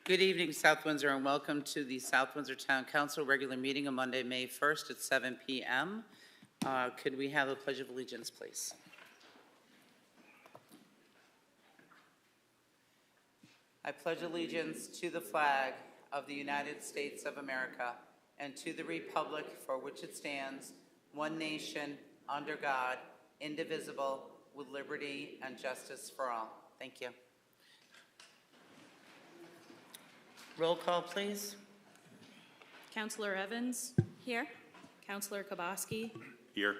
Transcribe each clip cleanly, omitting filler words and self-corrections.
Good evening, South Windsor, and welcome to the South Windsor Town Council regular meeting on Monday, May 1st at 7 p.m. Could we have a Pledge of Allegiance, please? I pledge allegiance to the flag of the United States of America and to the republic for which it stands, one nation, under God, indivisible, with liberty and justice for all. Thank you. Roll call, please. Councillor Evans? Here. Councillor Kabaski? Here.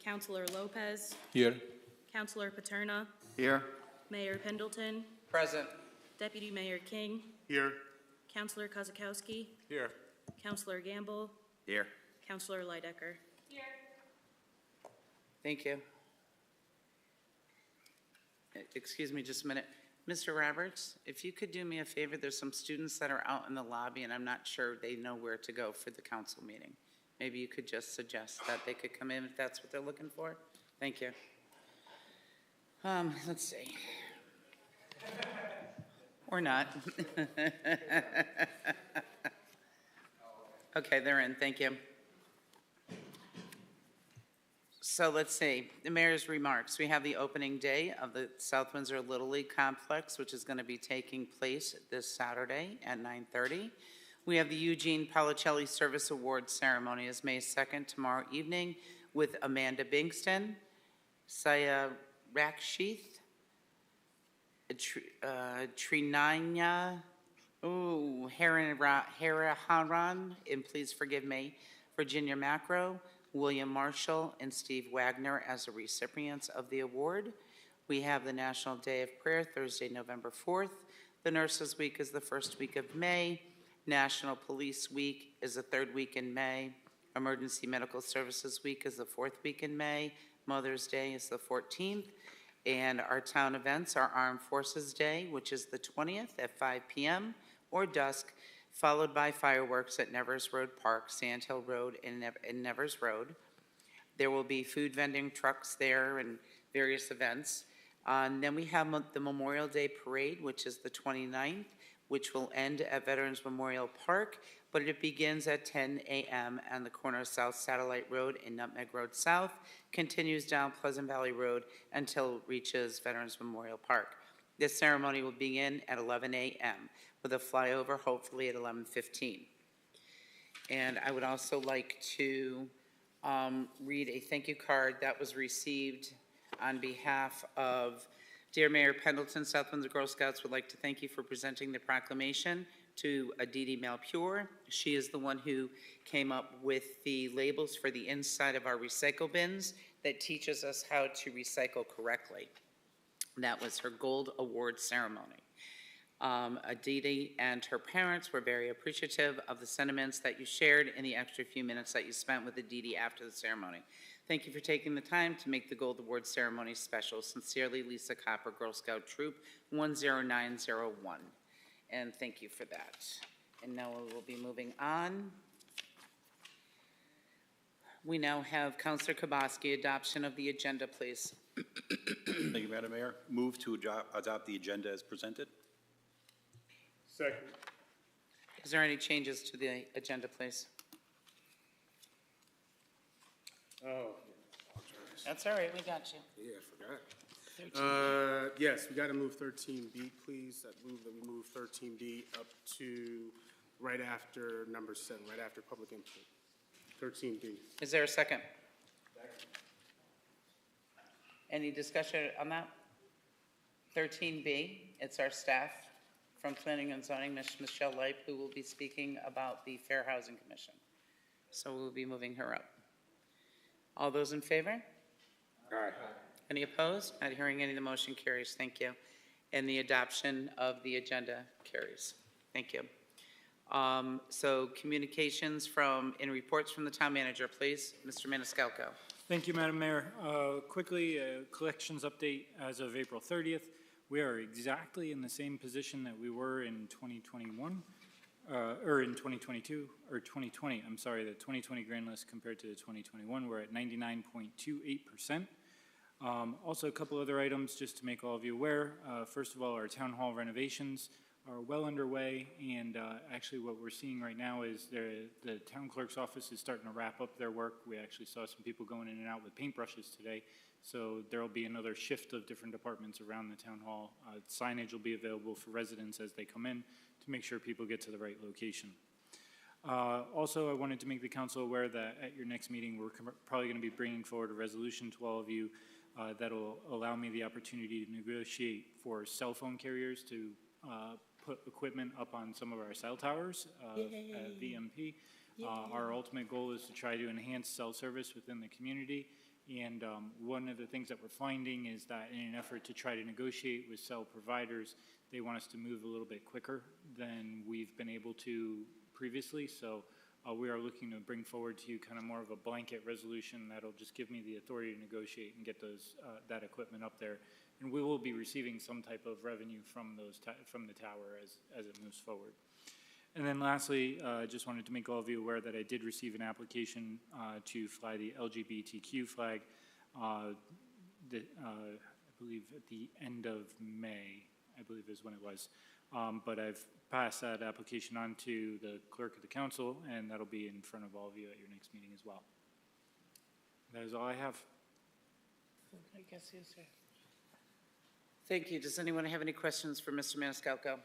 Councillor Lopez? Here. Councillor Paterna? Here. Mayor Pendleton? Present. Deputy Mayor King? Here. Councillor Kozakowski? Here. Councillor Gamble? Here. Councillor Leidecker? Thank you. Excuse me just a minute. Mr. Roberts, if you could do me a favor, there's some students that are out in the lobby and I'm not sure they know where to go for the council meeting. Maybe you could just suggest that they could come in if that's what they're looking for. Thank you. Let's see. Or not. Okay, they're in. Thank you. So let's see, the mayor's remarks. We have the opening day of the South Windsor Little League Complex, which is going to be taking place this Saturday at 9:30. We have the Eugene Policelli Service Awards ceremony is May 2nd, tomorrow evening, with Amanda Bingston, Saya Rakshith, Trinanya, Haraharan, and please forgive me, Virginia Macro, William Marshall, and Steve Wagner as the recipients of the award. We have the National Day of Prayer, Thursday, November 4th. The Nurses Week is the first week of May. National Police Week is the third week in May. Emergency Medical Services Week is the fourth week in May. Mother's Day is the 14th. And our town events are Armed Forces Day, which is the 20th at 5 p.m. or dusk, followed by fireworks at Nevers Road Park, Sand Hill Road, and Nevers Road. There will be food vending trucks there and various events. And then we have the Memorial Day Parade, which is the 29th, which will end at Veterans Memorial Park, but it begins at 10 a.m. on the corner of South Satellite Road and Nutmeg Road South, continues down Pleasant Valley Road until it reaches Veterans Memorial Park. This ceremony will begin at 11 a.m. with a flyover hopefully at 11:15. And I would also like to read a thank you card that was received on behalf of Dear Mayor Pendleton. South Windsor Girl Scouts would like to thank you for presenting the proclamation to Aditi Malpure. She is the one who came up with the labels for the inside of our recycle bins that teaches us how to recycle correctly. That was her gold award ceremony. Aditi and her parents were very appreciative of the sentiments that you shared in the extra few minutes that you spent with Aditi after the ceremony. Thank you for taking the time to make the Gold Award ceremony special. Sincerely, Lisa Copper, Girl Scout Troop 10901. And thank you for that. And now we will be moving on. We now have Councillor Kabaski, adoption of the agenda, please. Thank you, Madam Mayor. Move to adopt the agenda as presented. Second. Is there any changes to the agenda, please? Oh. That's all right, we got you. Yeah, I forgot. Yes, we got to move 13B, please. That we move 13B up to right after number 7, right after public input. 13B. Is there a second? Any discussion on that? 13B, it's our staff from Planning and Zoning, Ms. Michelle Leip, who will be speaking about the Fair Housing Commission. So we'll be moving her up. All those in favor? Aye. Any opposed? Not hearing any, the motion carries. Thank you. And the adoption of the agenda carries. Thank you. So communications and reports from the town manager, please. Mr. Maniscalco. Thank you, Madam Mayor. Quickly, a collections update as of April 30th. We are exactly in the same position that we were in 2021, or in 2022, or 2020. I'm sorry, the 2020 grand list compared to the 2021, we're at 99.28%. Also, a couple other items just to make all of you aware. First of all, our town hall renovations are well underway, and actually what we're seeing right now is the town clerk's office is starting to wrap up their work. We actually saw some people going in and out with paintbrushes today, so there'll be another shift of different departments around the town hall. Signage will be available for residents as they come in to make sure people get to the right location. Also, I wanted to make the council aware that at your next meeting, we're probably going to be bringing forward a resolution to all of you that'll allow me the opportunity to negotiate for cell phone carriers to put equipment up on some of our cell towers at VMP. Our ultimate goal is to try to enhance cell service within the community. And one of the things that we're finding is that in an effort to try to negotiate with cell providers, they want us to move a little bit quicker than we've been able to previously. So we are looking to bring forward to you kind of more of a blanket resolution that'll just give me the authority to negotiate and get those that equipment up there. And we will be receiving some type of revenue from those from the tower as it moves forward. And then lastly, I just wanted to make all of you aware that I did receive an application to fly the LGBTQ flag, I believe at the end of May, I believe is when it was. But I've passed that application on to the clerk of the council, and that'll be in front of all of you at your next meeting as well. That is all I have. I guess yes, sir. Thank you. Does anyone have any questions for Mr. Maniscalco?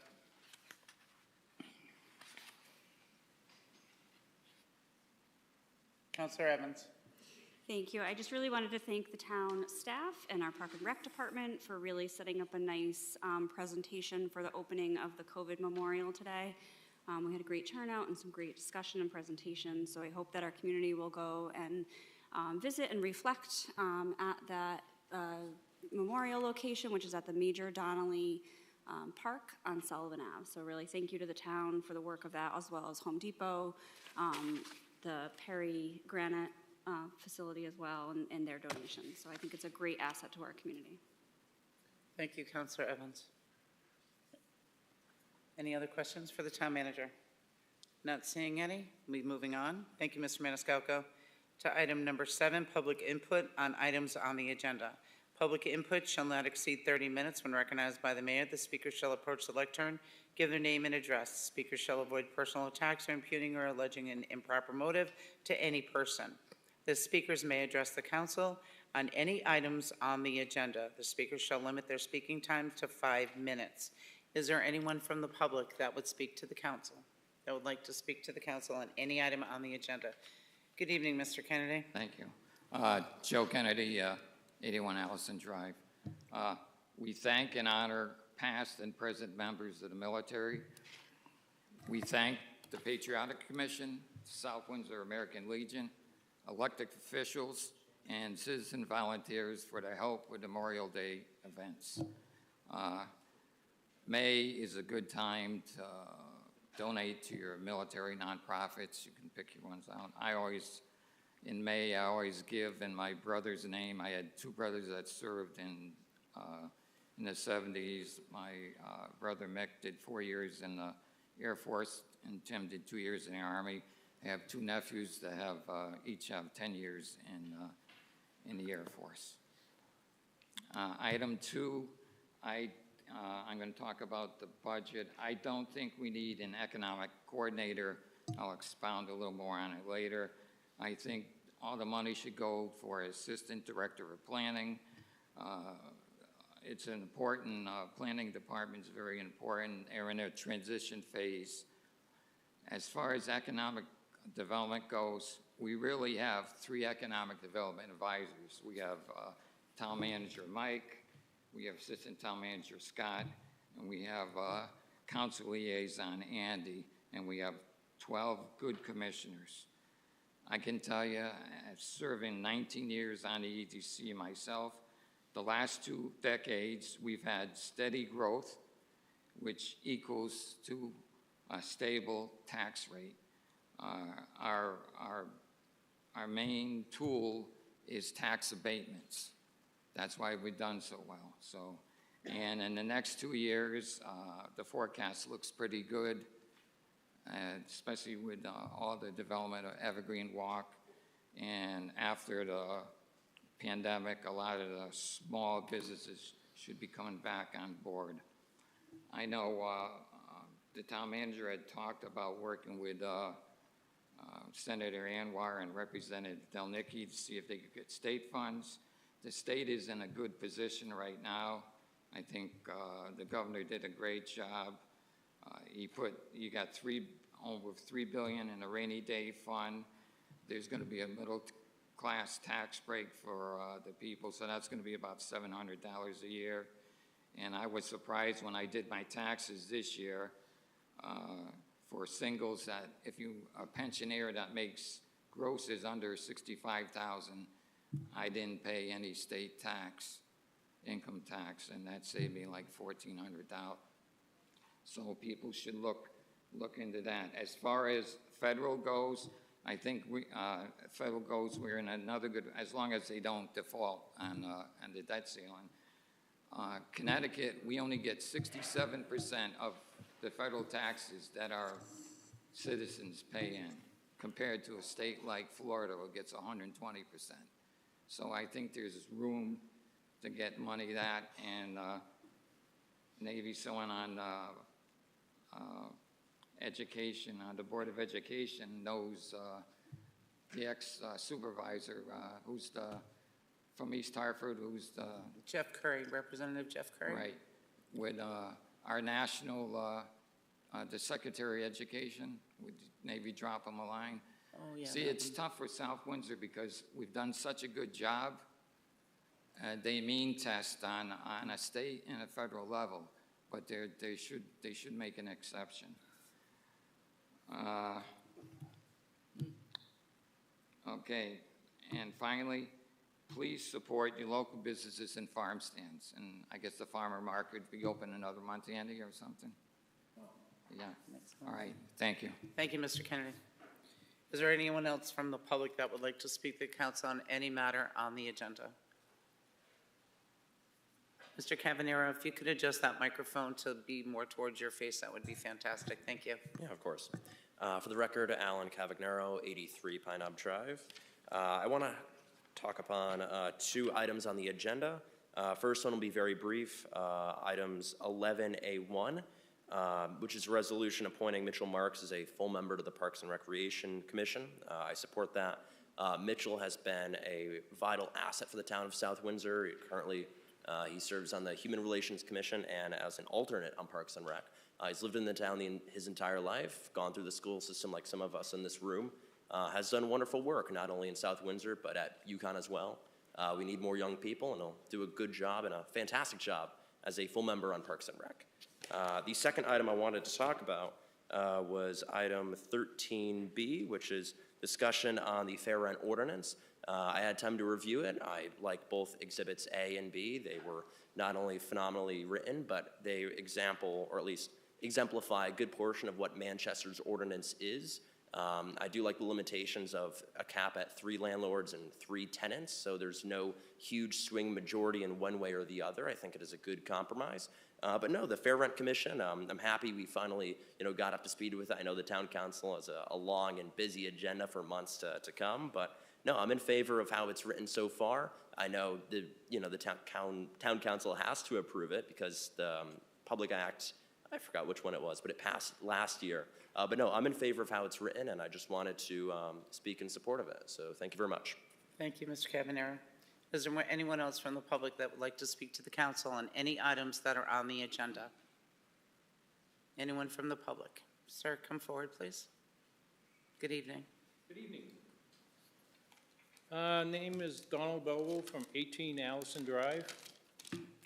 Councilor Evans. Thank you. I just really wanted to thank the town staff and our Park and Rec department for really setting up a nice presentation for the opening of the COVID memorial today. We had a great turnout and some great discussion and presentation, so I hope that our community will go and visit and reflect at that memorial location, which is at the Major Donnelly Park on Sullivan Ave. So really thank you to the town for the work of that, as well as Home Depot, the Perry Granite facility as well, and their donations. So I think it's a great asset to our community. Thank you, Councilor Evans. Any other questions for the town manager? Not seeing any. We'll be moving on. Thank you, Mr. Maniscalco. To item number 7, public input on items on the agenda. Public input shall not exceed 30 minutes. When recognized by the mayor, the speaker shall approach the lectern, give their name and address. Speakers shall avoid personal attacks or impugning or alleging an improper motive to any person. The speakers may address the council on any items on the agenda. The speakers shall limit their speaking time to 5 minutes. Is there anyone from the public that would speak to the council, that would like to speak to the council on any item on the agenda? Good evening, Mr. Kennedy. Thank you. Joe Kennedy, 81 Allison Drive. We thank and honor past and present members of the military. We thank the Patriotic Commission, South Windsor American Legion, elected officials, and citizen volunteers for their help with Memorial Day events. May is a good time to donate to your military nonprofits. You can pick your ones out. In May, I always give in my brother's name. I had 2 brothers that served in the 70s. My brother Mick did 4 years in the Air Force, and Tim did 2 years in the Army. I have 2 nephews that have each have 10 years in the Air Force. Item 2, I'm going to talk about the budget. I don't think we need an economic coordinator. I'll expound a little more on it later. I think all the money should go for Assistant Director of Planning. It's an important, planning department is very important. They're in a transition phase. As far as economic development goes, we really have 3 economic development advisors. We have Town Manager Mike, we have Assistant Town Manager Scott, and we have Council Liaison Andy, and we have 12 good commissioners. I can tell you, serving 19 years on the EDC myself, the last 2 decades, we've had steady growth, which equals to a stable tax rate. Our main tool is tax abatements. That's why we've done so well. And in the next 2 years, the forecast looks pretty good. Especially with all the development of Evergreen Walk. And after the pandemic, a lot of the small businesses should be coming back on board. I know the town manager had talked about working with Senator Anwar and Representative Delnicki to see if they could get state funds. The state is in a good position right now. I think the governor did a great job. You got over $3 billion in a rainy day fund. There's going to be a middle class tax break for the people, so that's going to be about $700 a year. And I was surprised when I did my taxes this year for singles that if a pensioner that makes grosses under $65,000, I didn't pay any state tax, income tax, and that saved me like $1,400. So people should look into that. As far as federal goes, I think we're in another good, as long as they don't default on the debt ceiling. Connecticut, we only get 67% of the federal taxes that our citizens pay in, compared to a state like Florida, who gets 120%. So I think there's room to get money that, and maybe someone on education, on the Board of Education, knows the ex-supervisor who's from East Hartford, who's Jeff Curry, Representative Jeff Curry. right, with our national, the Secretary of Education, would maybe drop him a line. Oh, yeah. See, it's tough for South Windsor because we've done such a good job. They mean test on a state and a federal level, but they should make an exception. Okay, and finally, please support your local businesses and farm stands. And I guess the farmer market would be open another month, Andy, or something? Yeah, all right, thank you. Thank you, Mr. Kennedy. Is there anyone else from the public that would like to speak to the council on any matter on the agenda? Mr. Cavanero, if you could adjust that microphone to be more towards your face, that would be fantastic. Thank you. Yeah, of course. For the record, Alan Cavagnaro, 83 Pine Knob Drive. I want to talk upon two items on the agenda. First one will be very brief. Items 11A1, which is a resolution appointing Mitchell Marks as a full member to the Parks and Recreation Commission. I support that. Mitchell has been a vital asset for the town of South Windsor. Currently, he serves on the Human Relations Commission and as an alternate on Parks and Rec. He's lived in the town his entire life, gone through the school system like some of us in this room, has done wonderful work, not only in South Windsor, but at UConn as well. We need more young people, and he'll do a good job and a fantastic job as a full member on Parks and Rec. The second item I wanted to talk about was item 13B, which is discussion on the fair rent ordinance. I had time to review it. I like both exhibits A and B. They were not only phenomenally written, but they exemplify a good portion of what Manchester's ordinance is. I do like the limitations of a cap at 3 landlords and 3 tenants, so there's no huge swing majority in one way or the other. I think it is a good compromise. But no, the Fair Rent Commission, I'm happy we finally got up to speed with it. I know the town council has a long and busy agenda for months to come, but no, I'm in favor of how it's written so far. I know the town council has to approve it because the Public Act, I forgot which one it was, but it passed last year. But no, I'm in favor of how it's written, and I just wanted to speak in support of it. So thank you very much. Thank you, Mr. Cavanero. Is there anyone else from the public that would like to speak to the council on any items that are on the agenda? Anyone from the public? Sir, come forward, please. Good evening. Good evening. Name is Donald Belleville from 18 Allison Drive.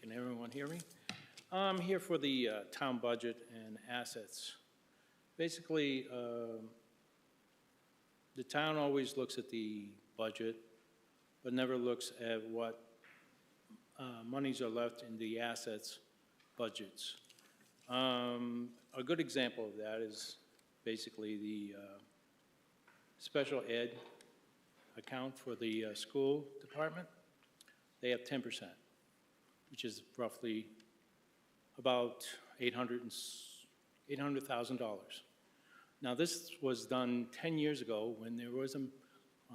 Can everyone hear me? I'm here for the town budget and assets. Basically, the town always looks at the budget, but never looks at what monies are left in the assets budgets. A good example of that is basically the special ed account for the school department. They have 10%, which is roughly about $800,000. Now, this was done 10 years ago when there was a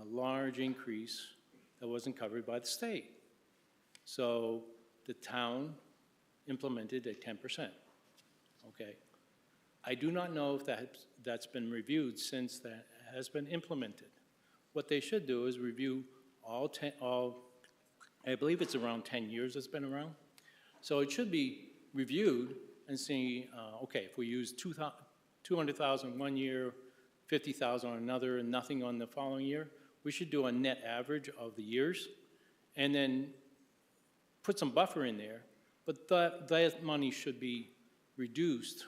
large increase that wasn't covered by the state. So the town implemented a 10%, okay? I do not know if that's been reviewed since that has been implemented. What they should do is review all, I believe it's around 10 years it's been around. So it should be reviewed and see, okay, if we use 200,000 one year, 50,000 on another, and nothing on the following year, we should do a net average of the years, and then put some buffer in there, but that money should be reduced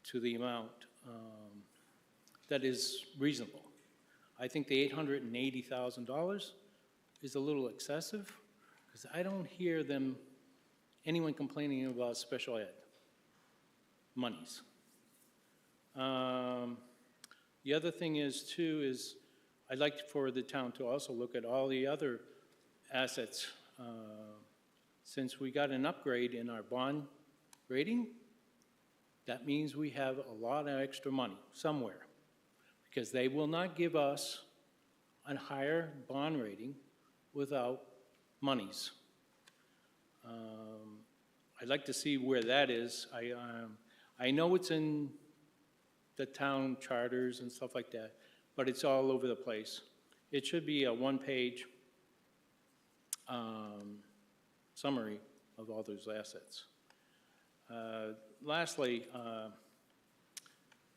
to the amount that is reasonable. I think the $880,000 is a little excessive, because I don't hear anyone complaining about special ed monies. The other thing is, too, is I'd like for the town to also look at all the other assets. Since we got an upgrade in our bond rating, that means we have a lot of extra money somewhere, because they will not give us a higher bond rating without monies. I'd like to see where that is. I know it's in the town charters and stuff like that, but it's all over the place. It should be a one-page summary of all those assets. Lastly,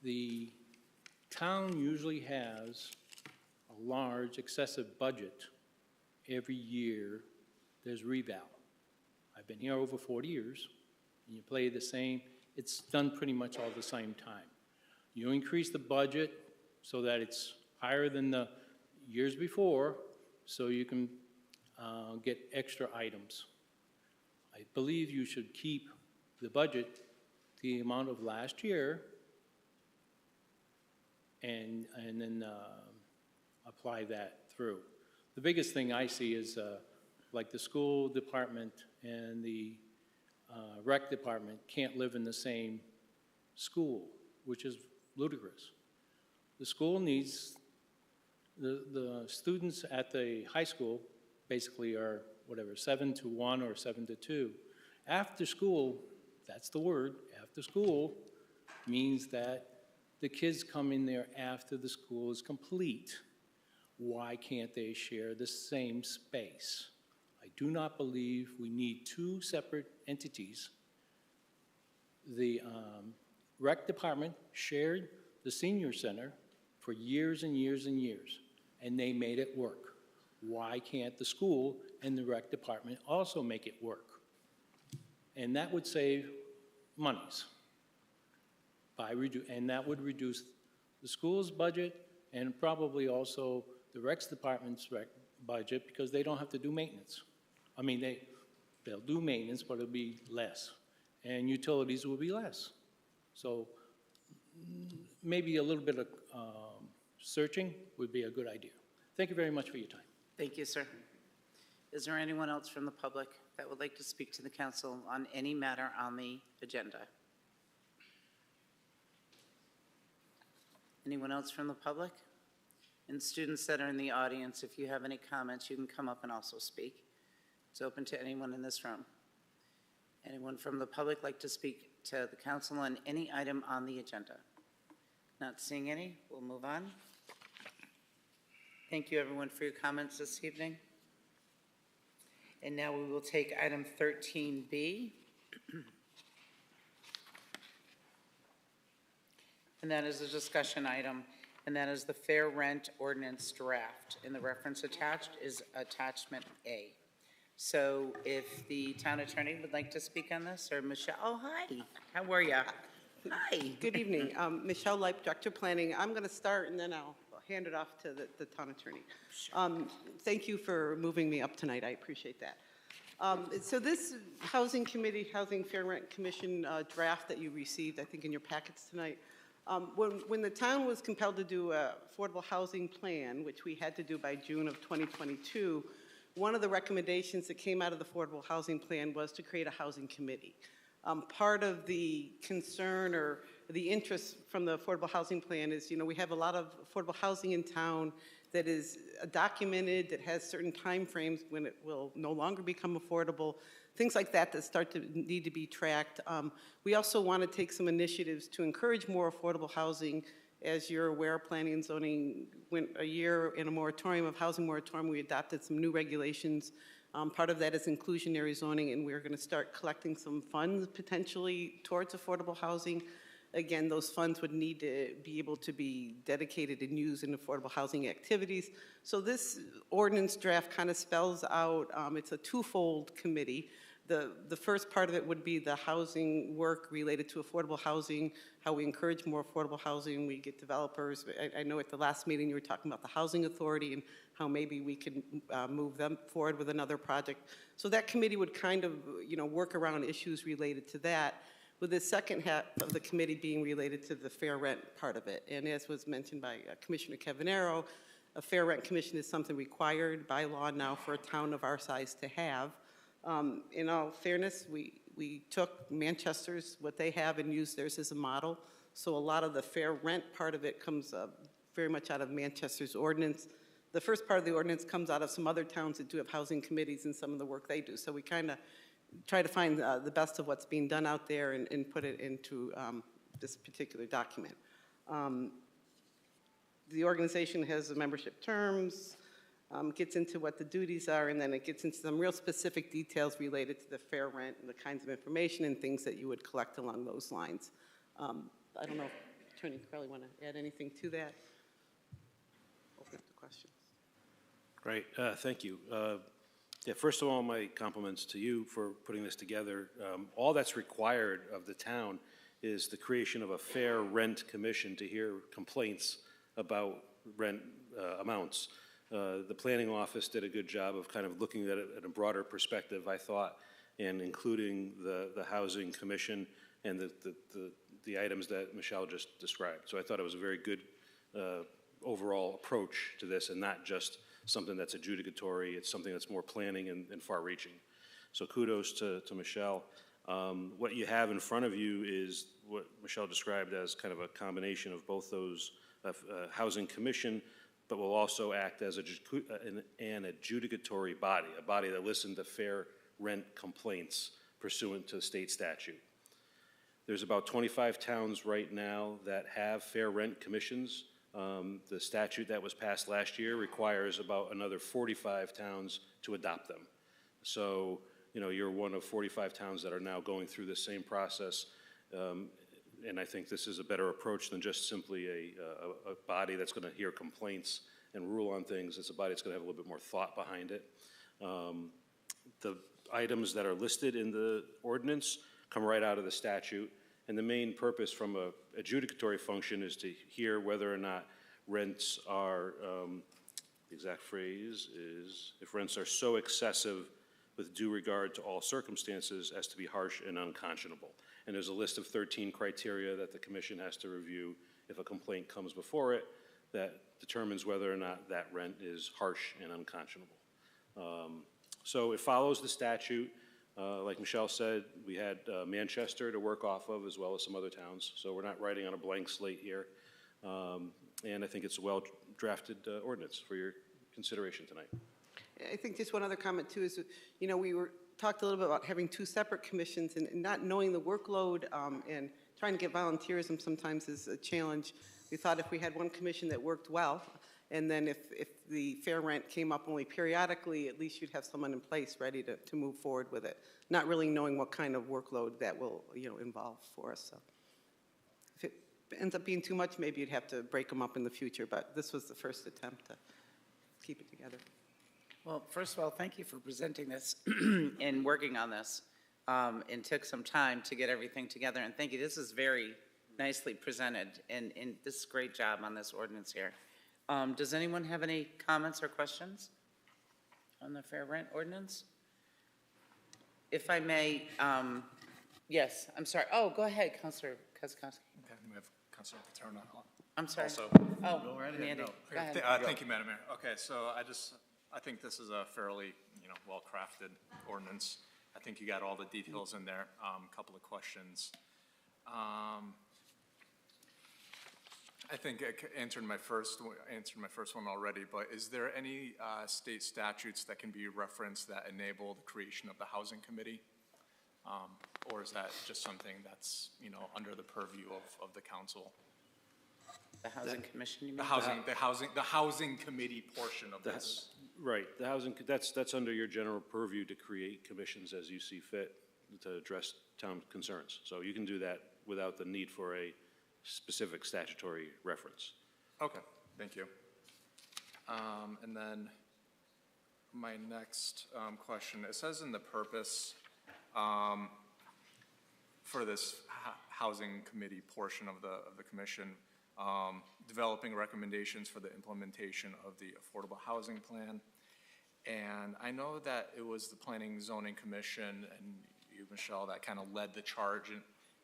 the town usually has a large excessive budget every year. There's reval. I've been here over 40 years, and you play the same, it's done pretty much all the same time. You increase the budget so that it's higher than the years before, so you can get extra items. I believe you should keep the budget the amount of last year and then apply that through. The biggest thing I see is like the school department and the rec department can't live in the same school, which is ludicrous. The school needs, the students at the high school basically are whatever, 7 to 1 or 7 to 2. After school, that's the word, after school means that the kids come in there after the school is complete. Why can't they share the same space? I do not believe we need two separate entities. The rec department shared the senior center for years and years and years, and they made it work. Why can't the school and the rec department also make it work? And that would save monies. And that would reduce the school's budget and probably also the rec department's budget, because they don't have to do maintenance. I mean, they'll do maintenance, but it'll be less. And utilities will be less. So maybe a little bit of searching would be a good idea. Thank you very much for your time. Thank you, sir. Is there anyone else from the public that would like to speak to the council on any matter on the agenda? Anyone else from the public? And students that are in the audience, if you have any comments, you can come up and also speak. It's open to anyone in this room. Anyone from the public like to speak to the council on any item on the agenda? Not seeing any, we'll move on. Thank you, everyone, for your comments this evening. And now we will take item 13B. And that is a discussion item, and that is the fair rent ordinance draft. And the reference attached is attachment A. So if the town attorney would like to speak on this, or Michelle, oh, hi, how are you? Hi. Good evening. Michelle Leip, Director of Planning. I'm going to start and then I'll hand it off to the town attorney. Thank you for moving me up tonight. I appreciate that. So this Housing Committee, Housing Fair Rent Commission draft that you received, I think in your packets tonight, when the town was compelled to do a affordable housing plan, which we had to do by June of 2022, one of the recommendations that came out of the affordable housing plan was to create a housing committee. Part of the concern or the interest from the affordable housing plan is, you know, we have a lot of affordable housing in town that is documented, that has certain timeframes when it will no longer become affordable. things like that that start to need to be tracked. We also want to take some initiatives to encourage more affordable housing. As you're aware, planning and zoning went a year in a moratorium of housing moratorium. We adopted some new regulations. Part of that is inclusionary zoning, and we're going to start collecting some funds potentially towards affordable housing. Again, those funds would need to be able to be dedicated and used in affordable housing activities. So this ordinance draft kind of spells out, it's a twofold committee. The first part of it would be the housing work related to affordable housing, how we encourage more affordable housing, we get developers. I know at the last meeting you were talking about the Housing Authority and how maybe we can move them forward with another project. So that committee would kind of, work around issues related to that, with the second half of the committee being related to the fair rent part of it. And as was mentioned by Commissioner Cavanero, a fair rent commission is something required by law now for a town of our size to have. In all fairness, we took Manchester's, what they have, and used theirs as a model. So a lot of the fair rent part of it comes very much out of Manchester's ordinance. The first part of the ordinance comes out of some other towns that do have housing committees and some of the work they do. So we kind of try to find the best of what's being done out there and put it into this particular document. The organization has the membership terms, gets into what the duties are, and then it gets into some real specific details related to the fair rent and the kinds of information and things that you would collect along those lines. I don't know if Attorney Crowley want to add anything to that? Open up to questions. Great, thank you. First of all, my compliments to you for putting this together. All that's required of the town is the creation of a fair rent commission to hear complaints about rent amounts. The planning office did a good job of kind of looking at it in a broader perspective, I thought, and including the housing commission and the items that Michelle just described. So I thought it was a very good overall approach to this, and not just something that's adjudicatory. It's something that's more planning and far-reaching. So kudos to Michelle. What you have in front of you is what Michelle described as kind of a combination of both those housing commission, but will also act as an adjudicatory body, a body that listens to fair rent complaints pursuant to state statute. There's about 25 towns right now that have fair rent commissions. The statute that was passed last year requires about another 45 towns to adopt them. So, you're one of 45 towns that are now going through the same process. And I think this is a better approach than just simply a body that's going to hear complaints and rule on things. It's a body that's going to have a little bit more thought behind it. The items that are listed in the ordinance come right out of the statute. And the main purpose from a adjudicatory function is to hear whether or not rents are, the exact phrase is, if rents are so excessive with due regard to all circumstances as to be harsh and unconscionable. And there's a list of 13 criteria that the commission has to review if a complaint comes before it that determines whether or not that rent is harsh and unconscionable. So it follows the statute. Like Michelle said, we had Manchester to work off of, as well as some other towns. So we're not writing on a blank slate here. And I think it's a well-drafted ordinance for your consideration tonight. I think just one other comment too is, we talked a little bit about having two separate commissions and not knowing the workload and trying to get volunteerism sometimes is a challenge. We thought if we had one commission that worked well, and then if the fair rent came up only periodically, at least you'd have someone in place ready to move forward with it, not really knowing what kind of workload that will involve for us. So if it ends up being too much, maybe you'd have to break them up in the future, but this was the first attempt to keep it together. Well, first of all, thank you for presenting this and working on this. And took some time to get everything together. And thank you. This is very nicely presented. And this is a great job on this ordinance here. Does anyone have any comments or questions on the fair rent ordinance? If I may, yes, I'm sorry. Oh, go ahead, Councilor Kozakowski. Okay, we have Councilor Paterno. I'm sorry. Also, Oh, go right ahead. Mandy, No. go ahead. Thank you, Madam Mayor. Okay, so I think this is a fairly, well-crafted ordinance. I think you got all the details in there. A couple of questions. I I think I answered my first one already, but is there any state statutes that can be referenced that enable the creation of the housing committee? Or is that just something that's, under the purview of the council? The Housing Commission, you mean? The housing committee portion of this. Right, the housing, that's under your general purview to create commissions as you see fit to address town concerns. So you can do that without the need for a specific statutory reference. Okay, thank you. And then my next question, it says in the purpose for this housing committee portion of the commission, developing recommendations for the implementation of the Affordable Housing Plan. And I know that it was the Planning Zoning Commission and you, Michelle, that kind of led the charge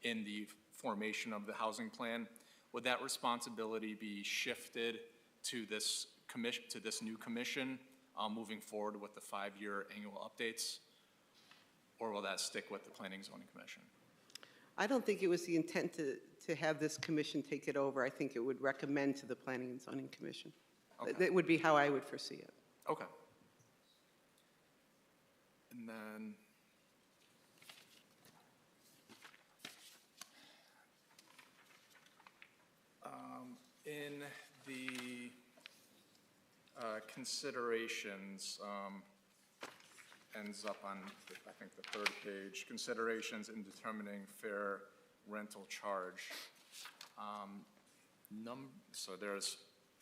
in the formation of the housing plan. Would that responsibility be shifted to this commission, to this new commission, moving forward with the 5-year annual updates? Or will that stick with the Planning Zoning Commission? I don't think it was the intent to have this commission take it over. I think it would recommend to the Planning and Zoning Commission. Okay. That would be how I would foresee it. Okay. And then, in the considerations, ends up on, I think, the 3rd page, considerations in determining fair rental charge. So there's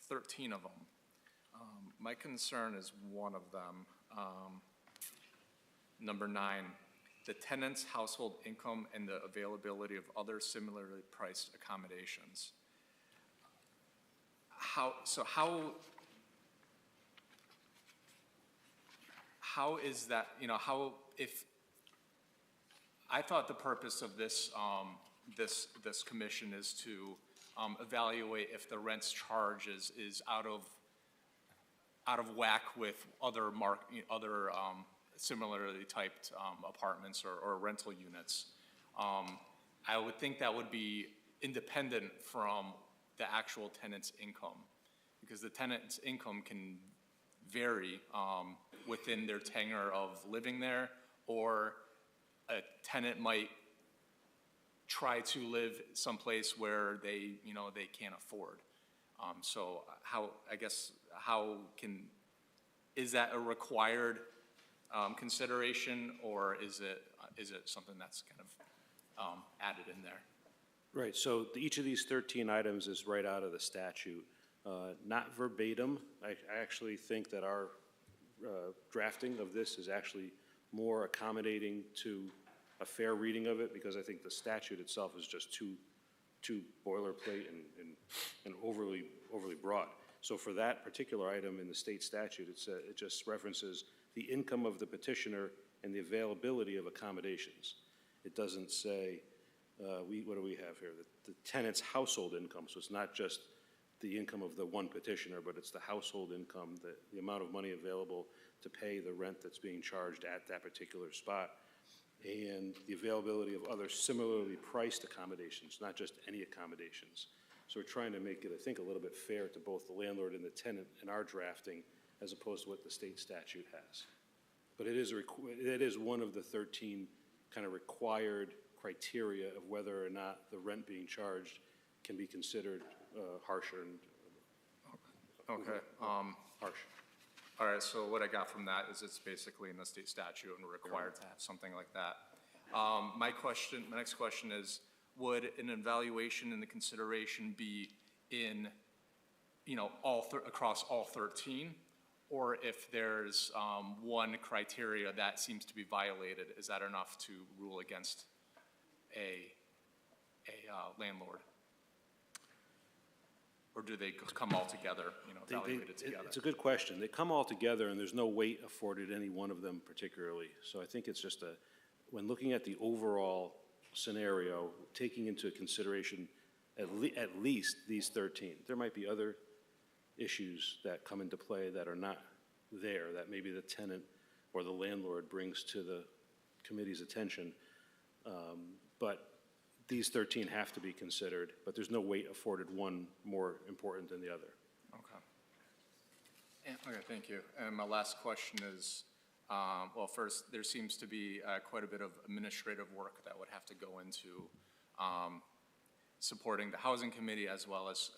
13 of them. My concern is one of them. Number 9, the tenant's household income and the availability of other similarly priced accommodations. How is that, if, I thought the purpose of this, this commission is to evaluate if the rents charge is out of whack with other similarly typed apartments or rental units. I would think that would be independent from the actual tenant's income, because the tenant's income can vary within their tenure of living there, or a tenant might try to live someplace where they can't afford. So is that a required consideration, or is it something that's kind of added in there? Right, so each of these 13 items is right out of the statute. Not verbatim. I actually think that our drafting of this is actually more accommodating to a fair reading of it, because I think the statute itself is just too boilerplate and overly broad. So for that particular item in the state statute, it just references the income of the petitioner and the availability of accommodations. It doesn't say, what do we have here? The tenant's household income, so it's not just the income of the one petitioner, but it's the household income, the amount of money available to pay the rent that's being charged at that particular spot, and the availability of other similarly priced accommodations, not just any accommodations. So we're trying to make it, I think, a little bit fair to both the landlord and the tenant in our drafting, as opposed to what the state statute has. But it is one of the 13 kind of required criteria of whether or not the rent being charged can be considered harsher and Okay. harsh. All right, so what I got from that is it's basically in the state statute and we're required to have something like that. My next question is, would an evaluation and the consideration be in, across all 13? Or if there's one criteria that seems to be violated, is that enough to rule against a landlord? Or do they come all together, evaluated together? It's a good question. They come all together, and there's no weight afforded any one of them particularly. So I think it's just when looking at the overall scenario, taking into consideration at least these 13. There might be other issues that come into play that are not there, that maybe the tenant or the landlord brings to the committee's attention. But these 13 have to be considered, but there's no weight afforded one more important than the other. Okay. Okay, thank you. And my last question is, well, first, there seems to be quite a bit of administrative work that would have to go into supporting the Housing Committee as well as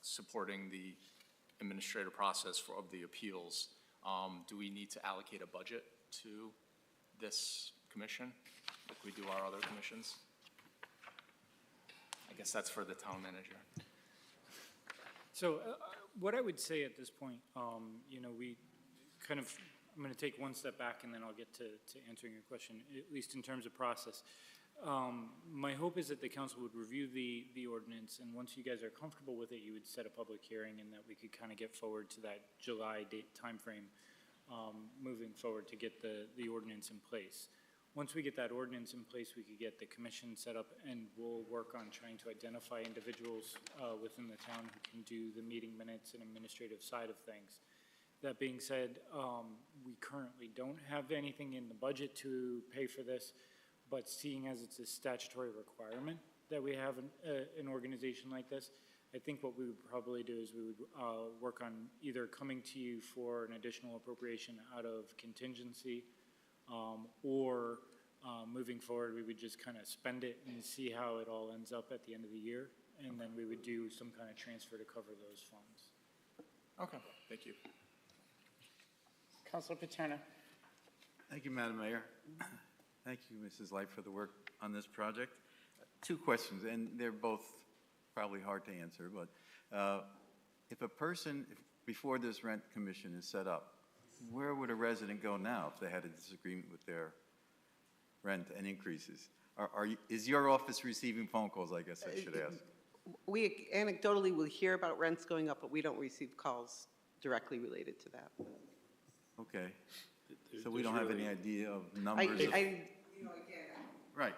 supporting the administrative process of the appeals. Do we need to allocate a budget to this commission like we do our other commissions? I guess that's for the town manager. So what I would say at this point, you know, we kind of, I'm going to take one step back and then I'll get to answering your question, at least in terms of process. My hope is that the council would review the ordinance, and once you guys are comfortable with it, you would set a public hearing and that we could kind of get forward to that July date timeframe, moving forward to get the ordinance in place. Once we get that ordinance in place, we could get the commission set up, and we'll work on trying to identify individuals within the town who can do the meeting minutes and administrative side of things. That being said, we currently don't have anything in the budget to pay for this, but seeing as it's a statutory requirement that we have an organization like this, I think what we would probably do is we would work on either coming to you for an additional appropriation out of contingency, or moving forward, we would just kind of spend it and see how it all ends up at the end of the year, and then we would do some kind of transfer to cover those funds. Okay, thank you. Councilor Paterno. Thank you, Madam Mayor. Thank you, Mrs. Light, for the work on this project. Two questions, and they're both probably hard to answer, but if a person, before this rent commission is set up, where would a resident go now if they had a disagreement with their rent and increases? Is your office receiving phone calls, I guess I should ask? We anecdotally will hear about rents going up, but we don't receive calls directly related to that. Okay. So we don't have any idea of You numbers? know, again, Right.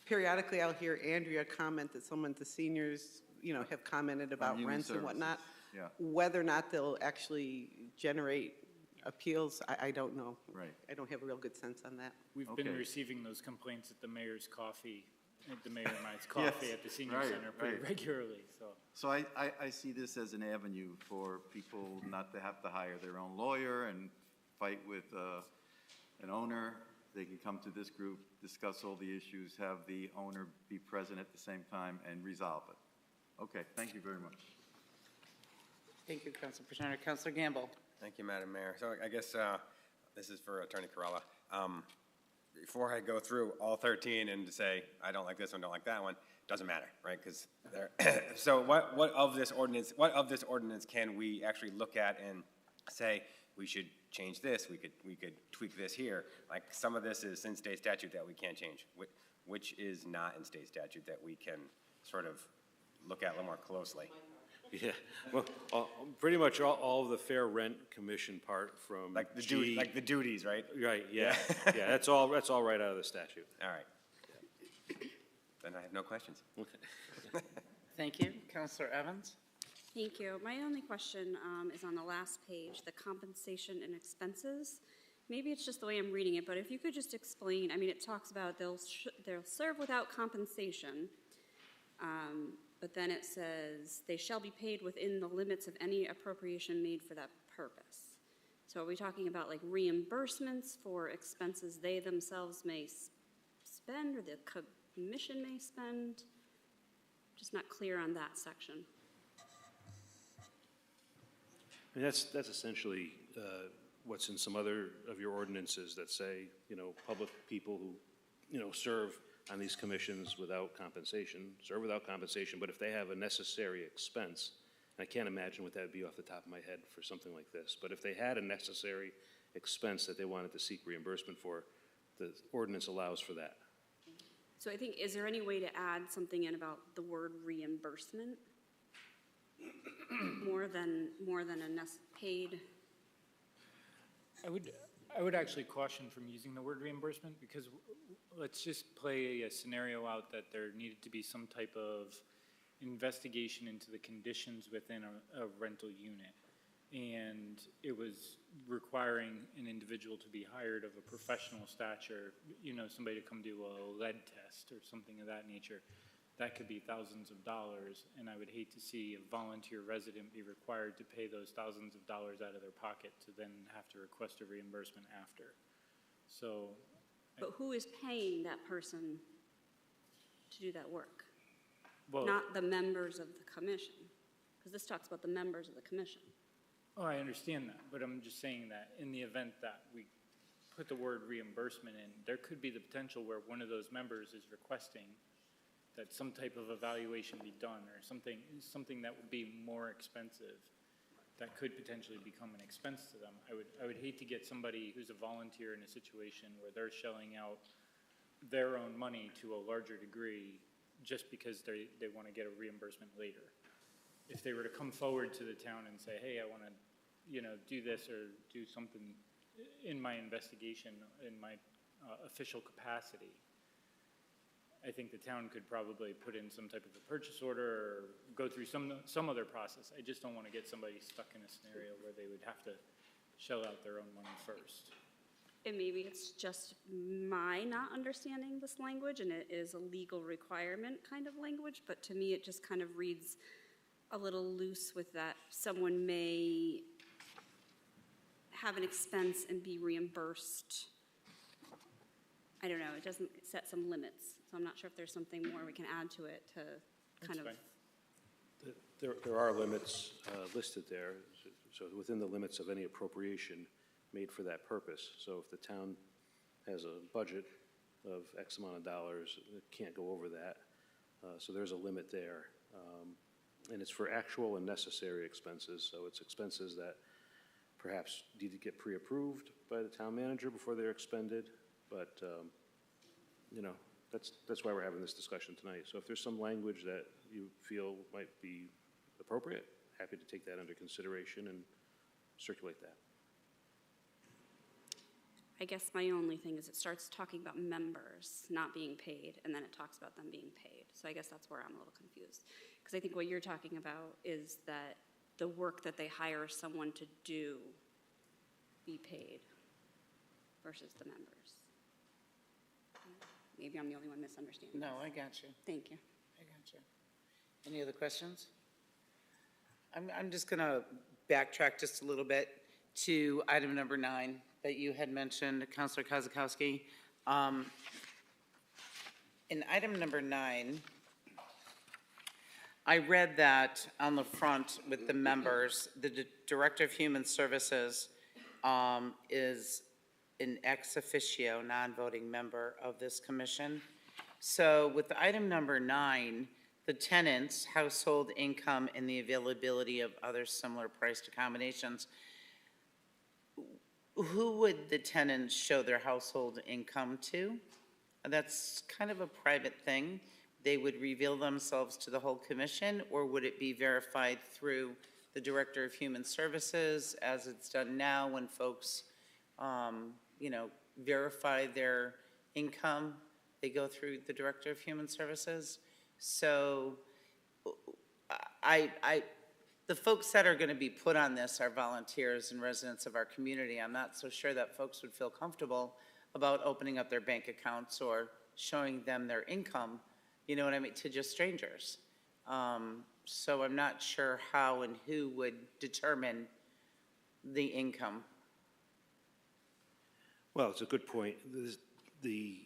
periodically I'll hear Andrea comment that some of the seniors, you know, have commented about human rents and services. whatnot. Yeah. Whether or not they'll actually generate appeals, I don't know. Right. I don't have a real good sense on that. We've Okay. been receiving those complaints at the mayor's coffee, at the Mayor and I's coffee Yes, at the senior right, center pretty right. regularly, so. So I see this as an avenue for people not to have to hire their own lawyer and fight with an owner. They can come to this group, discuss all the issues, have the owner be present at the same time, and resolve it. Okay, thank you very much. Thank you, Councilor Paterno. Councilor Gamble. Thank you, Madam Mayor. So I guess this is for Attorney Corella. Before I go through all 13 and to say, I don't like this one, don't like that one, doesn't matter, right? Because so what of this ordinance can we actually look at and say, we should change this, we could tweak this here? Like some of this is in state statute that we can't change, which is not in state statute that we can sort of look at a little more closely. Yeah, well, pretty much all of the Fair Rent Commission part from Like the G. like the duties, right? Right, yeah, yeah, that's all right out of the statute. All right. Then I have no questions. Thank you. Councilor Evans. Thank you. My only question is on the last page, the compensation and expenses. Maybe it's just the way I'm reading it, but if you could just explain, I mean, it talks about they'll serve without compensation, but then it says they shall be paid within the limits of any appropriation made for that purpose. So are we talking about like reimbursements for expenses they themselves may spend or the commission may spend? Just not clear on that section. I mean, that's essentially what's in some other of your ordinances that say, you know, public people who, you know, serve on these commissions without compensation, serve without compensation, but if they have a necessary expense, and I can't imagine what that would be off the top of my head for something like this, but if they had a necessary expense that they wanted to seek reimbursement for, the ordinance allows for that. So I think, is there any way to add something in about the word reimbursement? more than a paid? I would actually caution from using the word reimbursement, because let's just play a scenario out that there needed to be some type of investigation into the conditions within a rental unit, and it was requiring an individual to be hired of a professional stature, you know, somebody to come do a lead test or something of that nature. that could be thousands of dollars, and I would hate to see a volunteer resident be required to pay those thousands of dollars out of their pocket to then have to request a reimbursement after. So, But who is paying that person to do that work? well, Not the members of the commission, because this talks about the members of the commission. oh, I understand that, but I'm just saying that in the event that we put the word reimbursement in, there could be the potential where one of those members is requesting that some type of evaluation be done, or something that would be more expensive, that could potentially become an expense to them. I would hate to get somebody who's a volunteer in a situation where they're shelling out their own money to a larger degree just because they want to get a reimbursement later. If they were to come forward to the town and say, hey, I want to, do this or do something in my investigation, in my official capacity, I think the town could probably put in some type of a purchase order or go through some other process. I just don't want to get somebody stuck in a scenario where they would have to shell out their own money first. And maybe it's just my not understanding this language, and it is a legal requirement kind of language, but to me it just kind of reads a little loose with that someone may have an expense and be reimbursed. I don't know, it doesn't set some limits, so I'm not sure if there's something more we can add to it to kind of. There are limits listed there, so within the limits of any appropriation made for that purpose. So if the town has a budget of X amount of dollars, it can't go over that. So there's a limit there. And it's for actual and necessary expenses. So it's expenses that perhaps need to get pre-approved by the town manager before they're expended. But, that's why we're having this discussion tonight. So if there's some language that you feel might be appropriate, happy to take that under consideration and circulate that. I guess my only thing is it starts talking about members not being paid, and then it talks about them being paid. So I guess that's where I'm a little confused. Because I think what you're talking about is that the work that they hire someone to do be paid versus the members. Maybe I'm the only one misunderstanding. No, this. I got you. Thank you. I got you. Any other questions? I'm just going to backtrack just a little bit to item number 9 that you had mentioned, Councilor Kozakowski. In item number 9, I read that on the front with the members, the Director of Human Services is an ex officio, non-voting member of this commission. So with item number 9, the tenant's household income and the availability of other similar priced accommodations, who would the tenants show their household income to? That's kind of a private thing. They would reveal themselves to the whole commission, or would it be verified through the Director of Human Services, as it's done now when folks, verify their income? They go through the Director of Human Services. So the folks that are going to be put on this are volunteers and residents of our community. I'm not so sure that folks would feel comfortable about opening up their bank accounts or showing them their income, you know what I mean, to just strangers. So I'm not sure how and who would determine the income. Well, it's a good point. The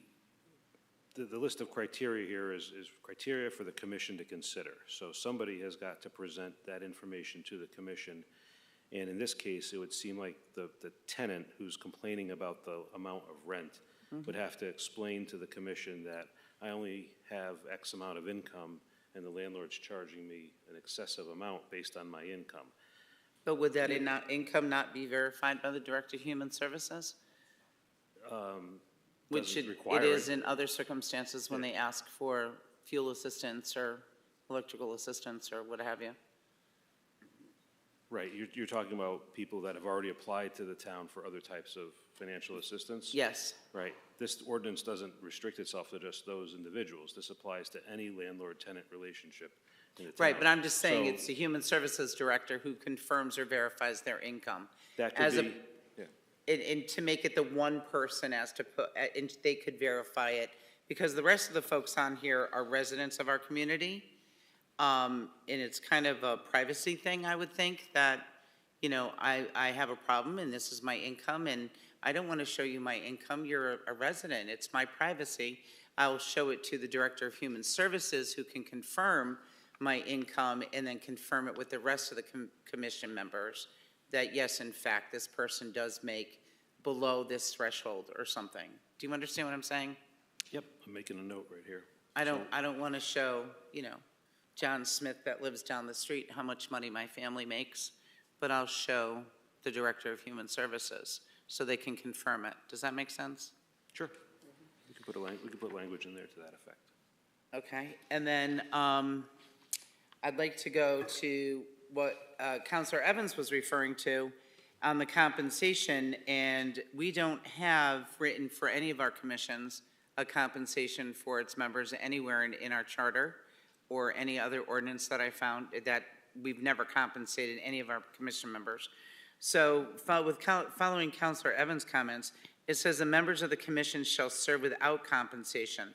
list of criteria here is criteria for the commission to consider. So somebody has got to present that information to the commission. And in this case, it would seem like the tenant who's complaining about the amount of rent would have to explain to the commission that I only have X amount of income and the landlord's charging me an excessive amount based on my income. But would that income not be verified by the Director of Human Services? Which it is in other circumstances when they ask for fuel assistance or electrical assistance or what have you. Right, you're talking about people that have already applied to the town for other types of financial assistance? Yes. Right, this ordinance doesn't restrict itself to just those individuals. This applies to any landlord-tenant relationship in the town. Right, but I'm just saying So it's the Human Services Director who confirms or verifies their income. that could be, yeah. And to make it the one person as to put, and they could verify it because the rest of the folks on here are residents of our community. And it's kind of a privacy thing, I would think, that, you know, I have a problem and this is my income and I don't want to show you my income. You're a resident. It's my privacy. I will show it to the Director of Human Services who can confirm my income and then confirm it with the rest of the commission members that, yes, in fact, this person does make below this threshold or something. Do you understand what I'm saying? Yep, I'm making a note right here. I don't want to show, you know, John Smith that lives down the street how much money my family makes, but I'll show the Director of Human Services so they can confirm it. Does that make sense? Sure. We can put language in there to that effect. Okay, and then I'd like to go to what Counselor Evans was referring to on the compensation, and we don't have written for any of our commissions a compensation for its members anywhere in our charter or any other ordinance that I found, that we've never compensated any of our commission members. So following Counselor Evans' comments, it says the members of the commission shall serve without compensation.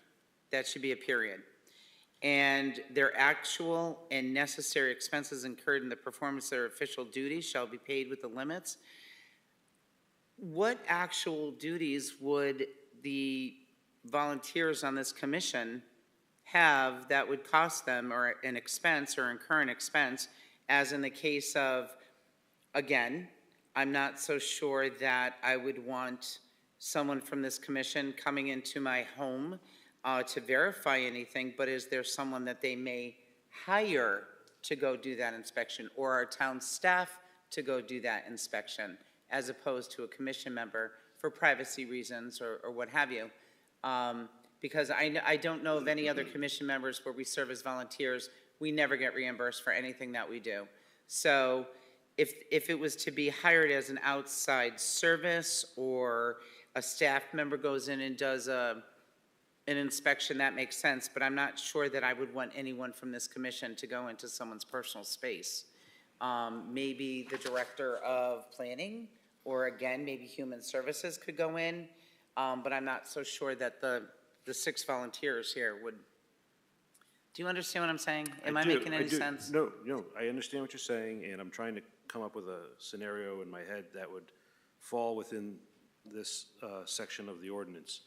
That should be a period. And their actual and necessary expenses incurred in the performance of their official duties shall be paid with the limits. What actual duties would the volunteers on this commission have that would cost them or an expense or incur an expense, as in the case of, again, I'm not so sure that I would want someone from this commission coming into my home to verify anything, but is there someone that they may hire to go do that inspection, or our town staff to go do that inspection, as opposed to a commission member for privacy reasons or what have you? Because I don't know of any other commission members where we serve as volunteers. We never get reimbursed for anything that we do. So if it was to be hired as an outside service, or a staff member goes in and does an inspection, that makes sense, but I'm not sure that I would want anyone from this commission to go into someone's personal space. Maybe the Director of Planning, or again, maybe Human Services could go in, but I'm not so sure that the 6 volunteers here would. Do you understand what I'm saying? Am I making any sense? No, I understand what you're saying, and I'm trying to come up with a scenario in my head that would fall within this section of the ordinance.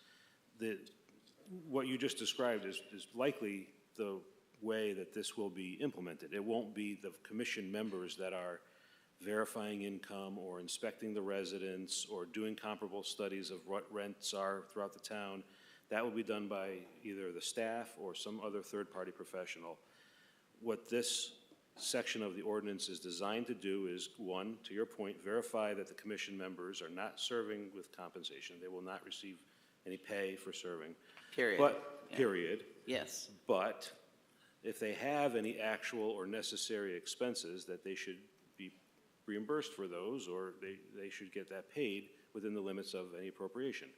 What you just described is likely the way that this will be implemented. It won't be the commission members that are verifying income or inspecting the residents or doing comparable studies of what rents are throughout the town. That will be done by either the staff or some other third-party professional. What this section of the ordinance is designed to do is, one, to your point, verify that the commission members are not serving with compensation. They will not receive any pay for serving. Period. Period. Yes. But if they have any actual or necessary expenses, that they should be reimbursed for those, or they should get that paid within the limits of any appropriation.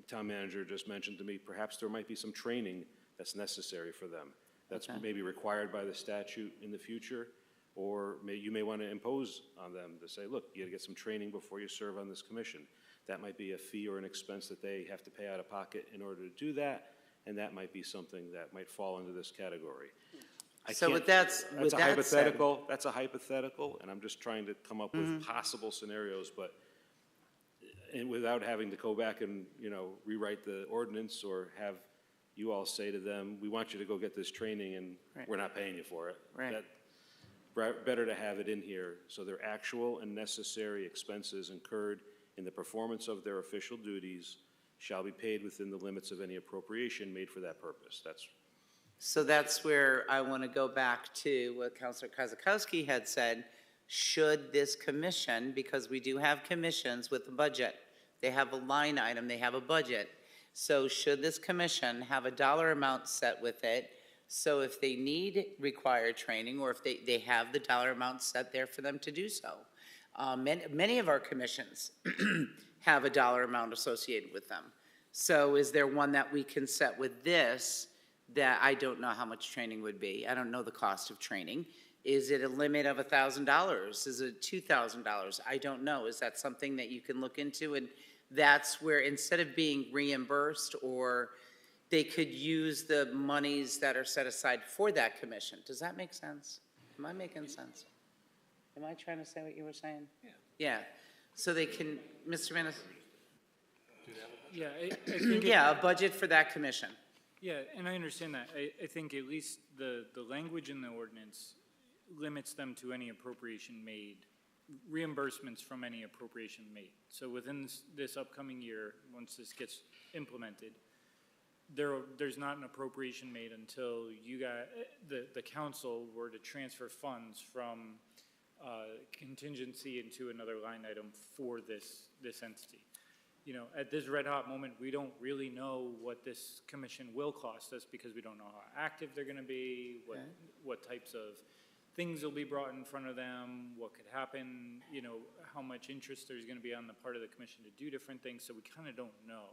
Town manager just mentioned to me, perhaps there might be some training that's necessary for them. That's maybe required by the statute in the future, or you may want to impose on them to say, look, you got to get some training before you serve on this commission. That might be a fee or an expense that they have to pay out of pocket in order to do that, and that might be something that might fall into this category. That's a hypothetical, and I'm just trying to come up with possible scenarios, and without having to go back and, rewrite the ordinance or have you all say to them, we want you to go get this training and we're not paying you for it. Right. Better to have it in here, so their actual and necessary expenses incurred in the performance of their official duties shall be paid within the limits of any appropriation made for that purpose. So that's where I want to go back to what Councilor Kozakowski had said. Should this commission, because we do have commissions with a budget, they have a line item, they have a budget. So should this commission have a dollar amount set with it? So if they need required training, or if they have the dollar amount set there for them to do so. Many of our commissions have a dollar amount associated with them. So is there one that we can set with this that I don't know how much training would be? I don't know the cost of training. Is it a limit of $1,000? Is it $2,000? I don't know. Is that something that you can look into and that's where instead of being reimbursed, or they could use the monies that are set aside for that commission. Does that make sense? Am I making sense? Am I trying to say what you were saying? Yeah. Yeah, so they can, Mr. Menace? Yeah, I think. Yeah, a budget for that commission. Yeah, and I understand that. I think at least the language in the ordinance limits them to any appropriation made, reimbursements from any appropriation made. So within this upcoming year, once this gets implemented, there's not an appropriation made until you got, the council were to transfer funds from contingency into another line item for this entity. You know, at this red hot moment, we don't really know what this commission will cost us because we don't know how active they're gonna be, what types of things will be brought in front of them, what could happen, you know, how much interest there's gonna be on the part of the commission to do different things, so we kinda don't know.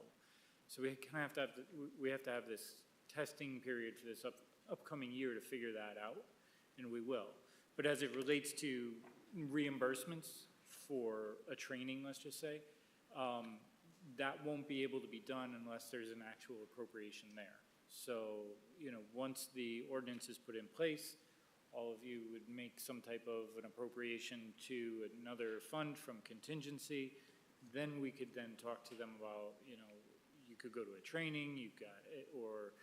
So we kind of have to have this testing period for this upcoming year to figure that out, and we will. But as it relates to reimbursements for a training, let's just say, that won't be able to be done unless there's an actual appropriation there. So, you know, once the ordinance is put in place, all of you would make some type of an appropriation to another fund from contingency. Then we could then talk to them about, you know, you could go to a training, you've got it, or,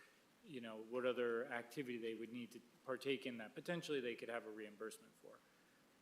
you know, what other activity they would need to partake in that potentially they could have a reimbursement for.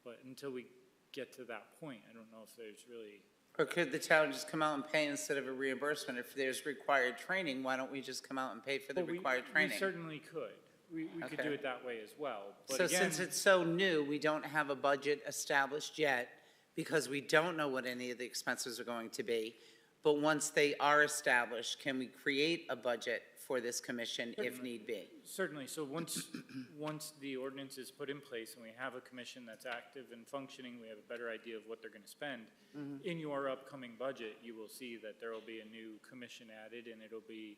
But until we get to that point, I don't know if there's really. Or could the town just come out and pay instead of a reimbursement? If there's required training, why don't we just come out and pay for the required training? We certainly could. We could do it that way as well. But So again, since it's so new, we don't have a budget established yet because we don't know what any of the expenses are going to be. But once they are established, can we create a budget for this commission if need be? certainly, so once the ordinance is put in place and we have a commission that's active and functioning, we have a better idea of what they're gonna spend. In your upcoming budget, you will see that there will be a new commission added and it'll be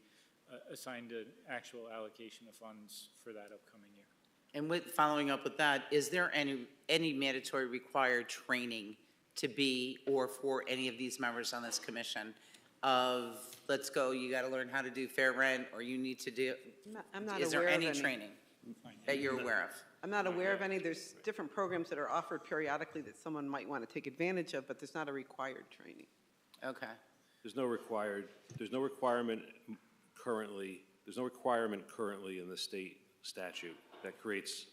assigned an actual allocation of funds for that upcoming year. And with, following up with that, is there any mandatory required training to be, or for any of these members on this commission of, let's go, you gotta learn how to do fair rent, or you need to do, I'm not is there aware of any any. training that you're aware of? I'm not aware of any. There's different programs that are offered periodically that someone might want to take advantage of, but there's not a required training. Okay. There's no requirement currently in the state statute that creates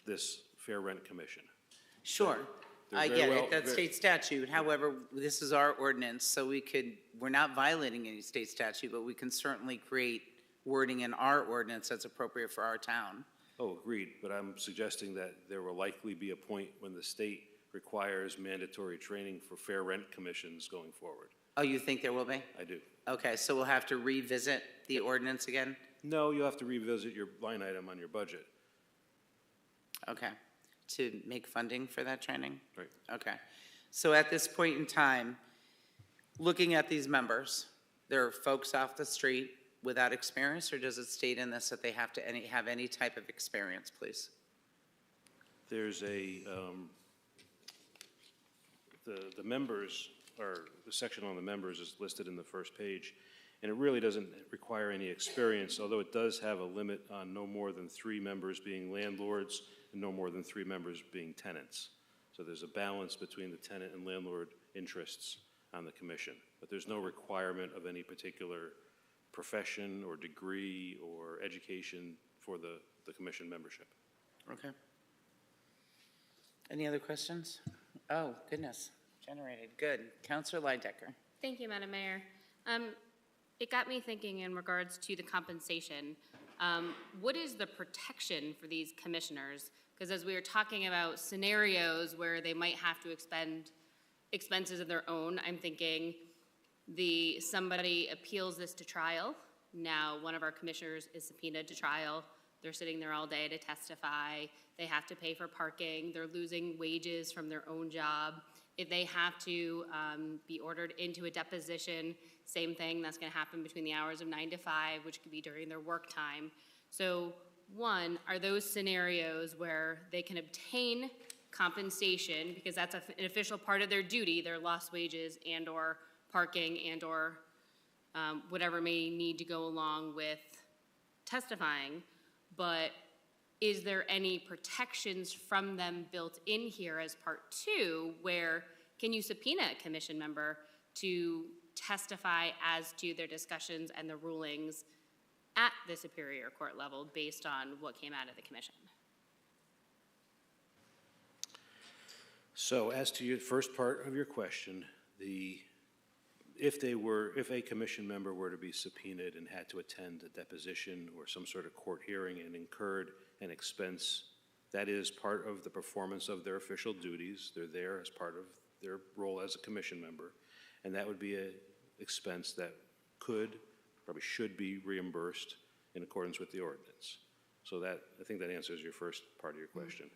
this Fair Rent Commission. Sure, They're I very get well- it, that's state statute, however, this is our ordinance, so we're not violating any state statute, but we can certainly create wording in our ordinance that's appropriate for our town. Oh, agreed, but I'm suggesting that there will likely be a point when the state requires mandatory training for fair rent commissions going forward. Oh, you think there will be? I do. Okay, so we'll have to revisit the ordinance again? No, you'll have to revisit your line item on your budget. Okay, to make funding for that training? Right. Okay, so at this point in time, looking at these members, there are folks off the street without experience, or does it state in this that they have to have any type of experience, please? There's the members, or the section on the members is listed in the first page, and it really doesn't require any experience, although it does have a limit on no more than 3 members being landlords and no more than 3 members being tenants. So there's a balance between the tenant and landlord interests on the commission, but there's no requirement of any particular profession or degree or education for the commission membership. Okay. Any other questions? Oh, goodness, generated, good. Counselor Lidecker. Thank you, Madam Mayor. It got me thinking in regards to the compensation. What is the protection for these commissioners? Because as we were talking about scenarios where they might have to expend expenses of their own, I'm thinking somebody appeals this to trial. Now, one of our commissioners is subpoenaed to trial. They're sitting there all day to testify. They have to pay for parking. They're losing wages from their own job. If they have to be ordered into a deposition, same thing, that's gonna happen between the hours of 9 to 5, which could be during their work time. So one, are those scenarios where they can obtain compensation, because that's an official part of their duty, their lost wages and or parking and/or whatever may need to go along with testifying, but is there any protections from them built in here as part two, where can you subpoena a commission member to testify as to their discussions and the rulings at the Superior Court level based on what came out of the commission? So as to your first part of your question, if a commission member were to be subpoenaed and had to attend a deposition or some sort of court hearing and incurred an expense, that is part of the performance of their official duties. They're there as part of their role as a commission member, and that would be an expense that probably should be reimbursed in accordance with the ordinance. So I think that answers your first part of your question.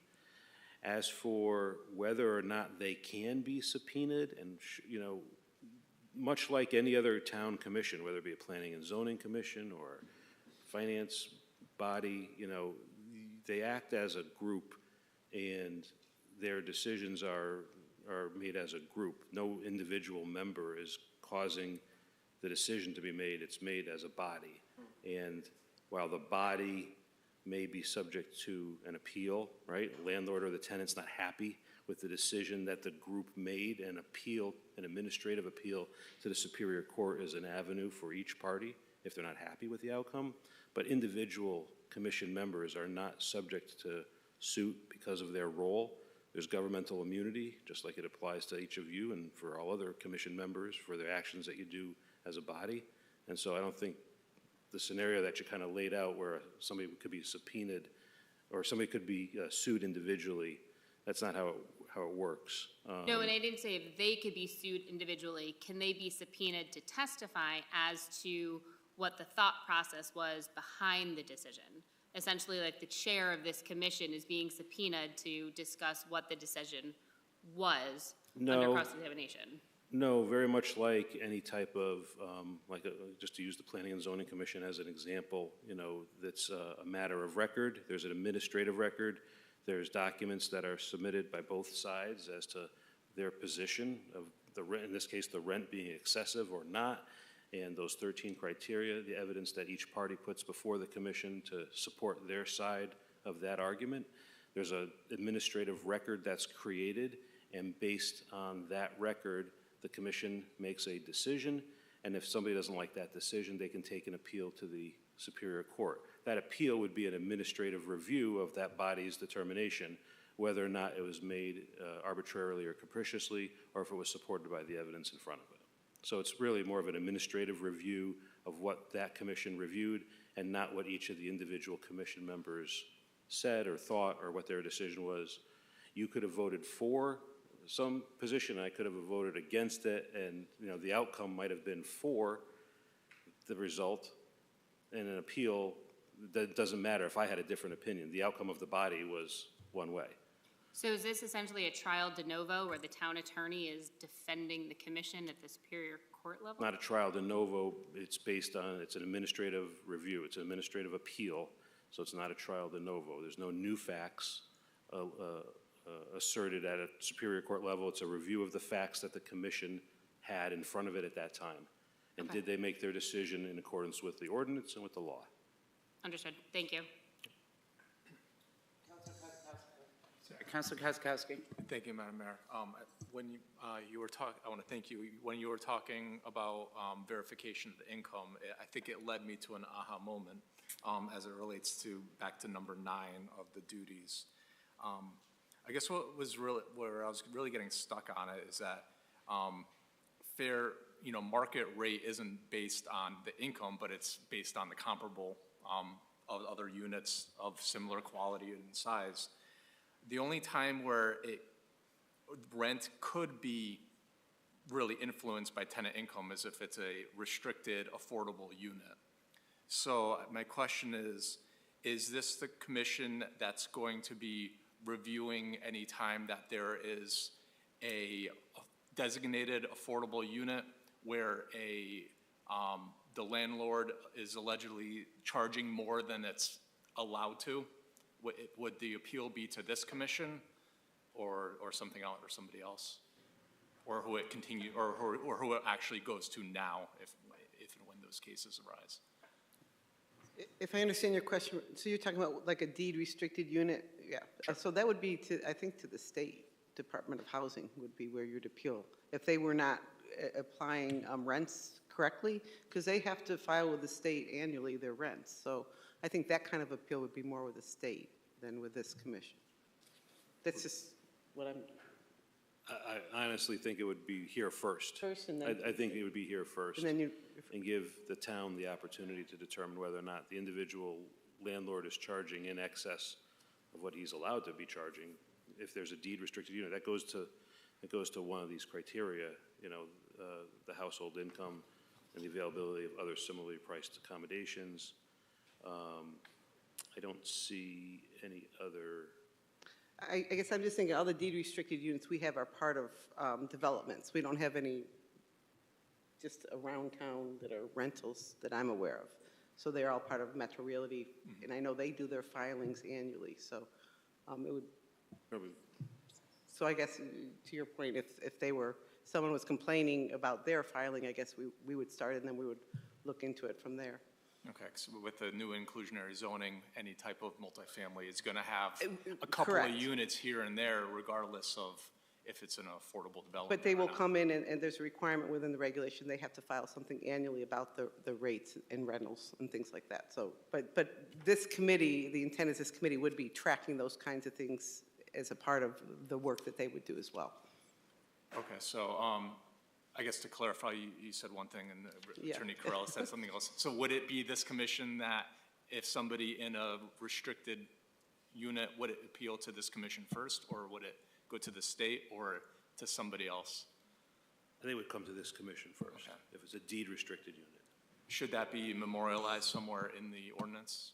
As for whether or not they can be subpoenaed, and much like any other town commission, whether it be a planning and zoning commission or finance body, they act as a group and their decisions are made as a group. No individual member is causing the decision to be made. It's made as a body. And while the body may be subject to an appeal, right? Landlord or the tenant's not happy with the decision that the group made, an administrative appeal to the Superior Court is an avenue for each party if they're not happy with the outcome. But individual commission members are not subject to suit because of their role. There's governmental immunity, just like it applies to each of you and for all other commission members for the actions that you do as a body. And so I don't think the scenario that you kind of laid out where somebody could be subpoenaed or somebody could be sued individually, that's not how it works. No, and I didn't say if they could be sued individually. Can they be subpoenaed to testify as to what the thought process was behind the decision? Essentially, like the chair of this commission is being subpoenaed to discuss what the decision was under cross-examination. No, very much like any type of, just to use the Planning and Zoning Commission as an example, that's a matter of record. There's an administrative record. There's documents that are submitted by both sides as to their position of the rent, in this case, the rent being excessive or not, and those 13 criteria, the evidence that each party puts before the commission to support their side of that argument. There's an administrative record that's created, and based on that record, the commission makes a decision, and if somebody doesn't like that decision, they can take an appeal to the Superior Court. That appeal would be an administrative review of that body's determination, whether or not it was made arbitrarily or capriciously, or if it was supported by the evidence in front of it. So it's really more of an administrative review of what that commission reviewed and not what each of the individual commission members said or thought or what their decision was. You could have voted for some position, I could have voted against it, and the outcome might have been for the result. In an appeal, that doesn't matter if I had a different opinion. The outcome of the body was one way. So is this essentially a trial de novo where the town attorney is defending the commission at the Superior Court level? Not a trial de novo. It's an administrative review. It's an administrative appeal, so it's not a trial de novo. There's no new facts asserted at a Superior Court level. It's a review of the facts that the commission had in front of it at that time. And did they make their decision in accordance with the ordinance and with the law? Understood. Thank you. Councilor Kozakowski. Thank you, Madam Mayor. When you were talking, I want to thank you. When you were talking about verification of the income, I think it led me to an aha moment as it relates to back to number 9 of the duties. I guess where I was really getting stuck on it is that fair, market rate isn't based on the income, but it's based on the comparable of other units of similar quality and size. The only time where rent could be really influenced by tenant income is if it's a restricted, affordable unit. So my question is this the commission that's going to be reviewing any time that there is a designated affordable unit where the landlord is allegedly charging more than it's allowed to? Would the appeal be to this commission or something else or somebody else? or who it continue, or who it actually goes to now, if and when those cases arise. If I understand your question, so you're talking about like a deed restricted unit? Yeah. So that would be to, I think, to the State Department of Housing would be where you'd appeal. If they were not applying rents correctly, because they have to file with the state annually their rents. So I think that kind of appeal would be more with the state than with this commission. That's just what I'm. I honestly think it would be here first. First and then. I think it would be here first. And then you. And give the town the opportunity to determine whether or not the individual landlord is charging in excess of what he's allowed to be charging. If there's a deed restricted unit, that goes to one of these criteria, the household income and the availability of other similarly priced accommodations. I don't see any other. I guess I'm just thinking all the deed restricted units we have are part of developments. We don't have any just around town that are rentals that I'm aware of. So they're all part of Metro Realty, and I know they do their filings annually, so it would. So I guess to your point, if someone was complaining about their filing, I guess we would start and then we would look into it from there. Okay, so with the new inclusionary zoning, any type of multifamily is gonna have a couple Correct. of units here and there regardless of if it's an affordable development. But they or will not. come in and there's a requirement within the regulation, they have to file something annually about the rates and rentals and things like that. So, but this committee, the intent is this committee would be tracking those kinds of things as a part of the work that they would do as well. Okay, so, I guess to clarify, you said one thing and Yeah. Attorney Corrella said something else. So would it be this commission that if somebody in a restricted unit, would it appeal to this commission first, or would it go to the state or to somebody else? They would come to this commission first, Okay. if it's a deed restricted unit. Should that be memorialized somewhere in the ordinance?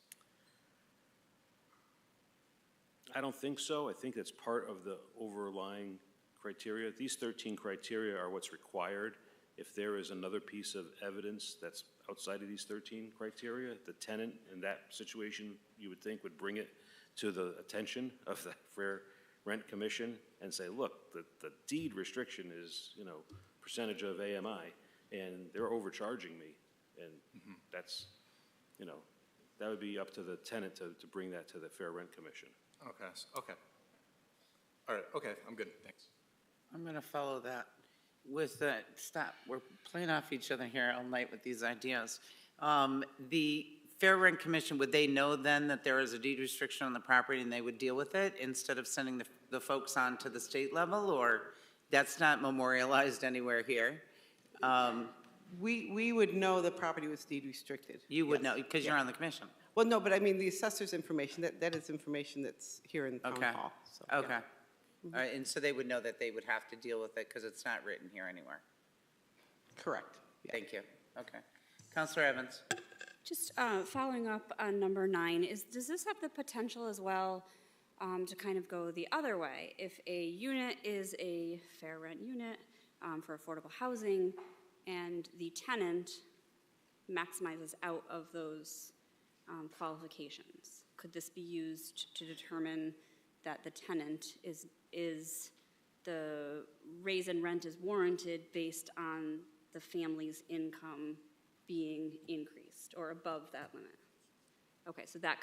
I don't think so. I think that's part of the overlying criteria. These 13 criteria are what's required. If there is another piece of evidence that's outside of these 13 criteria, the tenant in that situation, you would think, would bring it to the attention of the Fair Rent Commission and say, look, the deed restriction is, percentage of AMI, and they're overcharging me. And that's, that would be up to the tenant to bring that to the Fair Rent Commission. Okay, okay. All right, okay, I'm good, thanks. I'm going to follow that with stop. We're playing off each other here all night with these ideas. The Fair Rent Commission, would they know then that there is a deed restriction on the property and they would deal with it instead of sending the folks on to the state level, or that's not memorialized anywhere here? We would know the property was deed restricted. You would Yes. know, because you're on the commission. Well, no, but I mean, the assessor's information, that is information that's here in town Okay. hall. So, yeah. Okay. All right, and so they would know that they would have to deal with it because it's not written here anywhere. Correct. Yeah. Thank you. Okay. Counselor Evans? Just following up on number 9, does this have the potential as well to kind of go the other way? If a unit is a fair rent unit for affordable housing and the tenant maximizes out of those qualifications, could this be used to determine that the tenant is the raise in rent is warranted based on the family's income being increased or above that limit? Okay, so that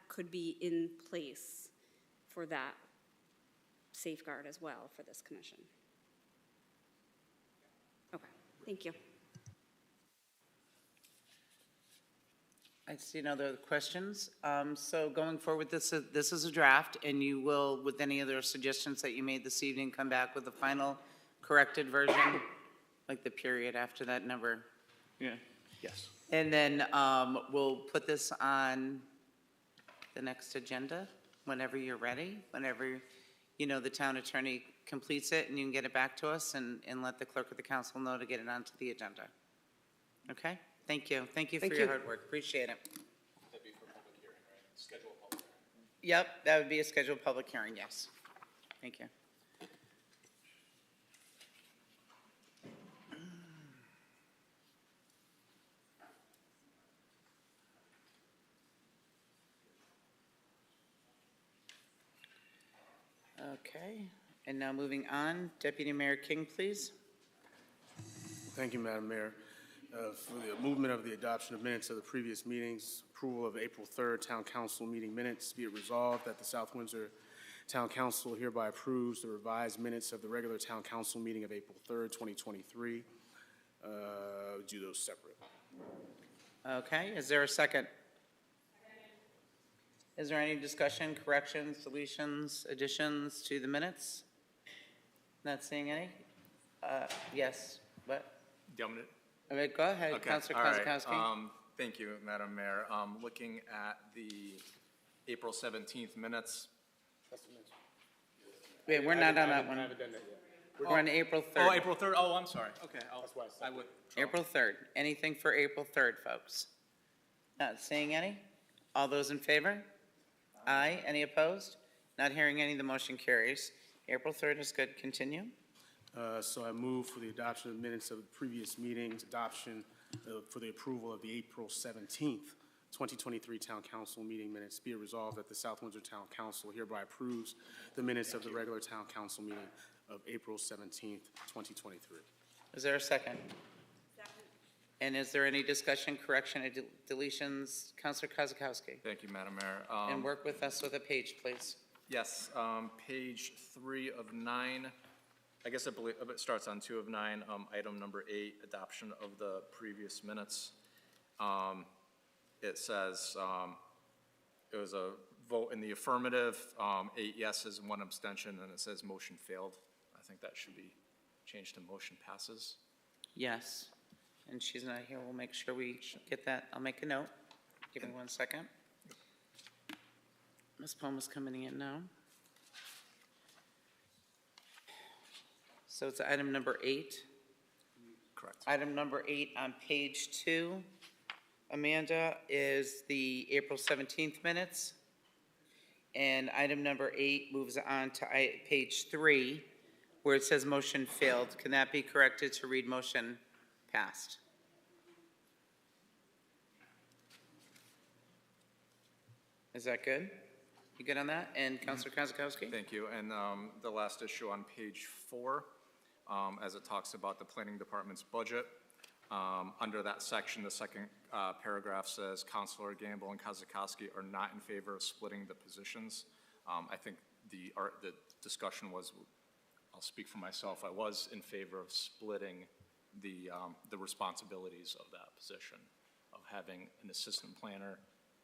could be in place for that safeguard as well for this commission. Okay, thank you. I see no other questions. So going forward, this is a draft, and you will, with any other suggestions that you made this evening, come back with a final corrected version, like the period after that number? Yeah. Yes. And then we'll put this on the next agenda whenever you're ready, whenever, the town attorney completes it, and you can get it back to us and let the clerk of the council know to get it onto the agenda. Okay? Thank you. Thank you for Thank your you. hard work. Appreciate it. That'd be for public hearing, right? Schedule a public hearing. Yep, that would be a scheduled public hearing, yes. Thank you. Okay, And now moving on, Deputy Mayor King, please. Thank you, Madam Mayor. For the movement of the adoption of minutes of the previous meetings, approval of April 3rd Town Council meeting minutes, be it resolved that the South Windsor Town Council hereby approves the revised minutes of the regular Town Council meeting of April 3rd, 2023. Do those separate. Okay, is there a second? Is there any discussion, corrections, deletions, additions to the minutes? Not seeing any? Yes, what? Dominant. All right, go ahead, Okay, Councilor all right. Kozakowski. Thank you, Madam Mayor. Looking at the April 17th minutes. Wait, we're not on that I one. haven't done that yet. We're on April 3rd. Oh, April 3rd, oh, I'm sorry, okay. That's why I said. April 3rd. Anything for April 3rd, folks? Not seeing any? All those in favor? Aye. Any opposed? Not hearing any, the motion carries. April 3rd is good. Continue. So I move for the adoption of minutes of the previous meetings, adoption for the approval of the April 17th, 2023 Town Council meeting minutes. Be it resolved that the South Windsor Town Council hereby approves the minutes of the regular Town Council meeting of April 17th, 2023. Is there a second? And is there any discussion, correction, or deletions? Councilor Kozakowski. Thank you, Madam Mayor. And work with us with a page, please. Yes, page 3 of 9, I guess it starts on 2 of 9, item number 8, adoption of the previous minutes. It says it was a vote in the affirmative, 8 yeses, 1 abstention, and it says motion failed. I think that should be changed to motion passes. Yes. And she's not here. We'll make sure we get that. I'll make a note. Give me 1 second. Ms. Palmer's coming in now. So it's item number 8. Correct. Item number 8 on page 2, Amanda, is the April 17th minutes. And item number 8 moves on to page 3, where it says motion failed. Can that be corrected to read motion passed? Is that good? You good on that? And Councilor Kozakowski? Thank you. And the last issue on page 4, as it talks about the planning department's budget, under that section, the second paragraph says Councilor Gamble and Kozakowski are not in favor of splitting the positions. I think the discussion was, I'll speak for myself, I was in favor of splitting the responsibilities of that position, of having an assistant planner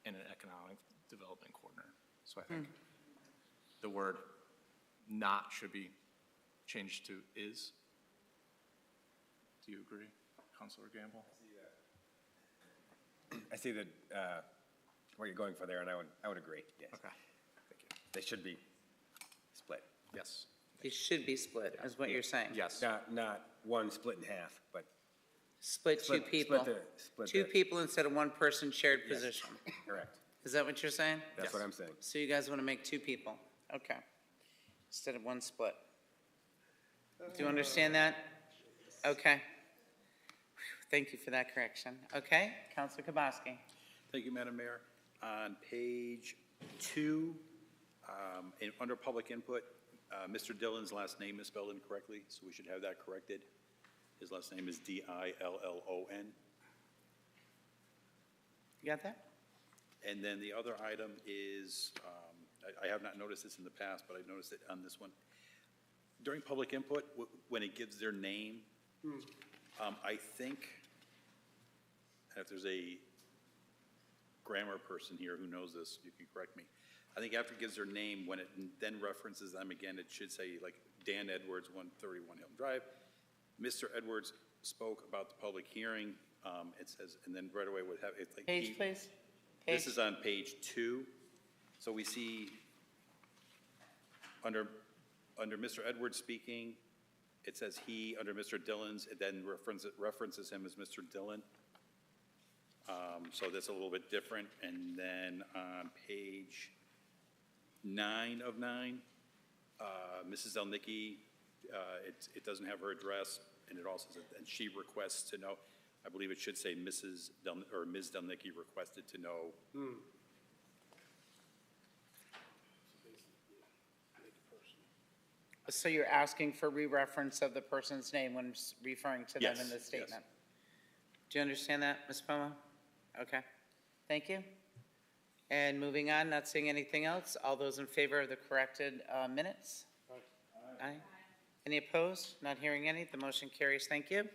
and an economic development coordinator. So I think the word not should be changed to is. Do you agree, Councilor Gamble? I see that, where you're going for there, and I would agree, yes. Okay, thank you. They should be split. Yes. It should be split, is what you're saying. Yes. Not one split in half, but. Split two Split- people. split Two the- people instead of one person shared Yes. position. Correct. Is that what you're saying? That's what I'm saying. So you guys want to make 2 people? Okay. Instead of 1 split. Do you understand that? Okay. Whew, thank you for that correction. Okay, Councilor Kabowski. Thank you, Madam Mayor. On page 2, under public input, Mr. Dillon's last name is spelled incorrectly, so we should have that corrected. His last name is Dillon. You got that? And then the other item is, I have not noticed this in the past, but I noticed it on this one. During public input, when it gives their name, I think, if there's a grammar person here who knows this, you can correct me. I think after it gives their name, when it then references them again, it should say like Dan Edwards, 131 Hilton Drive. Mr. Edwards spoke about the public hearing. It says, and then right away would have, it's like. Page, please. This Page. is on page 2. So we see under Mr. Edwards speaking, it says he, under Mr. Dillon's, it then references him as Mr. Dillon. So that's a little bit different. And then on page 9 of 9, Mrs. Zelnicki, it doesn't have her address, and it also says, and she requests to know, I believe it should say Ms. Zelnicki requested to know. So you're asking for re-reference of the person's name when referring to them in Yes, the yes. statement? Do you understand that, Ms. Pomo? Okay, thank you. And moving on, not seeing anything else, all those in favor of the corrected minutes? Aye. Any opposed? Not hearing any, the motion carries, thank you.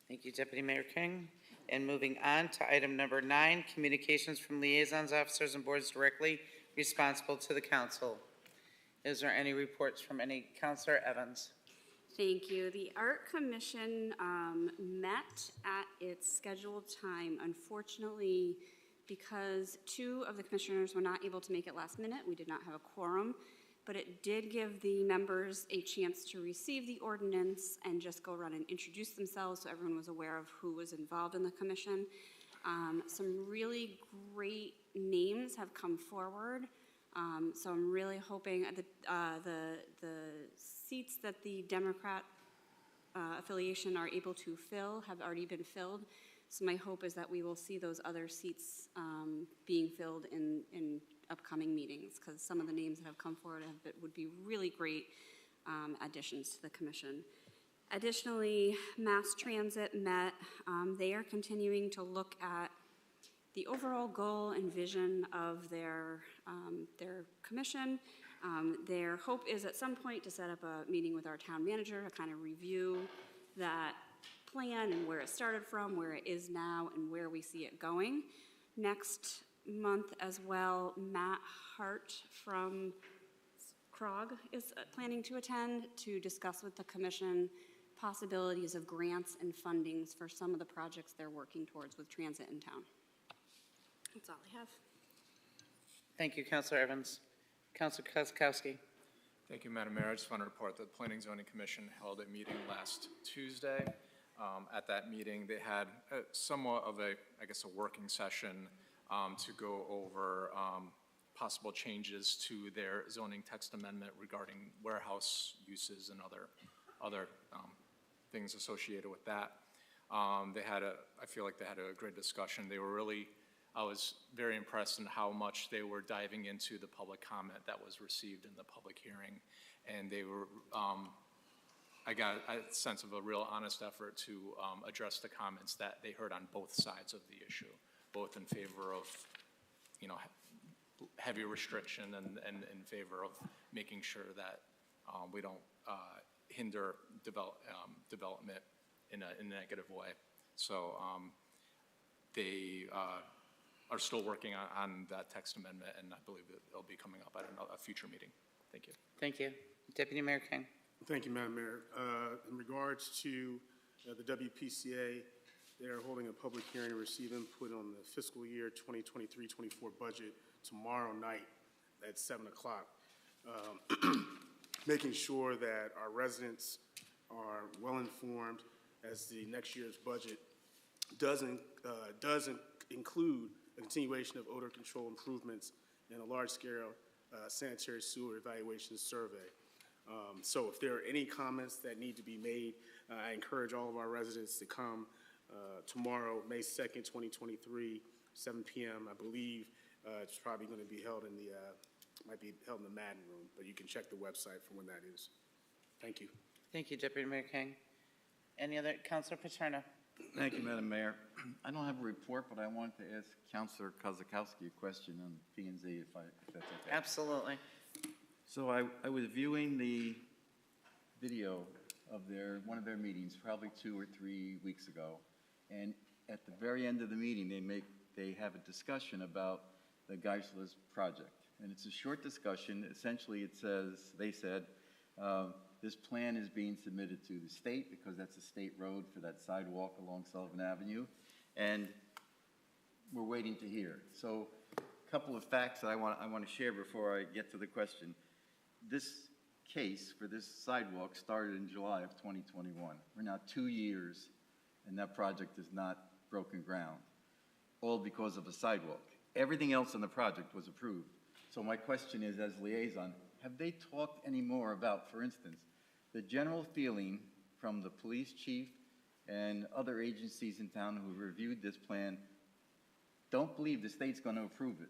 Thank you, Deputy Mayor King. And moving on to item number 9, communications from liaisons, officers, and boards directly responsible to the council. Is there any reports from any? Councilor Evans. Thank you. The Art Commission met at its scheduled time. Unfortunately, because 2 of the commissioners were not able to make it last minute, we did not have a quorum, but it did give the members a chance to receive the ordinance and just go around and introduce themselves so everyone was aware of who was involved in the commission. Some really great names have come forward. So I'm really hoping the seats that the Democrat affiliation are able to fill have already been filled. So my hope is that we will see those other seats being filled in upcoming meetings, because some of the names that have come forward would be really great additions to the commission. Additionally, Mass Transit met. They are continuing to look at the overall goal and vision of their commission. Their hope is at some point to set up a meeting with our town manager to kind of review that plan and where it started from, where it is now, and where we see it going. Next month as well, Matt Hart from CROG is planning to attend to discuss with the commission possibilities of grants and fundings for some of the projects they're working towards with transit in town. That's all I have. Thank you, Councilor Evans. Councilor Kozakowski. Thank you, Madam Mayor. I just want to report that the Planning and Zoning Commission held a meeting last Tuesday. At that meeting, they had somewhat of a working session to go over possible changes to their zoning text amendment regarding warehouse uses and other things associated with that. I feel like they had a great discussion. I was very impressed in how much they were diving into the public comment that was received in the public hearing. And they were, I got a sense of a real honest effort to address the comments that they heard on both sides of the issue, both in favor of, heavy restriction and in favor of making sure that we don't hinder development in a negative way. So they are still working on that text amendment, and I believe that it'll be coming up at a future meeting. Thank you. Thank you. Deputy Mayor King. Thank you, Madam Mayor. In regards to the WPCA, they are holding a public hearing to receive input on the fiscal year 2023-24 budget tomorrow night at 7 o'clock. Making sure that our residents are well informed as the next year's budget doesn't include a continuation of odor control improvements and a large-scale sanitary sewer evaluation survey. So if there are any comments that need to be made, I encourage all of our residents to come tomorrow, May 2nd, 2023, 7 p.m. I believe it's probably going to be held in the, might be held in the Madden Room, but you can check the website for when that is. Thank you. Thank you, Deputy Mayor King. Any other? Councilor Paterno. Thank you, Madam Mayor. I don't have a report, but I wanted to ask Councilor Kozakowski a question on P&Z, if that's okay. Absolutely. So I was viewing the video of one of their meetings, probably 2 or 3 weeks ago, and at the very end of the meeting, they have a discussion about the Geisler's project. And it's a short discussion. Essentially, they said, this plan is being submitted to the state because that's a state road for that sidewalk along Sullivan Avenue, and we're waiting to hear. So a couple of facts that I want to share before I get to the question. This case for this sidewalk started in July of 2021. We're now 2 years, and that project is not broken ground, all because of a sidewalk. Everything else on the project was approved. So my question is, as liaison, have they talked any more about, for instance, the general feeling from the police chief and other agencies in town who reviewed this plan don't believe the state's going to approve it?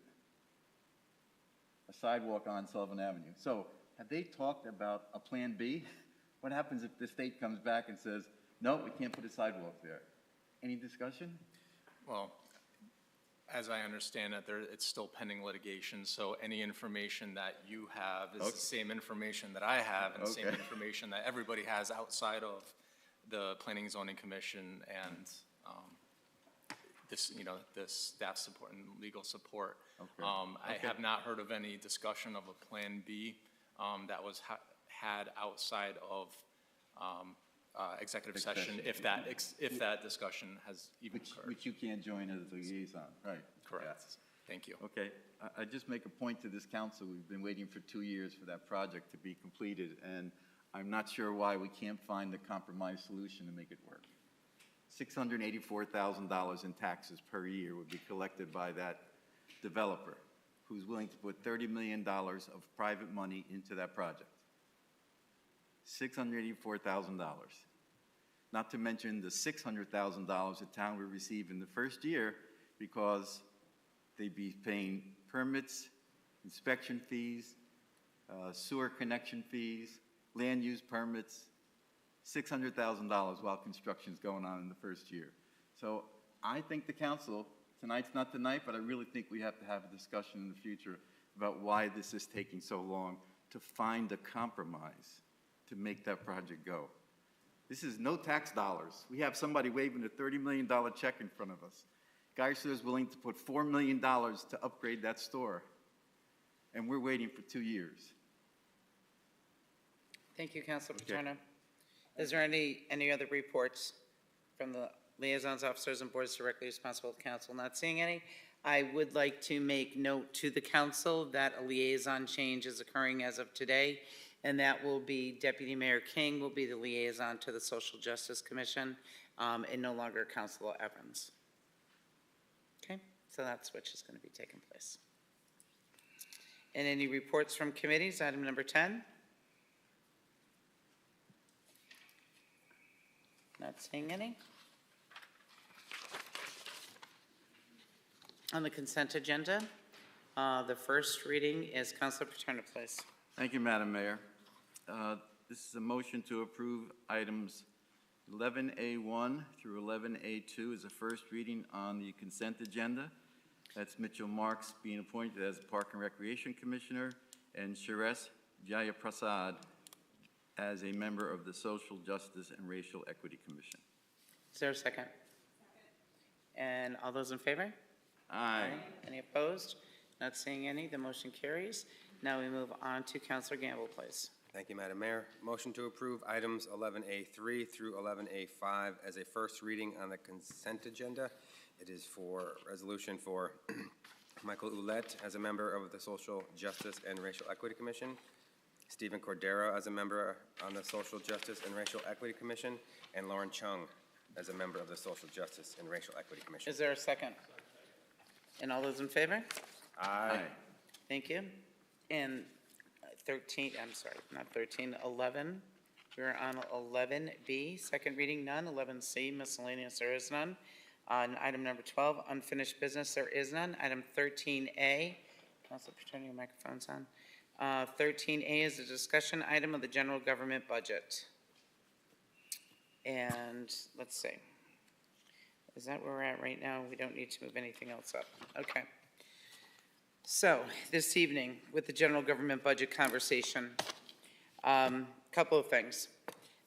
A sidewalk on Sullivan Avenue. So have they talked about a Plan B? What happens if the state comes back and says, no, we can't put a sidewalk there? Any discussion? Well, as I understand it, it's still pending litigation, so any information that you have is Okay. the same information that I have and the same Okay. information that everybody has outside of the Planning and Zoning Commission and the staff support and legal support. Okay. I have not heard of any discussion of a Plan B that was had outside of executive session, if that discussion has even occurred. Which you can't join as a liaison, right? Correct. Thank you. Okay, I just make a point to this council, we've been waiting for 2 years for that project to be completed, and I'm not sure why we can't find a compromise solution to make it work. $684,000 in taxes per year would be collected by that developer who's willing to put $30 million of private money into that project. $684,000. Not to mention the $600,000 the town would receive in the first year because they'd be paying permits, inspection fees, sewer connection fees, land use permits, $600,000 while construction's going on in the first year. So I think the council, tonight's not the night, but I really think we have to have a discussion in the future about why this is taking so long to find a compromise to make that project go. This is no tax dollars. We have somebody waving a $30 million check in front of us. Geisler is willing to put $4 million to upgrade that store, and we're waiting for 2 years. Thank you, Councilor Okay. Paterno. Is there any other reports from the liaisons, officers, and boards directly responsible to council? Not seeing any. I would like to make note to the council that a liaison change is occurring as of today, and that will be Deputy Mayor King will be the liaison to the Social Justice Commission, and no longer Councilor Evans. Okay, so that switch is going to be taking place. And any reports from committees, item number 10? Not seeing any. On the consent agenda, the first reading is Councilor Paterno, please. Thank you, Madam Mayor. This is a motion to approve items 11A1 through 11A2 as a first reading on the consent agenda. That's Mitchell Marks being appointed as Park and Recreation Commissioner and Suresh Jayaprasad as a member of the Social Justice and Racial Equity Commission. Is there a second? And all those in favor? Aye. Any opposed? Not seeing any, the motion carries. Now we move on to Councilor Gamble, please. Thank you, Madam Mayor. Motion to approve items 11A3 through 11A5 as a first reading on the consent agenda. It is for resolution for Michael Ouellette as a member of the Social Justice and Racial Equity Commission, Stephen Cordero as a member on the Social Justice and Racial Equity Commission, and Lauren Chung as a member of the Social Justice and Racial Equity Commission. Is there a second? And all those in favor? Aye. Thank you. And 11, we're on 11B, second reading, none. 11C, miscellaneous, there is none. On item number 12, unfinished business, there is none. Item 13A, Councilor Paterno, your microphone's on. 13A is a discussion item of the general government budget. And let's see. Is that where we're at right now? We don't need to move anything else up. Okay. So this evening, with the general government budget conversation, couple of things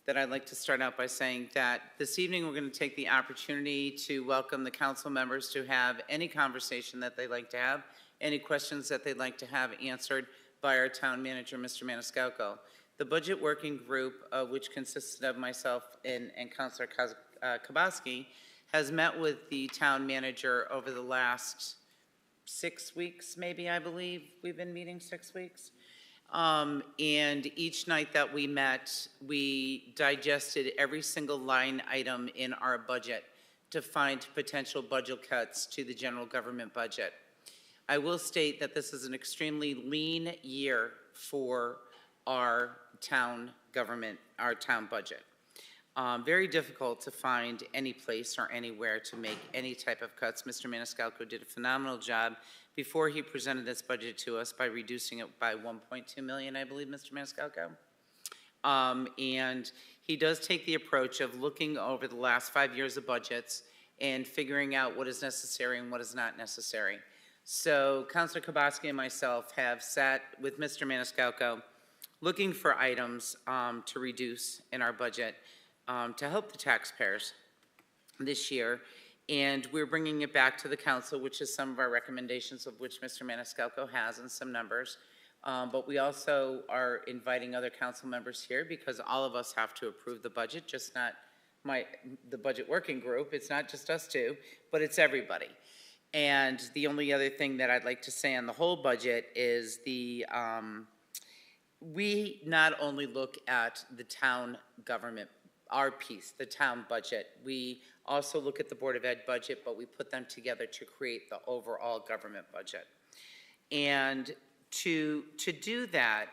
that I'd like to start out by saying that this evening we're going to take the opportunity to welcome the council members to have any conversation that they'd like to have, any questions that they'd like to have answered by our town manager, Mr. Maniscalco. The budget working group, which consisted of myself and Councilor Kabowski, has met with the town manager over the last 6 weeks, maybe, I believe. We've been meeting 6 weeks. And each night that we met, we digested every single line item in our budget to find potential budget cuts to the general government budget. I will state that this is an extremely lean year for our town government, our town budget. Very difficult to find any place or anywhere to make any type of cuts. Mr. Maniscalco did a phenomenal job before he presented this budget to us by reducing it by 1.2 million, I believe, Mr. Maniscalco. And he does take the approach of looking over the last 5 years of budgets and figuring out what is necessary and what is not necessary. So Councilor Kabowski and myself have sat with Mr. Maniscalco looking for items to reduce in our budget to help the taxpayers this year. And we're bringing it back to the council, which is some of our recommendations of which Mr. Maniscalco has and some numbers. But we also are inviting other council members here because all of us have to approve the budget, just not the budget working group. It's not just us two, but it's everybody. And the only other thing that I'd like to say on the whole budget is we not only look at the town government, our piece, the town budget, we also look at the Board of Ed budget, but we put them together to create the overall government budget. And to do that,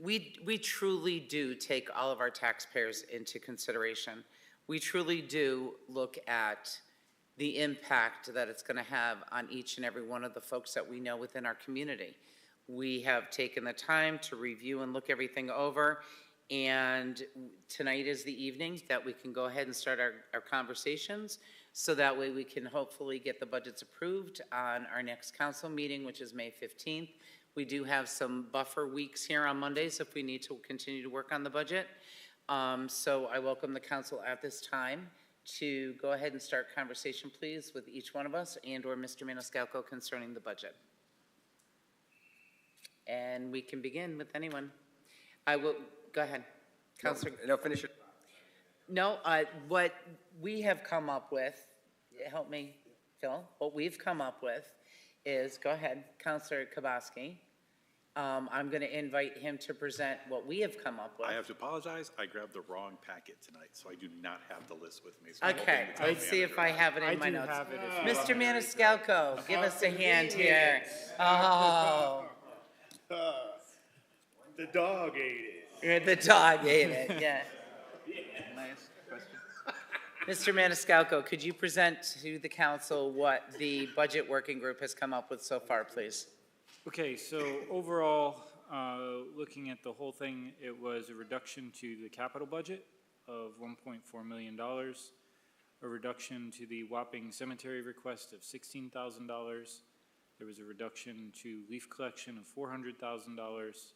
we truly do take all of our taxpayers into consideration. We truly do look at the impact that it's going to have on each and every one of the folks that we know within our community. We have taken the time to review and look everything over, and tonight is the evening that we can go ahead and start our conversations, so that way we can hopefully get the budgets approved on our next council meeting, which is May 15th. We do have some buffer weeks here on Mondays if we need to continue to work on the budget. So I welcome the council at this time to go ahead and start conversation, please, with each one of us and/or Mr. Maniscalco concerning the budget. And we can begin with anyone. I will, go ahead. Councilor. No, finish it. No, what we have come up with, help me, Phil, what we've come up with is, go ahead, Councilor Kabowski. I'm going to invite him to present what we have come up with. I have to apologize, I grabbed the wrong packet tonight, so I do not have the list with me. So I'm Okay, hoping the town let's see if I manager- have it in my do notes. have it if you Mr. Maniscalco, give us a hand here. Oh, The dog ate it. the dog ate it, yeah. Nice question. Mr. Maniscalco, could you present to the council what the budget working group has come up with so far, please? Okay, so overall, looking at the whole thing, it was a reduction to the capital budget of $1.4 million, a reduction to the whopping cemetery request of $16,000. There was a reduction to leaf collection of $400,000,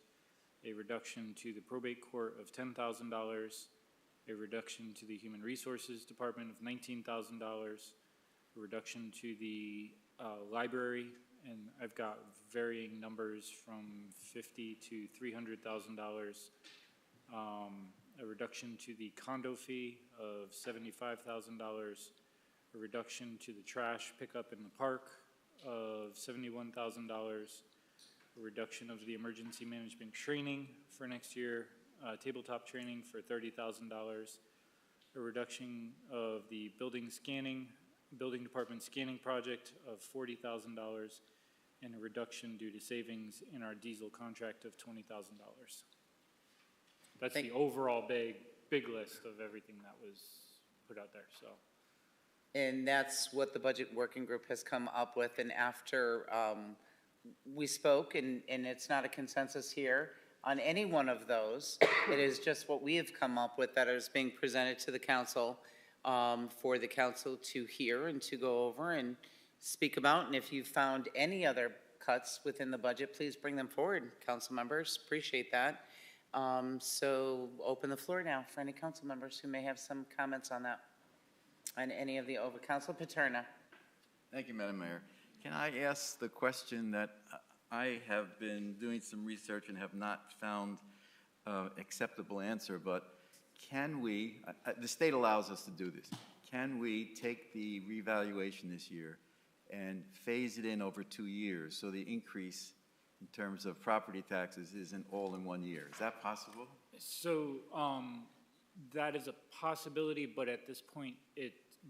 a reduction to the probate court of $10,000, a reduction to the human resources department of $19,000, a reduction to the library, and I've got varying numbers from $50,000 to $300,000, a reduction to the condo fee of $75,000, a reduction to the trash pickup in the park of $71,000, a reduction of the emergency management training for next year, tabletop training for $30,000, a reduction of the building department scanning project of $40,000, and a reduction due to savings in our diesel contract of $20,000. That's the overall big list of everything that was put out there, so. And that's what the budget working group has come up with, and after we spoke, and it's not a consensus here on any one of those, it is just what we have come up with that is being presented to the council for the council to hear and to go over and speak about. And if you've found any other cuts within the budget, please bring them forward, council members. Appreciate that. So open the floor now for any council members who may have some comments on that, on any of the over. Council Paterna. Thank you, Madam Mayor. Can I ask the question that I have been doing some research and have not found acceptable answer, but can we, the state allows us to do this, can we take the revaluation this year and phase it in over 2 years so the increase in terms of property taxes isn't all in 1 year? Is that possible? So that is a possibility, but at this point,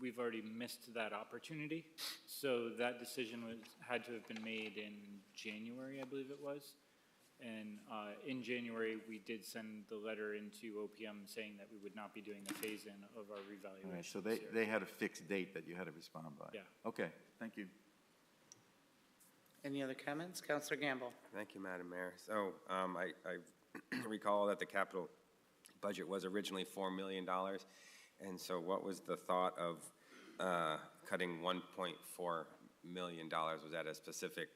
we've already missed that opportunity. So that decision had to have been made in January, I believe it was. And in January, we did send the letter into OPM saying that we would not be doing a phase-in of our revaluation. All right, so they had a fixed date that you had to respond by? Yeah. Okay, thank you. Any other comments? Counselor Gamble. Thank you, Madam Mayor. So I recall that the capital budget was originally $4 million. And so what was the thought of cutting $1.4 million? Was that a specific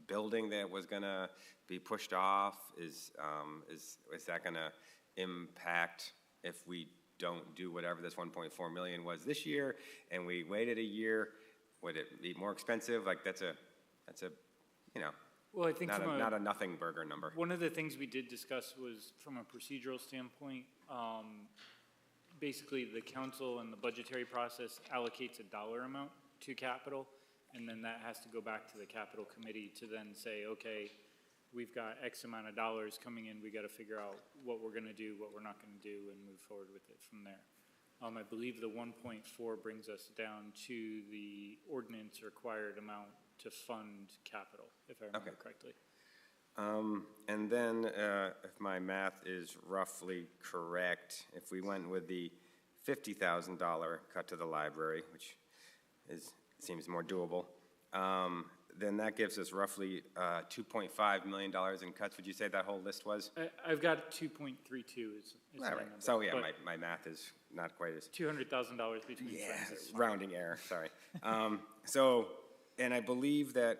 building that was going to be pushed off? Is that going to impact if we don't do whatever this 1.4 million was this year and we waited a year? Would it be more expensive? Like that's a you know, Well, I think not a nothing burger number. one of the things we did discuss was from a procedural standpoint, basically the council and the budgetary process allocates a dollar amount to capital, and then that has to go back to the capital committee to then say, okay, we've got X amount of dollars coming in, we got to figure out what we're going to do, what we're not going to do, and move forward with it from there. I believe the 1.4 brings us down to the ordinance required amount to fund capital, if I remember correctly. And then, if my math is roughly correct, if we went with the $50,000 cut to the library, which seems more doable, then that gives us roughly $2.5 million in cuts. Would you say that whole list was? I've got 2.32 is All right. So yeah, my math is not quite as $200,000 between friends. Is fine. rounding error. Sorry. And I believe that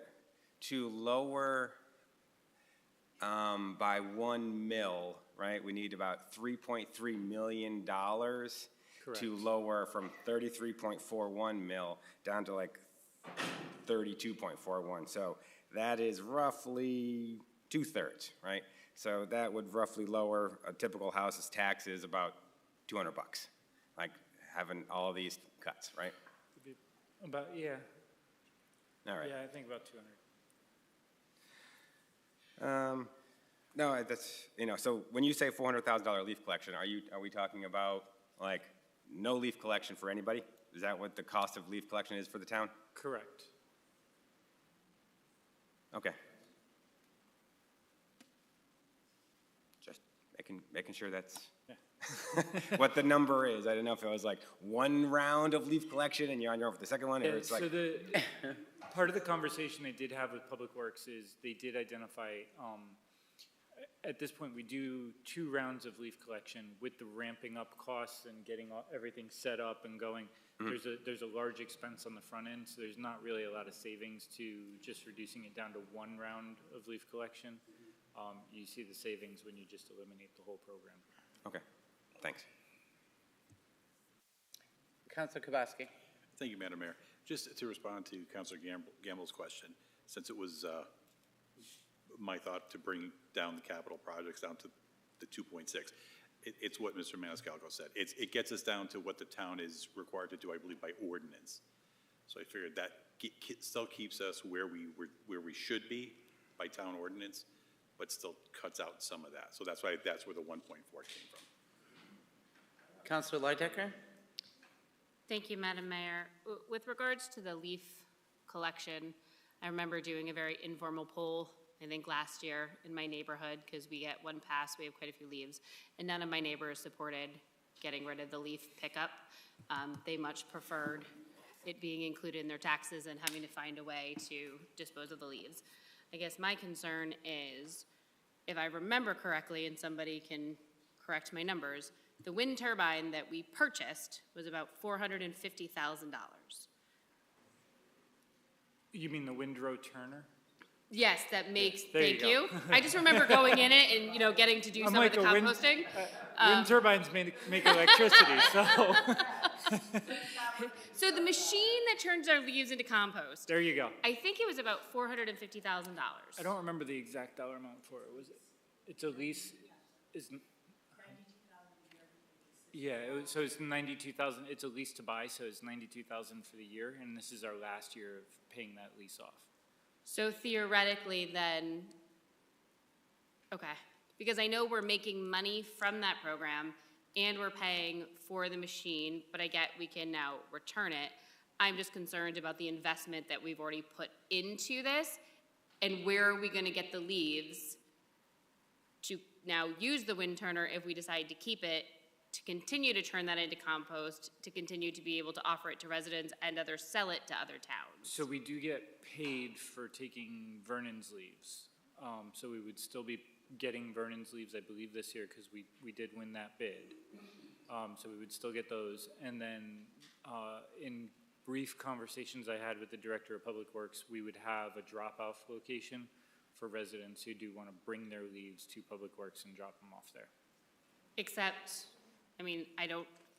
to lower by 1 mil, right? We need about $3.3 million to lower from 33.41 mil down to like 32.41. So that is roughly 2/3, right? So that would roughly lower a typical house's taxes about $200, like having all these cuts, right? About, yeah. All right. Yeah, I think about 200. No, that's, so when you say $400,000 leaf collection, are we talking about like no leaf collection for anybody? Is that what the cost of leaf collection is for the town? Correct. Okay. Just making sure that's what the number is. I don't know if it was like one round of leaf collection and you're on your own for the second one, or it's So like. Part of the conversation they did have with Public Works is they did identify, at this point, we do 2 rounds of leaf collection with the ramping up costs and getting everything set up and going. There's a large expense on the front end, so there's not really a lot of savings to just reducing it down to 1 round of leaf collection. You see the savings when you just eliminate the whole program. Okay, thanks. Councilor Kubowski. Thank you, Madam Mayor. Just to respond to Councilor Gamble's question, since it was my thought to bring down the capital projects down to the 2.6, it's what Mr. Maniscalco said. It gets us down to what the town is required to do, I believe, by ordinance. So I figured that still keeps us where we should be by town ordinance, but still cuts out some of that. So that's where the 1.4 came from. Councilor Lydecker. Thank you, Madam Mayor. With regards to the leaf collection, I remember doing a very informal poll, I think last year in my neighborhood, because we get one pass, we have quite a few leaves, and none of my neighbors supported getting rid of the leaf pickup. They much preferred it being included in their taxes and having to find a way to dispose of the leaves. I guess my concern is, if I remember correctly, and somebody can correct my numbers, the wind turbine that we purchased was about $450,000. You mean the Windrow Turner? Yes, that makes, There you thank go. you. I just remember going in it and, getting to do some of the composting. Wind turbines make electricity, so. So the machine that turns our leaves into compost, There you go. I think it was about $450,000. I don't remember the exact dollar amount for it. Was it? It's a lease. Yeah, so it's 92,000. It's a lease to buy, so it's 92,000 for the year, and this is our last year of paying that lease off. So theoretically then, okay, because I know we're making money from that program and we're paying for the machine, but I get we can now return it. I'm just concerned about the investment that we've already put into this, and where are we gonna get the leaves to now use the wind turner if we decide to keep it, to continue to turn that into compost, to continue to be able to offer it to residents and others, sell it to other towns. So we do get paid for taking Vernon's leaves. So we would still be getting Vernon's leaves, I believe, this year, because we did win that bid. So we would still get those. And then in brief conversations I had with the Director of Public Works, we would have a drop-off location for residents who do want to bring their leaves to Public Works and drop them off there. Except, I mean,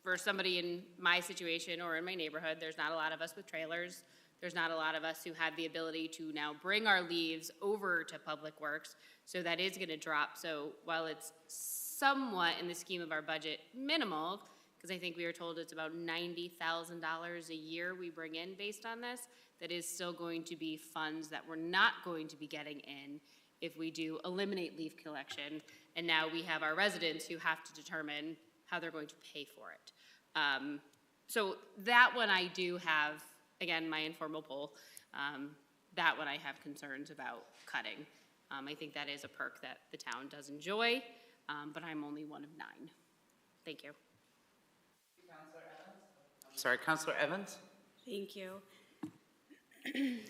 for somebody in my situation or in my neighborhood, there's not a lot of us with trailers. There's not a lot of us who have the ability to now bring our leaves over to Public Works, so that is gonna drop. So while it's somewhat, in the scheme of our budget, minimal, because I think we were told it's about $90,000 a year we bring in based on this, that is still going to be funds that we're not going to be getting in if we do eliminate leaf collection. And now we have our residents who have to determine how they're going to pay for it. So that one I do have, again, my informal poll, that one I have concerns about cutting. I think that is a perk that the town does enjoy, but I'm only one of 9. Thank you. Sorry, Councilor Evans? Thank you.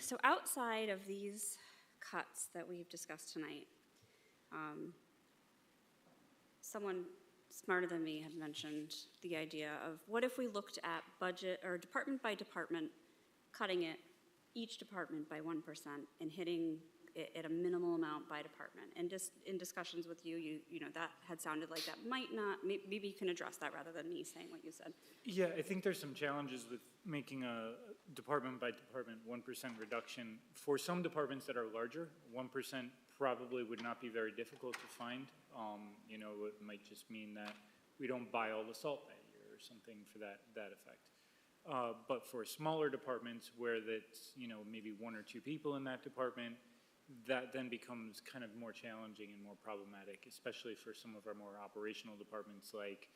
So outside of these cuts that we've discussed tonight, someone smarter than me had mentioned the idea of what if we looked at budget or department by department, cutting it, each department by 1% and hitting it at a minimal amount by department. And just in discussions with you, you know, that had sounded like that might not, maybe you can address that rather than me saying what you said. Yeah, I think there's some challenges with making a department by department 1% reduction. For some departments that are larger, 1% probably would not be very difficult to find. You know, it might just mean that we don't buy all the salt that year or something for that effect. But for smaller departments where that's, you know, maybe 1 or 2 people in that department, that then becomes kind of more challenging and more problematic, especially for some of our more operational departments like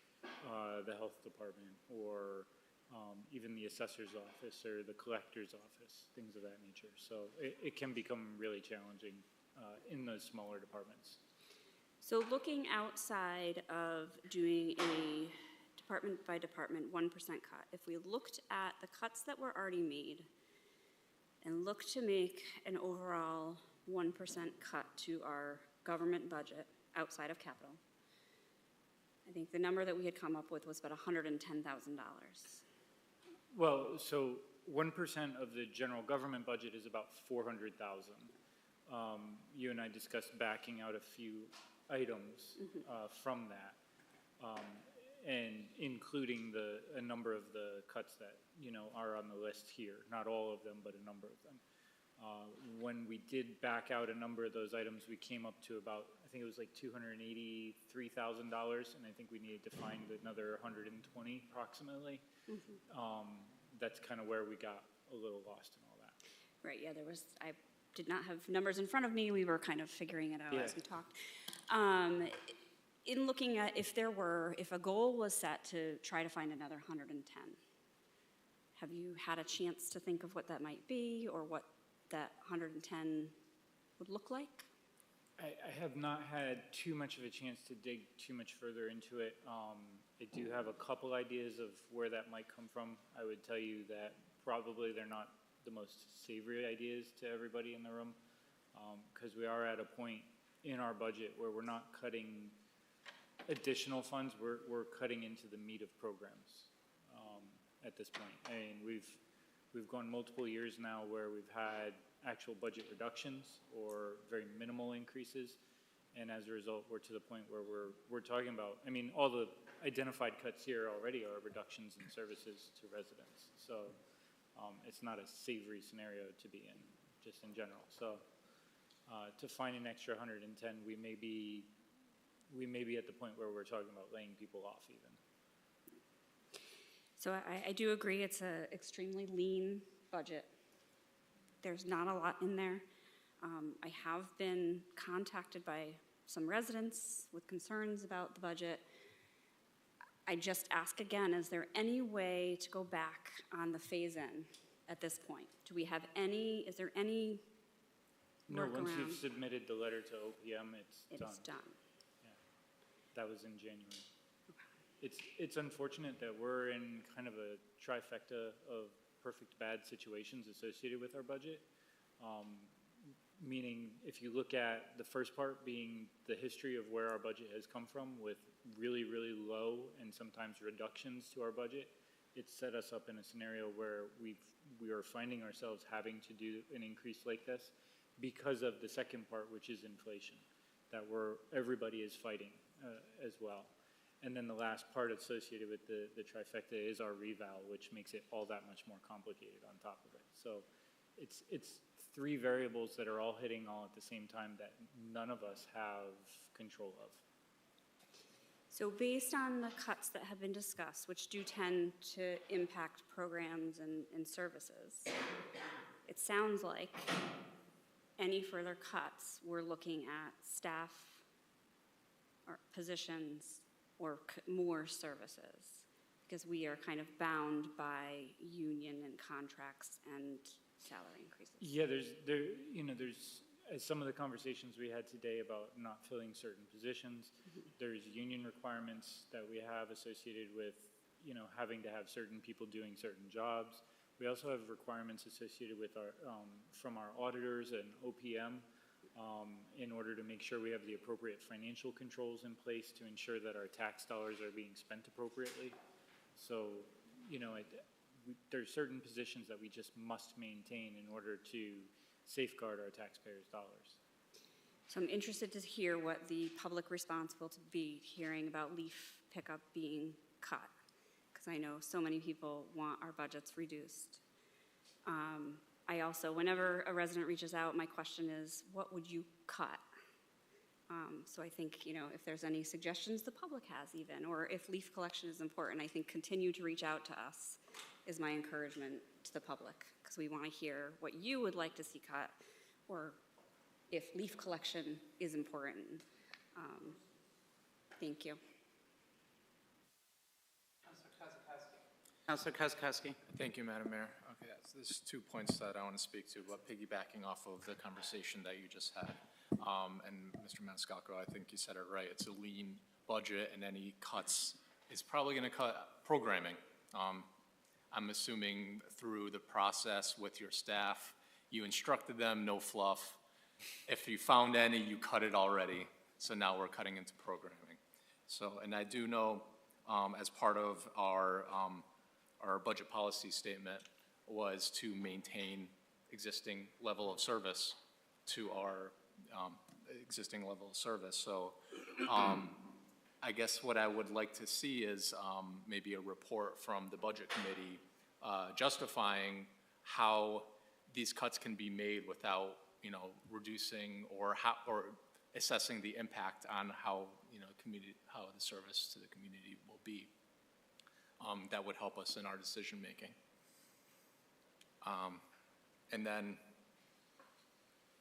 the health department or even the assessor's office or the collector's office, things of that nature. So it can become really challenging in those smaller departments. So looking outside of doing a department by department 1% cut, if we looked at the cuts that were already made and looked to make an overall 1% cut to our government budget outside of capital, I think the number that we had come up with was about $110,000. Well, so 1% of the general government budget is about $400,000. You and I discussed backing out a few items from that, and including a number of the cuts that, you know, are on the list here. Not all of them, but a number of them. When we did back out a number of those items, we came up to about, I think it was like $283,000, and I think we needed to find another 120 approximately. That's kind of where we got a little lost in all that. Right, yeah, I did not have numbers in front of me. We were kind of figuring it out as we talked. In looking at if a goal was set to try to find another 110, have you had a chance to think of what that might be or what that 110 would look like? I have not had too much of a chance to dig too much further into it. I do have a couple ideas of where that might come from. I would tell you that probably they're not the most savory ideas to everybody in the room, because we are at a point in our budget where we're not cutting additional funds, we're cutting into the meat of programs at this point. I mean, we've gone multiple years now where we've had actual budget reductions or very minimal increases, and as a result, we're to the point where we're talking about, I mean, all the identified cuts here already are reductions in services to residents. So it's not a savory scenario to be in, just in general. So to find an extra 110, we may be at the point where we're talking about laying people off even. So I do agree it's an extremely lean budget. There's not a lot in there. I have been contacted by some residents with concerns about the budget. I just ask again, is there any way to go back on the phase-in at this point? Do we have is there any No, workaround? once you've submitted the letter to OPM, it's done. It's done. Yeah, that was in January. It's unfortunate that we're in kind of a trifecta of perfect bad situations associated with our budget. Meaning, if you look at the first part being the history of where our budget has come from with really, really low and sometimes reductions to our budget, it's set us up in a scenario where we are finding ourselves having to do an increase like this because of the second part, which is inflation, that everybody is fighting as well. And then the last part associated with the trifecta is our reval, which makes it all that much more complicated on top of it. So it's three variables that are all hitting all at the same time that none of us have control of. So based on the cuts that have been discussed, which do tend to impact programs and services, it sounds like any further cuts, we're looking at staff or positions or more services, because we are kind of bound by union and contracts and salary increases. Yeah, there's as some of the conversations we had today about not filling certain positions, there's union requirements that we have associated with, having to have certain people doing certain jobs. We also have requirements associated with our, from our auditors and OPM, in order to make sure we have the appropriate financial controls in place to ensure that our tax dollars are being spent appropriately. So, there's certain positions that we just must maintain in order to safeguard our taxpayers' dollars. So I'm interested to hear what the public response will be hearing about leaf pickup being cut, because I know so many people want our budgets reduced. I also, whenever a resident reaches out, my question is, what would you cut? So I think, if there's any suggestions the public has even, or if leaf collection is important, I think continue to reach out to us is my encouragement to the public, because we want to hear what you would like to see cut, or if leaf collection is important. Thank you. Councilor Kozakowski. Thank you, Madam Mayor. Okay, so there's 2 points that I want to speak to, but piggybacking off of the conversation that you just had. And Mr. Maniscalco, I think you said it right. It's a lean budget, and any cuts is probably going to cut programming. I'm assuming through the process with your staff, you instructed them, no fluff. If you found any, you cut it already. So now we're cutting into programming. So, and I do know, as part of our budget policy statement was to maintain existing level of service to our existing level of service. So I guess what I would like to see is maybe a report from the budget committee justifying how these cuts can be made without, reducing or assessing the impact on how, how the service to the community will be. That would help us in our decision making. And then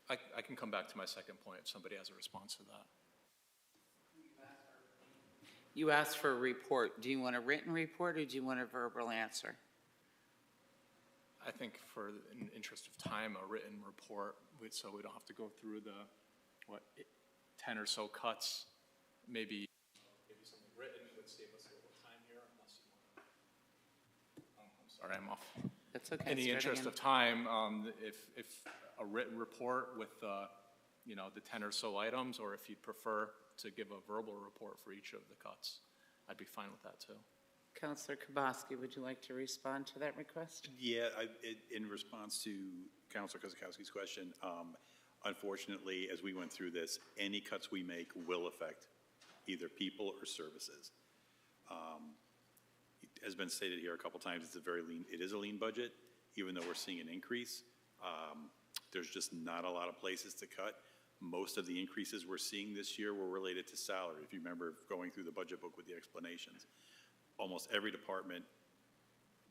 I can come back to my second point if somebody has a response to that. You asked for a report. Do you want a written report or do you want a verbal answer? I think for in interest of time, a written report, so we don't have to go through the, 10 or so cuts, maybe something written would save us a little time here, unless you want to. I'm sorry, I'm off. That's okay. In the interest of time, if a written report with, the 10 or so items, or if you'd prefer to give a verbal report for each of the cuts, I'd be fine with that too. Councilor Kubowski, would you like to respond to that request? Yeah, in response to Councilor Kozakowski's question, unfortunately, as we went through this, any cuts we make will affect either people or services. It has been stated here a couple times, it is a lean budget, even though we're seeing an increase. There's just not a lot of places to cut. Most of the increases we're seeing this year were related to salary. If you remember going through the budget book with the explanations, almost every department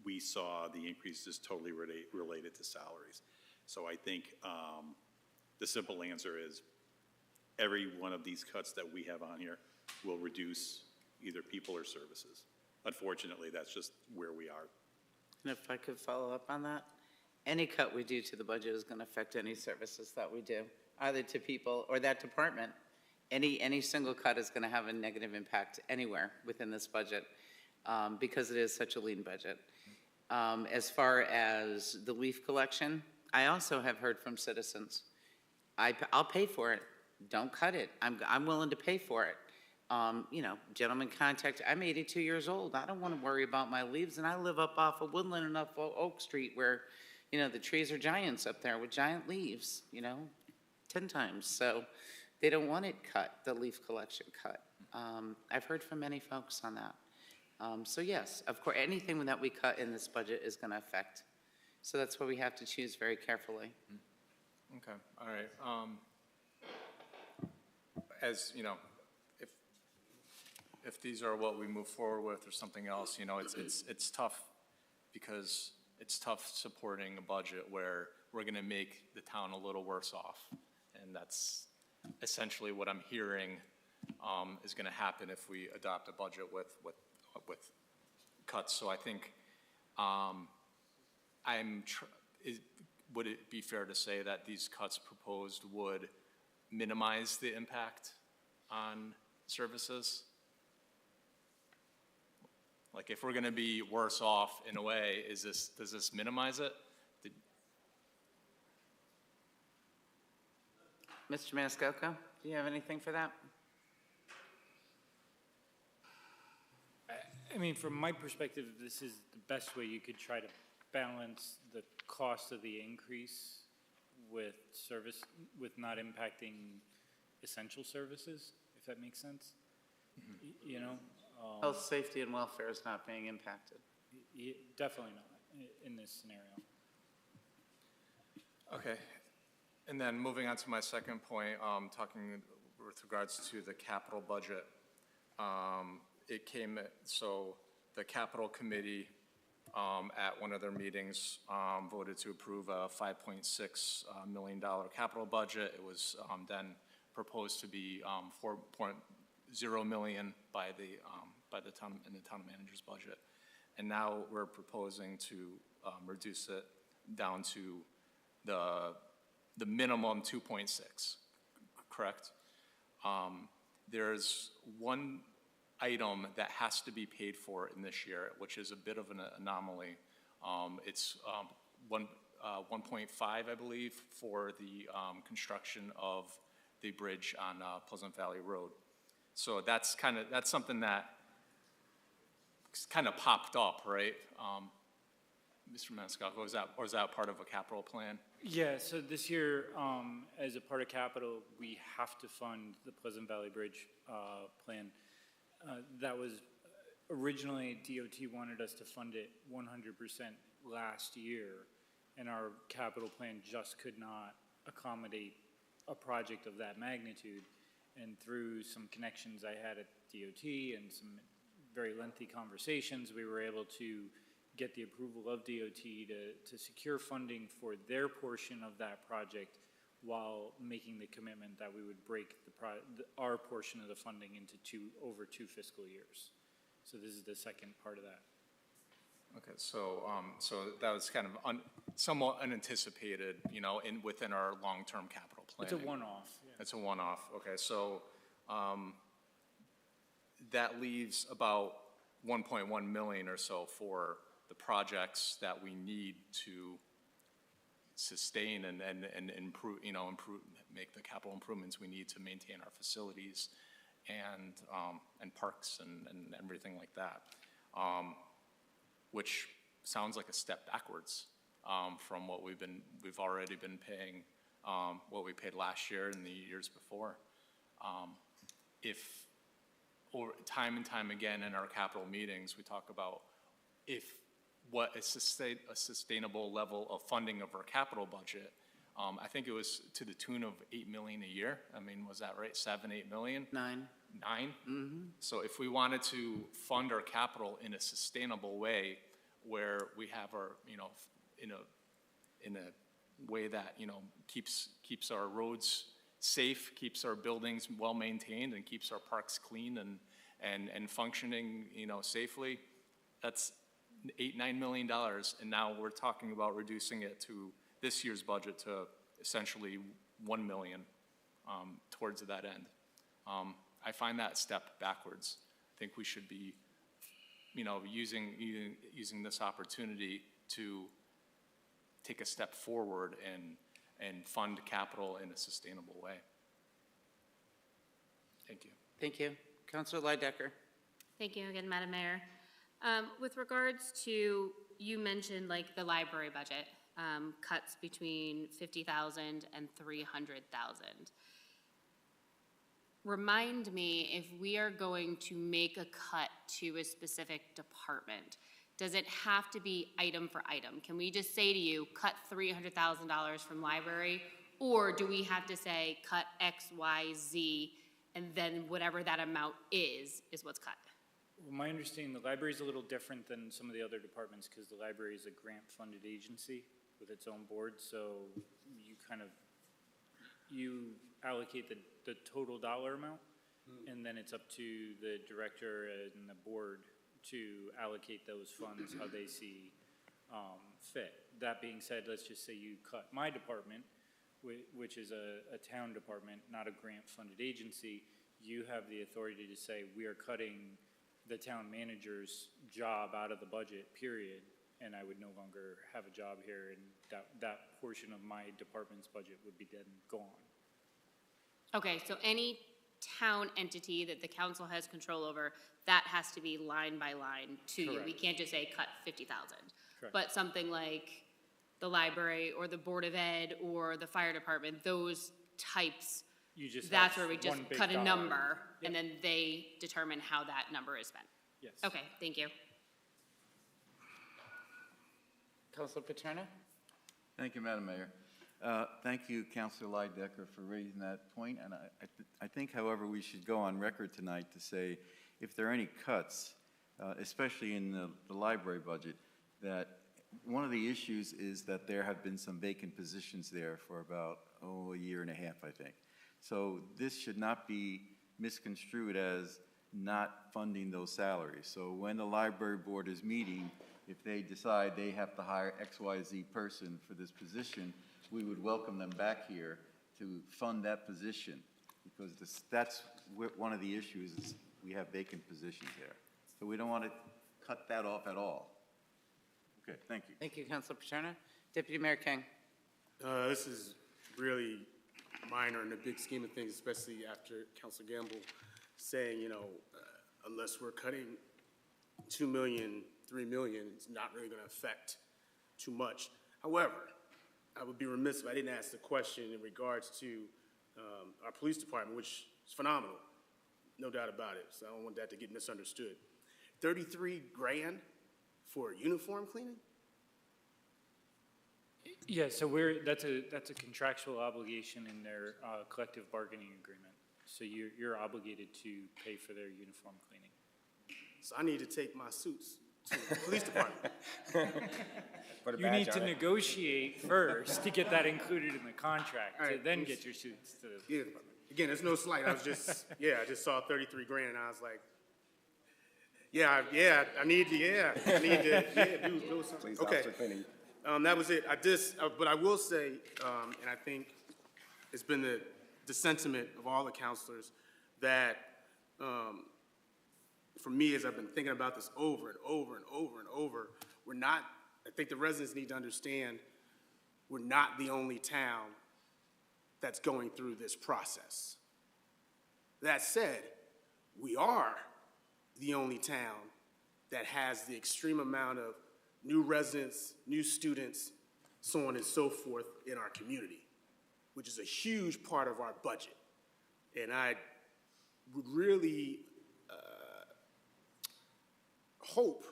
we saw the increases totally related to salaries. So I think the simple answer is every one of these cuts that we have on here will reduce either people or services. Unfortunately, that's just where we are. And if I could follow up on that, any cut we do to the budget is going to affect any services that we do, either to people or that department. Any single cut is going to have a negative impact anywhere within this budget because it is such a lean budget. As far as the leaf collection, I also have heard from citizens, I'll pay for it, don't cut it, I'm willing to pay for it. You know, gentlemen I'm 82 years old, I don't want to worry about my leaves, and I live up off of Woodland and up Oak Street where, you know, the trees are giants up there with giant leaves, you know, 10 times. So they don't want it cut, the leaf collection cut. I've heard from many folks on that. So yes, of course, anything that we cut in this budget is going to affect. So that's why we have to choose very carefully. Okay, all right. As, you know, if these are what we move forward with or something else, you know, it's tough because it's tough supporting a budget where we're going to make the town a little worse off. And that's essentially what I'm hearing is going to happen if we adopt a budget with cuts. So I think would it be fair to say that these cuts proposed would minimize the impact on services? Like if we're going to be worse off in a way, does this minimize it? Mr. Maniscalco, do you have anything for that? I mean, from my perspective, this is the best way you could try to balance the cost of the increase with service, with not impacting essential services, if that makes sense. You know? Health, safety, and welfare is not being impacted. Definitely not in this scenario. Okay. And then moving on to my second point, talking with regards to the capital budget. So the capital committee at one of their meetings voted to approve a $5.6 million capital budget. It was then proposed to be $4.0 million by the town in the town manager's budget, and now we're proposing to reduce it down to the minimum 2.6. Correct. There's one item that has to be paid for in this year, which is a bit of an anomaly. It's 1.5, I believe, for the construction of the bridge on Pleasant Valley Road. So that's something that kind of popped up, right? Mr. Maniscalco, was that part of a capital plan? Yeah, so this year, as a part of capital, we have to fund the Pleasant Valley Bridge plan. That was originally DOT wanted us to fund it 100% last year, and our capital plan just could not accommodate a project of that magnitude. And through some connections I had at DOT and some very lengthy conversations, we were able to get the approval of DOT to secure funding for their portion of that project while making the commitment that we would break our portion of the funding into over two fiscal years. So this is the second part of that. Okay, so that was kind of somewhat unanticipated, you know, within our long-term capital planning. It's a one-off. Yeah. It's a one-off. Okay, so that leaves about 1.1 million or so for the projects that we need to sustain and improve, make the capital improvements we need to maintain our facilities and parks and everything like that, which sounds like a step backwards from what we've already been paying, what we paid last year and the years before. If over time and time again in our capital meetings, we talk about what a sustainable level of funding of our capital budget. I think it was to the tune of $8 million a year. I mean, was that right? 7, 8 million? 9. 9? Mm-hmm. So if we wanted to fund our capital in a sustainable way, where we have our, in a way that, keeps our roads safe, keeps our buildings well maintained, and keeps our parks clean and functioning, safely, that's $8-9 million, and now we're talking about reducing it to this year's budget to essentially 1 million towards that end. I find that a step backwards. I think we should be using this opportunity to take a step forward and fund capital in a sustainable way. Thank you. Thank you. Counselor Lidecker. Thank you again, Madam Mayor. With regards to, you mentioned like the library budget, cuts between 50,000 and 300,000. Remind me, if we are going to make a cut to a specific department, does it have to be item for item? Can we just say to you, cut $300,000 from library? Or do we have to say, cut X, Y, Z, and then whatever that amount is what's cut? Well, my understanding, the library is a little different than some of the other departments because the library is a grant-funded agency with its own board, so you allocate the total dollar amount, and then it's up to the director and the board to allocate those funds how they see fit. That being said, let's just say you cut my department, which is a town department, not a grant-funded agency. You have the authority to say, we are cutting the town manager's job out of the budget, period, and I would no longer have a job here, and that portion of my department's budget would be then gone. Okay, so any town entity that the council has control over, that has to be line by line to you. We can't just say cut 50,000. But something like the library or the Board of Ed or the fire department, those types, that's where we just cut a number and then they determine how that number is spent. Yes. Okay, thank you. Councilor Paterno. Thank you, Madam Mayor. Thank you, Councilor Lidecker, for raising that point. And I think, however, we should go on record tonight to say if there are any cuts, especially in the library budget, that one of the issues is that there have been some vacant positions there for about, a year and a half, I think. So this should not be misconstrued as not funding those salaries. So when the library board is meeting, if they decide they have to hire XYZ person for this position, we would welcome them back here to fund that position, because that's one of the issues is we have vacant positions there. So we don't want to cut that off at all. Okay, thank you. Thank you, Councilor Paterno. Deputy Mayor King. This is really minor in the big scheme of things, especially after Councilor Gamble saying, unless we're cutting 2 million, 3 million, it's not really going to affect too much. However, I would be remiss if I didn't ask the question in regards to our police department, which is phenomenal, no doubt about it. So I don't want that to get misunderstood. 33 grand for uniform cleaning? Yeah, so that's a contractual obligation in their collective bargaining agreement. So you're obligated to pay for their uniform cleaning. So I need to take my suits to the police department. You need to negotiate first to get that included in the contract, to then get your suits to the police department. Again, there's no slight. I was just, I just saw 33 grand and I was like, I need to do something. Please, Okay. Officer Cleaning. That was it. But I will say, and I think it's been the sentiment of all the counselors that, for me, as I've been thinking about this over and over and over and over, I think the residents need to understand we're not the only town that's going through this process. That said, we are the only town that has the extreme amount of new residents, new students, so on and so forth in our community, which is a huge part of our budget. And I would really hope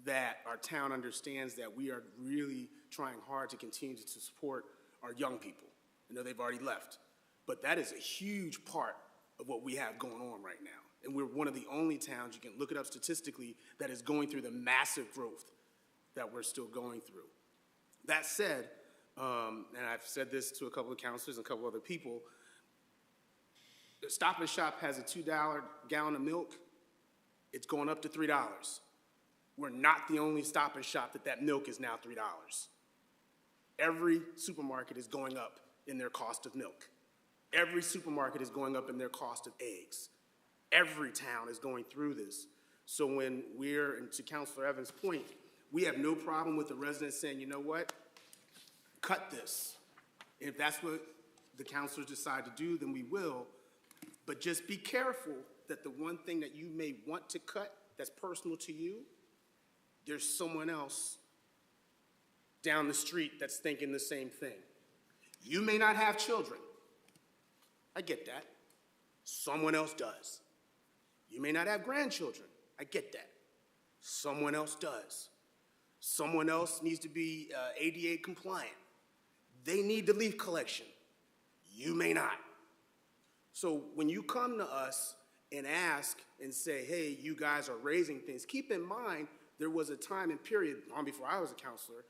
that our town understands that we are really trying hard to continue to support our young people. I know they've already left, but that is a huge part of what we have going on right now. And we're one of the only towns, you can look it up statistically, that is going through the massive growth that we're still going through. That said, and I've said this to a couple of counselors and a couple other people, Stop and Shop has a $2 gallon of milk. It's going up to $3. We're not the only Stop and Shop that milk is now $3. Every supermarket is going up in their cost of milk. Every supermarket is going up in their cost of eggs. Every town is going through this. So when we're, and to Counselor Evans' point, we have no problem with the residents saying, you know what? Cut this. If that's what the counselors decide to do, then we will. But just be careful that the one thing that you may want to cut that's personal to you, there's someone else down the street that's thinking the same thing. You may not have children. I get that. Someone else does. You may not have grandchildren. I get that. Someone else does. Someone else needs to be ADA compliant. They need the leaf collection. You may not. So when you come to us and ask and say, hey, you guys are raising things, keep in mind there was a time and period, long before I was a counselor,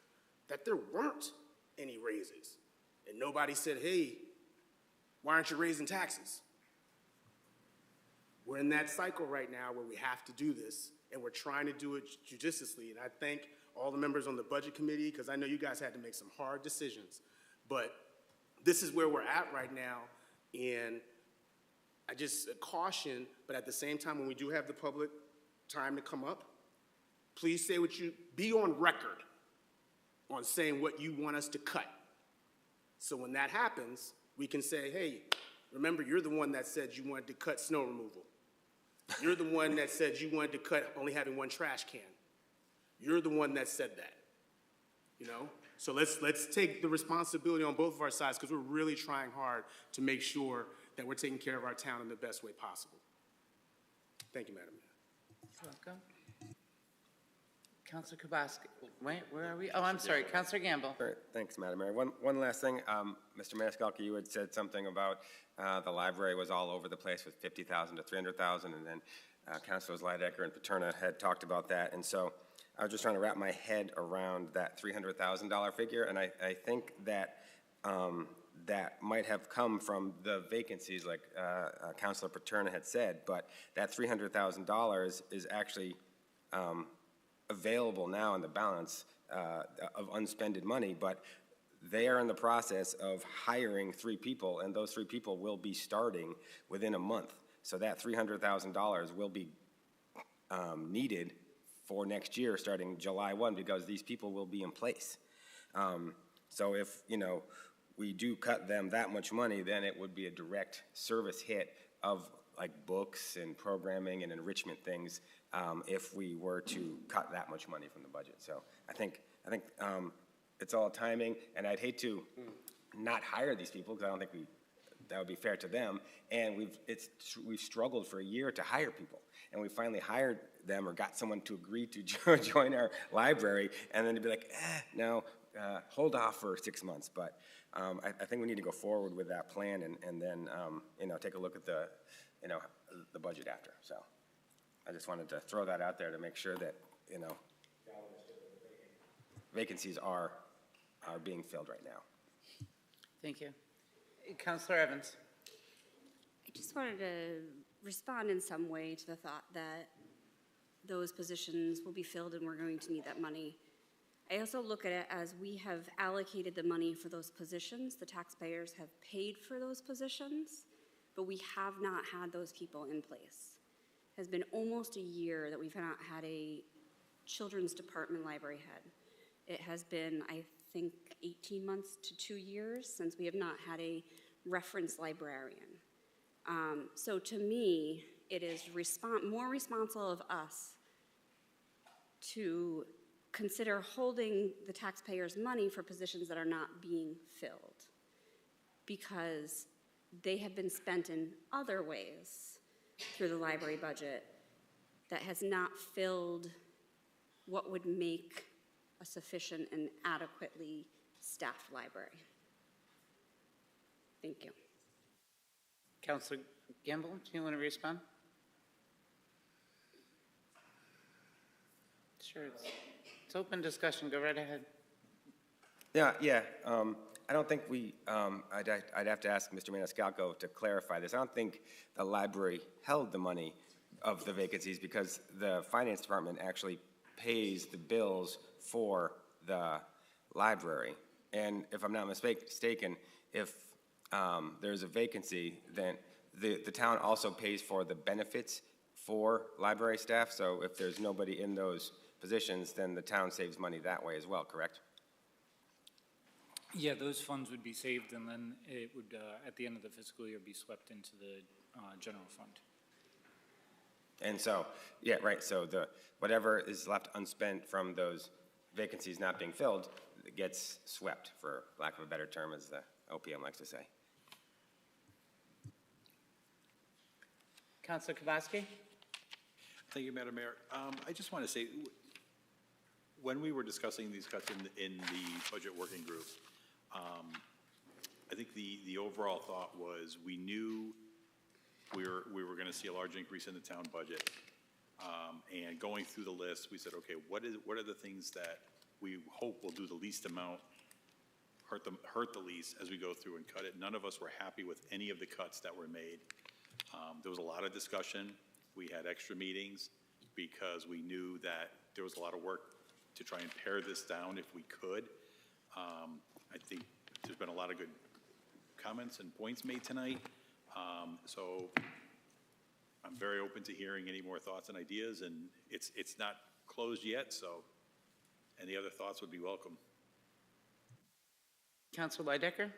that there weren't any raises. And nobody said, hey, why aren't you raising taxes? We're in that cycle right now where we have to do this, and we're trying to do it judiciously. And I thank all the members on the budget committee, because I know you guys had to make some hard decisions. But this is where we're at right now, and I just caution, but at the same time, when we do have the public time to come up, please say what you, be on record on saying what you want us to cut. So when that happens, we can say, hey, remember, you're the one that said you wanted to cut snow removal. You're the one that said you wanted to cut only having one trash can. You're the one that said that, you know? So let's take the responsibility on both of our sides, because we're really trying hard to make sure that we're taking care of our town in the best way possible. Thank you, Madam Mayor. Welcome. Counselor Kubowski, wait, where are we? Oh, I'm sorry, Counselor Gamble. All right, thanks, Madam Mayor. One last thing. Mr. Maniscalco, you had said something about the library was all over the place with 50,000 to 300,000, and then Councilors Lydecker and Paterna had talked about that. And so I was just trying to wrap my head around that $300,000 figure, and I think that that might have come from the vacancies, like Councilor Paterna had said, but that $300,000 is actually available now in the balance of unspended money, but they are in the process of hiring 3 people, and those 3 people will be starting within a month. So that $300,000 will be needed for next year, starting July 1, because these people will be in place. So if, you know, we do cut them that much money, then it would be a direct service hit of like books and programming and enrichment things if we were to cut that much money from the budget. So I think it's all timing, and I'd hate to not hire these people, because I don't think that would be fair to them. And we've struggled for a year to hire people, and we finally hired them or got someone to agree to join our library, and then to be like, no, hold off for 6 months. But I think we need to go forward with that plan, and then you know, take a look at the budget after. So I just wanted to throw that out there to make sure that, you know, vacancies are being filled right now. Thank you. Counselor Evans. I just wanted to respond in some way to the thought that those positions will be filled and we're going to need that money. I also look at it as we have allocated the money for those positions. The taxpayers have paid for those positions, but we have not had those people in place. It has been almost a year that we've not had a children's department library head. It has been, I think, 18 months to 2 years since we have not had a reference librarian. So to me, it is more responsible of us to consider holding the taxpayers' money for positions that are not being filled, because they have been spent in other ways through the library budget that has not filled what would make a sufficient and adequately staffed library. Thank you. Counselor Gamble, do you want to respond? Sure, it's open discussion. Go right ahead. Yeah. I don't think I'd have to ask Mr. Maniscalco to clarify this. I don't think the library held the money of the vacancies, because the finance department actually pays the bills for the library. And if I'm not mistaken, if there's a vacancy, then the town also pays for the benefits for library staff, so if there's nobody in those positions, then the town saves money that way as well, correct? Yeah, those funds would be saved, and then it would, at the end of the fiscal year, be swept into the general fund. And so, yeah, right, so whatever is left unspent from those vacancies not being filled gets swept, for lack of a better term, as the OPM likes to say. Councilor Kubasky? Thank you, Madam Mayor. I just want to say, when we were discussing these cuts in the budget working group, I think the overall thought was we knew we were going to see a large increase in the town budget. And going through the list, we said, okay, what are the things that we hope will do the least amount, hurt the least as we go through and cut it? None of us were happy with any of the cuts that were made. There was a lot of discussion. We had extra meetings because we knew that there was a lot of work to try and pare this down if we could. I think there's been a lot of good comments and points made tonight. So I'm very open to hearing any more thoughts and ideas, and it's not closed yet, so any other thoughts would be welcome. Councilor Lydecker?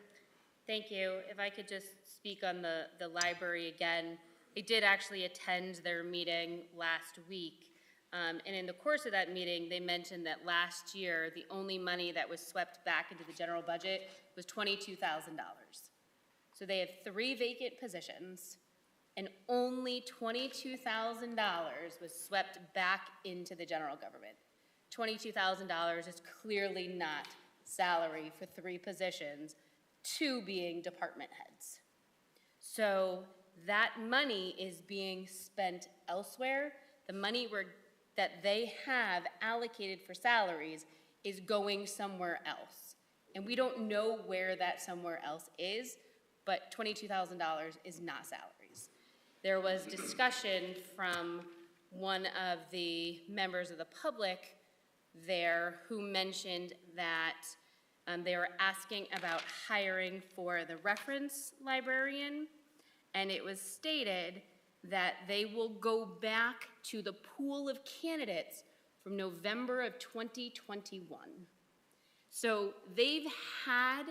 Thank you. If I could just speak on the library again. I did actually attend their meeting last week. And in the course of that meeting, they mentioned that last year, the only money that was swept back into the general budget was $22,000. So they have 3 vacant positions, and only $22,000 was swept back into the general government. $22,000 is clearly not salary for 3 positions, 2 being department heads. So that money is being spent elsewhere. The money that they have allocated for salaries is going somewhere else. And we don't know where that somewhere else is, but $22,000 is not salaries. There was discussion from one of the members of the public there who mentioned that they were asking about hiring for the reference librarian, and it was stated that they will go back to the pool of candidates from November of 2021. So they've had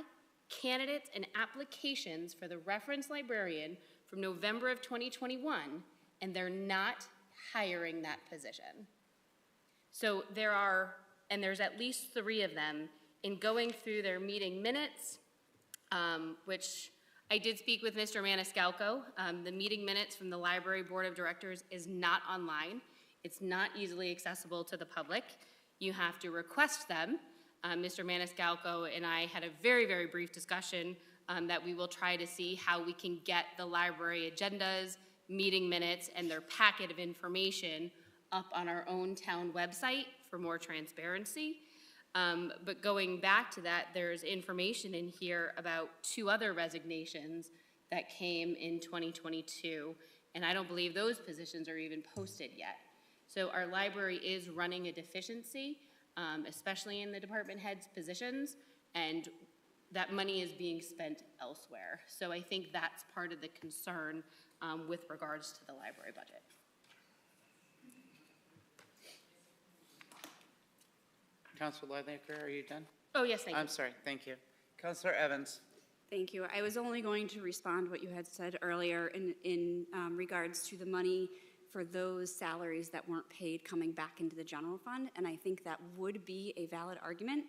candidates and applications for the reference librarian from November of 2021, and they're not hiring that position. So there's at least 3 of them. In going through their meeting minutes, which I did speak with Mr. Maniscalco. The meeting minutes from the Library Board of Directors is not online. It's not easily accessible to the public. You have to request them. Mr. Maniscalco and I had a very, very brief discussion that we will try to see how we can get the library agendas, meeting minutes, and their packet of information up on our own town website for more transparency. But going back to that, there's information in here about 2 other resignations that came in 2022, and I don't believe those positions are even posted yet. So our library is running a deficiency, especially in the department heads' positions, and that money is being spent elsewhere. So I think that's part of the concern with regards to the library budget. Councilor Lydecker, are you done? Oh, yes, thank you. I'm sorry, thank you. Councilor Evans? Thank you. I was only going to respond what you had said earlier in regards to the money for those salaries that weren't paid coming back into the general fund, and I think that would be a valid argument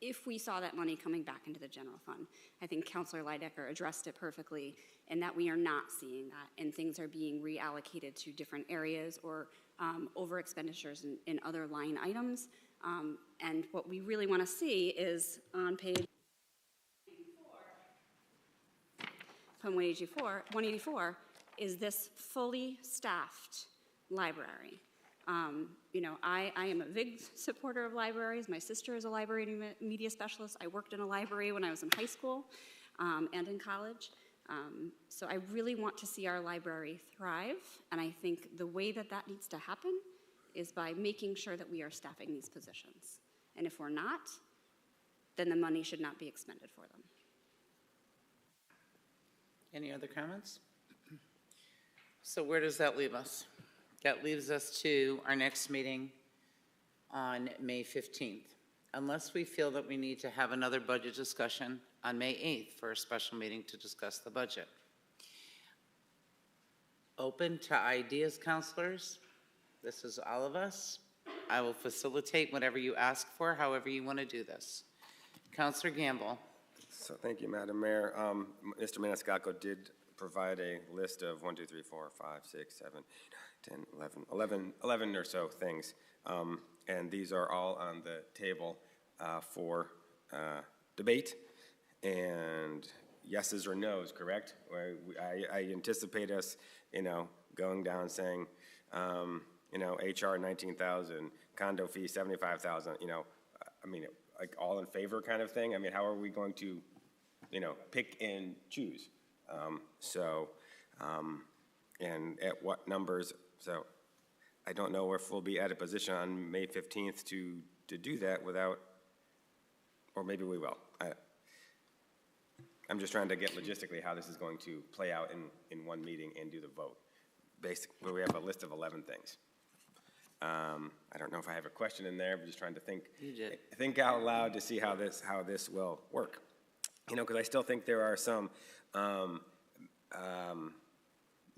if we saw that money coming back into the general fund. I think Councilor Lydecker addressed it perfectly, and that we are not seeing that, and things are being reallocated to different areas or over expenditures in other line items. And what we really want to see is on page 184, is this fully staffed library. You know, I am a big supporter of libraries. My sister is a library and media specialist. I worked in a library when I was in high school and in college. So I really want to see our library thrive, and I think the way that that needs to happen is by making sure that we are staffing these positions. And if we're not, then the money should not be expended for them. Any other comments? So where does that leave us? That leaves us to our next meeting on May 15th, unless we feel that we need to have another budget discussion on May 8th for a special meeting to discuss the budget. Open to ideas, counselors. This is all of us. I will facilitate whatever you ask for, however you want to do this. Counselor Gamble. So thank you, Madam Mayor. Mr. Maniscalco did provide a list of 1, 2, 3, 4, 5, 6, 7, 8, 9, 10, 11 or so things. And these are all on the table for debate and yeses or nos, correct? I anticipate us, going down saying, HR 19,000, condo fee 75,000, like all in favor kind of thing. How are we going to, pick and choose? And at what numbers? So I don't know if we'll be at a position on May 15th to do that without, or maybe we will. I'm just trying to get logistically how this is going to play out in one meeting and do the vote. Basically, we have a list of 11 things. I don't know if I have a question in there, but just trying to think out loud to see how this will work. Because I still think there are some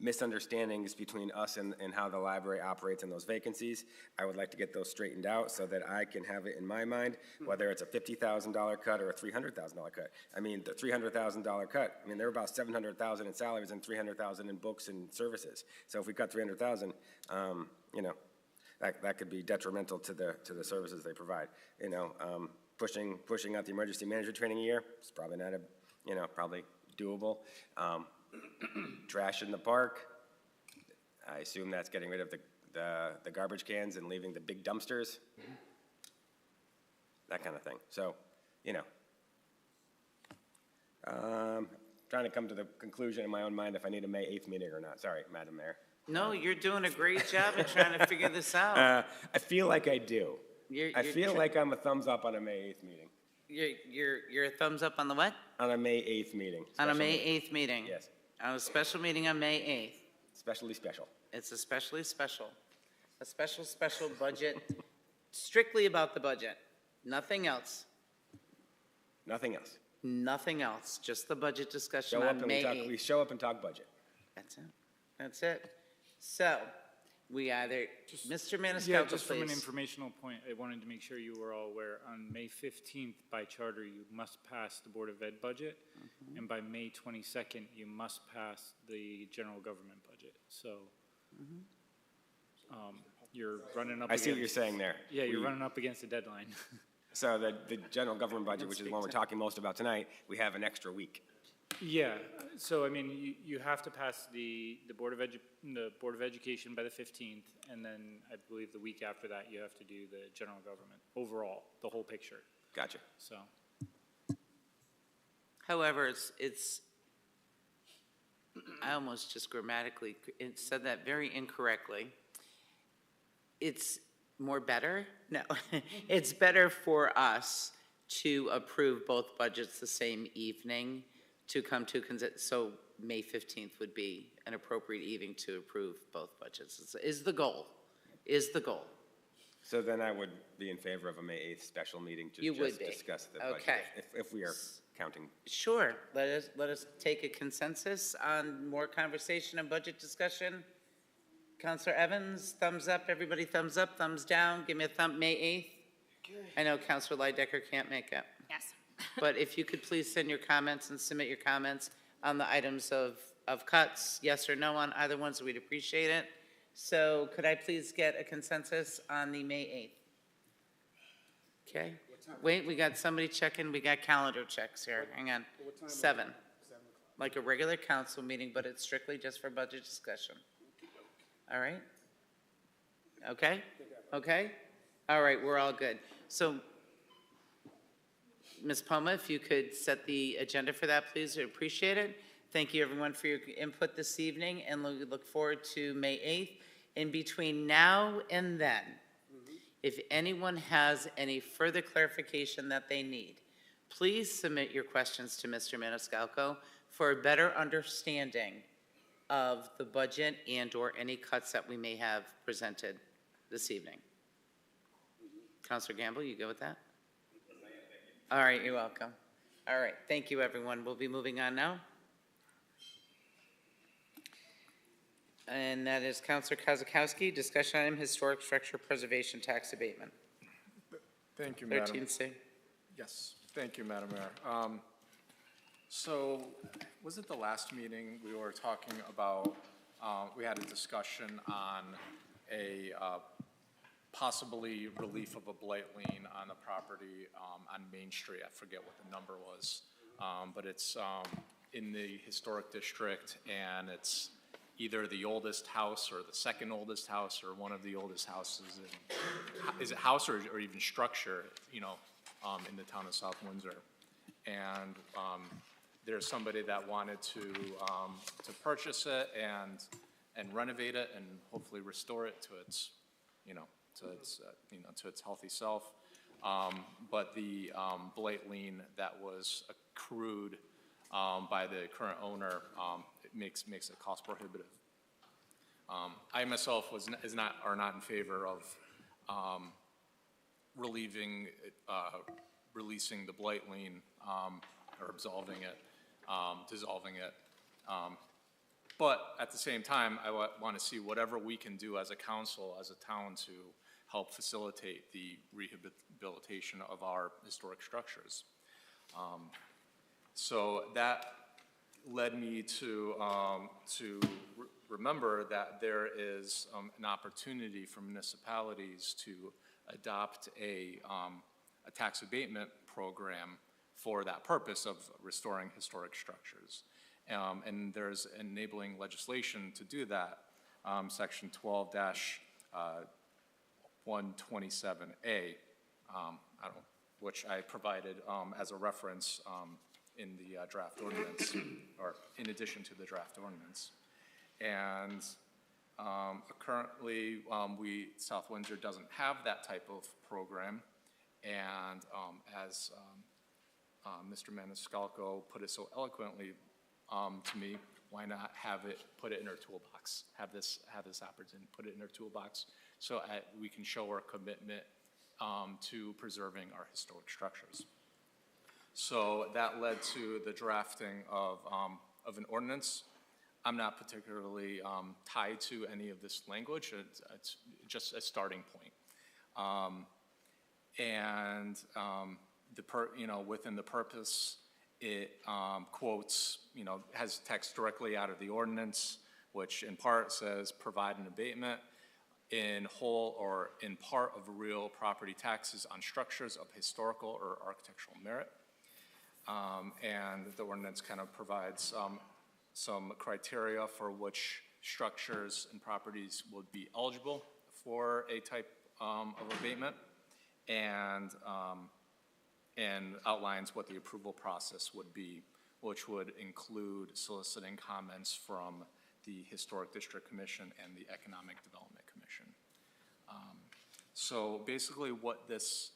misunderstandings between us and how the library operates in those vacancies. I would like to get those straightened out so that I can have it in my mind, whether it's a $50,000 cut or a $300,000 cut. The $300,000 cut, there are about $700,000 in salaries and $300,000 in books and services. So if we cut $300,000, that could be detrimental to the services they provide. Pushing out the emergency manager training a year, it's probably not probably doable. Trash in the park, I assume that's getting rid of the garbage cans and leaving the big dumpsters. That kind of thing. So, trying to come to the conclusion in my own mind if I need a May 8th meeting or not. Sorry, Madam Mayor. No, you're doing a great job of trying to figure this out. I feel like I do. I feel like I'm a thumbs up on a May 8th meeting. You're a thumbs up on the what? On a May 8th meeting. On a May 8th meeting? Yes. On a special meeting on May 8th? Especially special. It's especially special. A special budget, strictly about the budget. Nothing else. Nothing else. Nothing else, just the budget discussion on May 8th. We show up and talk budget. That's it. That's it. So, we either, Mr. Maniscalco, Yeah, just from an please. informational point, I wanted to make sure you were all aware, on May 15th, by charter, you must pass the Board of Ed budget, and by May 22nd, you must pass the general government budget. So, you're running up I see what you're saying there. Yeah, you're running up against the deadline. So the general government budget, which is the one we're talking most about tonight, we have an extra week. Yeah, so you have to pass the Board of Education by the 15th, and then I believe the week after that, you have to do the general government, overall, the whole picture, Gotcha. so. However, I almost just grammatically said that very incorrectly. It's better? No. It's better for us to approve both budgets the same evening to come to, so May 15th would be an appropriate evening to approve both budgets, is the goal. So then I would be in favor of a May 8th special meeting to You would just be. discuss the budget. Okay. If we are counting. Sure, let us take a consensus on more conversation and budget discussion. Counselor Evans, thumbs up, everybody thumbs up, thumbs down, give me a thumb, May 8th. I know Counselor Lidecker can't make it. Yes. But if you could please send your comments and submit your comments on the items of cuts, yes or no on either one, so we'd appreciate it. So could I please get a consensus on the May 8th? Okay. Wait, we got somebody checking, we got calendar checks here. Hang on. 7. Like a regular council meeting, but it's strictly just for budget discussion. All right? Okay? Okay? All right, we're all good. So, Ms. Poma, if you could set the agenda for that, please, I'd appreciate it. Thank you, everyone, for your input this evening, and we look forward to May 8th. In between now and then, if anyone has any further clarification that they need, please submit your questions to Mr. Maniscalco for a better understanding of the budget and/or any cuts that we may have presented this evening? Counselor Gamble, you go with that? All right, you're welcome. All right, thank you, everyone. We'll be moving on now. And that is Counselor Kozakowski, discussion item, historic structure preservation tax abatement. Thank you, Madam. 13C. Yes, thank you, Madam Mayor. So, was it the last meeting we were talking about, we had a discussion on a possibly relief of a blight lien on the property on Main Street. I forget what the number was, but it's in the historic district, and it's either the oldest house or the second oldest house or one of the oldest houses. Is it house or even structure, you know, in the town of South Windsor? And there's somebody that wanted to purchase it and renovate it and hopefully restore it to its, you know, to its healthy self. But the blight lien that was accrued by the current owner, it makes it cost prohibitive. I myself are not in favor of releasing the blight lien or dissolving it. But at the same time, I want to see whatever we can do as a council, as a town, to help facilitate the rehabilitation of our historic structures. So that led me to remember that there is an opportunity for municipalities to adopt a tax abatement program for that purpose of restoring historic structures. And there's enabling legislation to do that, Section 12-127A, which I provided as a reference in the draft ordinance, or in addition to the draft ordinance. And currently, South Windsor doesn't have that type of program. And as Mr. Maniscalco put it so eloquently to me, why not put it in our toolbox? Have this opportunity, put it in our toolbox, so we can show our commitment to preserving our historic structures. So that led to the drafting of an ordinance. I'm not particularly tied to any of this language. It's just a starting point. Within the purpose, it quotes, has text directly out of the ordinance, which in part says provide an abatement in whole or in part of real property taxes on structures of historical or architectural merit. And the ordinance kind of provides some criteria for which structures and properties would be eligible for a type of abatement, and outlines what the approval process would be, which would include soliciting comments from the Historic District Commission and the Economic Development Commission. So basically what this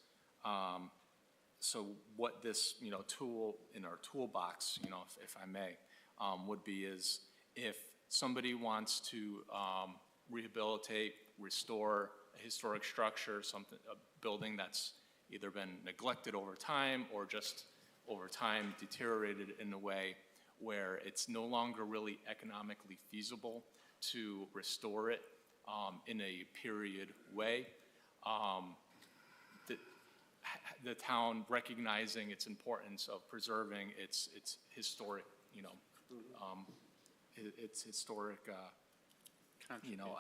tool in our toolbox, if I may, would be is if somebody wants to rehabilitate, restore a historic structure, a building that's either been neglected over time or just over time deteriorated in a way where it's no longer really economically feasible to restore it in a period way. The town recognizing its importance of preserving its historic, its historic,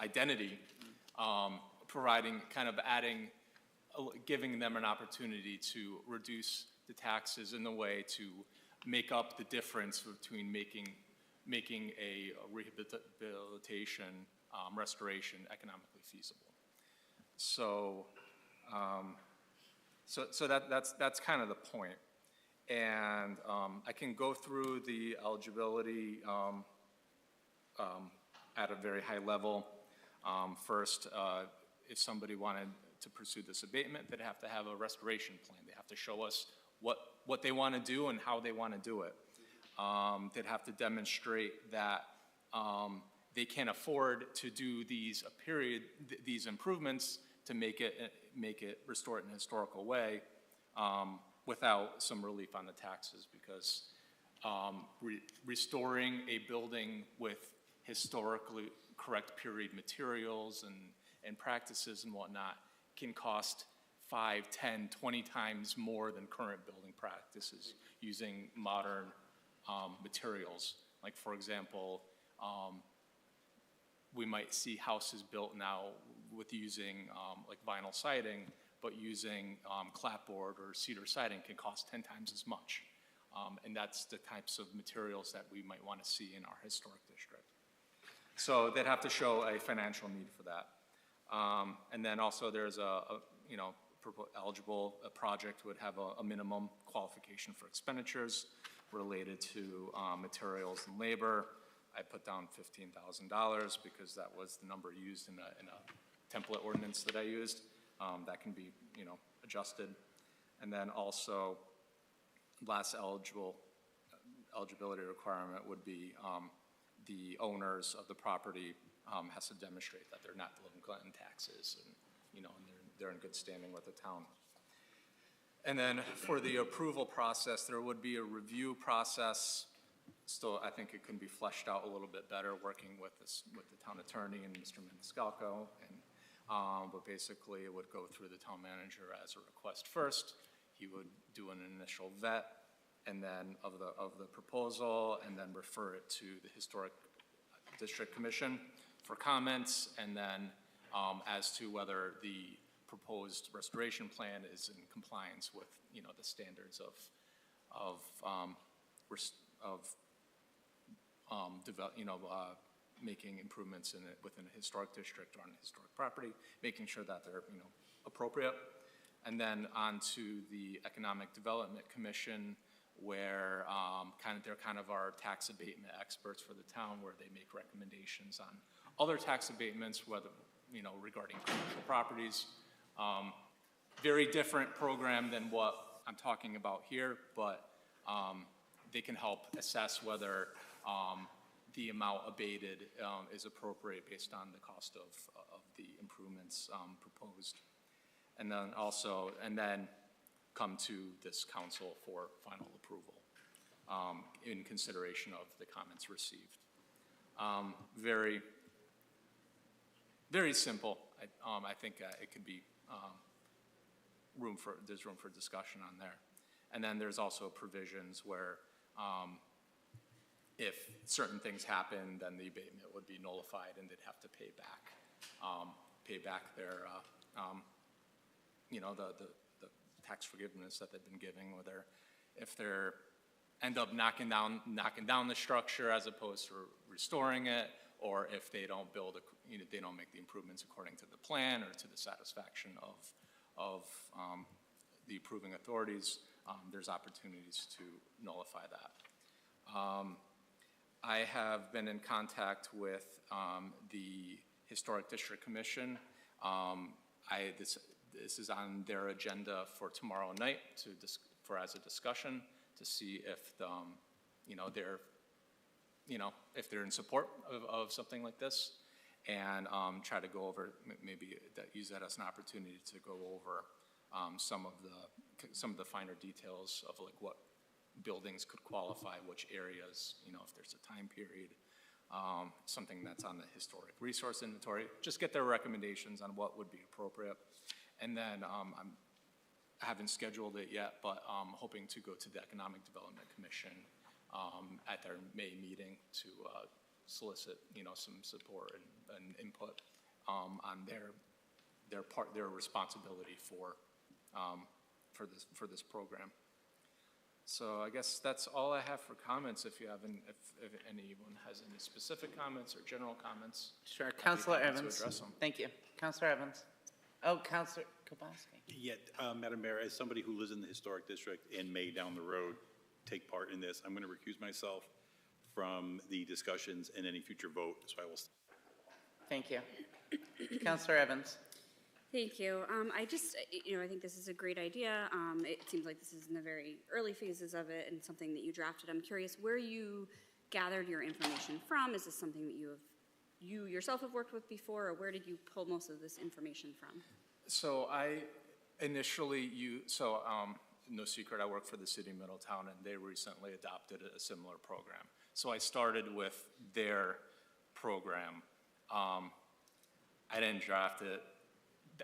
identity, providing, kind of giving them an opportunity to reduce the taxes in a way to make up the difference between making a rehabilitation, restoration economically feasible. So, that's kind of the point. And I can go through the eligibility at a very high level. First, if somebody wanted to pursue this abatement, they'd have to have a restoration plan. They have to show us what they want to do and how they want to do it. They'd have to demonstrate that they can't afford to do these these improvements to make it restore it in a historical way without some relief on the taxes, because restoring a building with historically correct period materials and practices and whatnot can cost 5, 10, 20 times more than current building practices using modern materials. Like, for example, we might see houses built now with using like vinyl siding, but using clapboard or cedar siding can cost 10 times as much. And that's the types of materials that we might want to see in our historic district. So they'd have to show a financial need for that. And then also there's eligible project would have a minimum qualification for expenditures related to materials and labor. I put down $15,000 because that was the number used in a template ordinance that I used. That can be, adjusted. And then also, last eligibility requirement would be the owners of the property has to demonstrate that they're not delinquent in taxes and, and they're in good standing with the town. And then for the approval process, there would be a review process. Still, I think it can be fleshed out a little bit better working with the town attorney and Mr. Maniscalco. But basically, it would go through the town manager as a request first. He would do an initial vet, and then of the proposal, and then refer it to the Historic District Commission for comments, and then as to whether the proposed restoration plan is in compliance with the standards making improvements in it within a historic district or on a historic property, making sure that they're appropriate. And then on to the Economic Development Commission, where they're kind of our tax abatement experts for the town, where they make recommendations on other tax abatements, whether regarding commercial properties. Very different program than what I'm talking about here, but they can help assess whether the amount abated is appropriate based on the cost of the improvements proposed. And then come to this council for final approval in consideration of the comments received. Very, very simple. I think it could be there's room for discussion on there. And then there's also provisions where if certain things happen, then the abatement would be nullified and they'd have to pay back their the tax forgiveness that they've been giving, whether if they're end up knocking down the structure as opposed to restoring it, or if they don't they don't make the improvements according to the plan or to the satisfaction of the approving authorities, there's opportunities to nullify that. I have been in contact with the Historic District Commission. This is on their agenda for tomorrow night as a discussion to see if if they're in support of something like this, and try to go over, maybe use that as an opportunity to go over some of the finer details of like what buildings could qualify, which areas, if there's a time period, something that's on the historic resource inventory. Just get their recommendations on what would be appropriate. And then I haven't scheduled it yet, but I'm hoping to go to the Economic Development Commission at their May meeting to solicit, some support and input on their responsibility for this program. So I guess that's all I have for comments. If anyone has any specific comments or general comments. Sure, Councilor to Evans. address them. Thank you. Councilor Evans. Oh, Councilor Kubowski. Yeah, Madam Mayor, as somebody who lives in the historic district and may down the road take part in this, I'm going to recuse myself from the discussions and any future vote, so I will. Thank you. Councilor Evans. Thank you. I just, I think this is a great idea. It seems like this is in the very early phases of it and something that you drafted. I'm curious where you gathered your information from? Is this something that you yourself have worked with before, or where did you pull most of this information from? So I initially, no secret, I work for the city of Middletown, and they recently adopted a similar program. So I started with their program. I didn't draft it.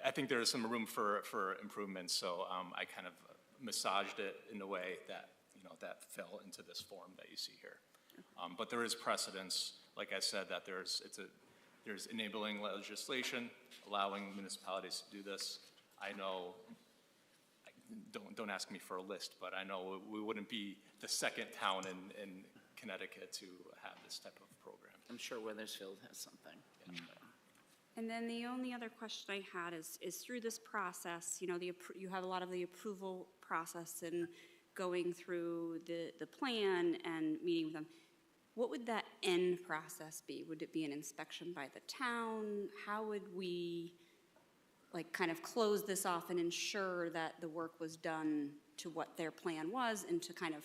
I think there is some room for improvement, so I kind of massaged it in a way that, that fell into this form that you see here. But there is precedence, like I said, that there's enabling legislation allowing municipalities to do this. I know, don't ask me for a list, but I know we wouldn't be the second town in Connecticut to have this type of program. I'm sure Weathersfield has something. Yeah. And then the only other question I had is through this process, you have a lot of the approval process and going through the plan and meeting with them. What would that end process be? Would it be an inspection by the town? How would we kind of close this off and ensure that the work was done to what their plan was and to kind of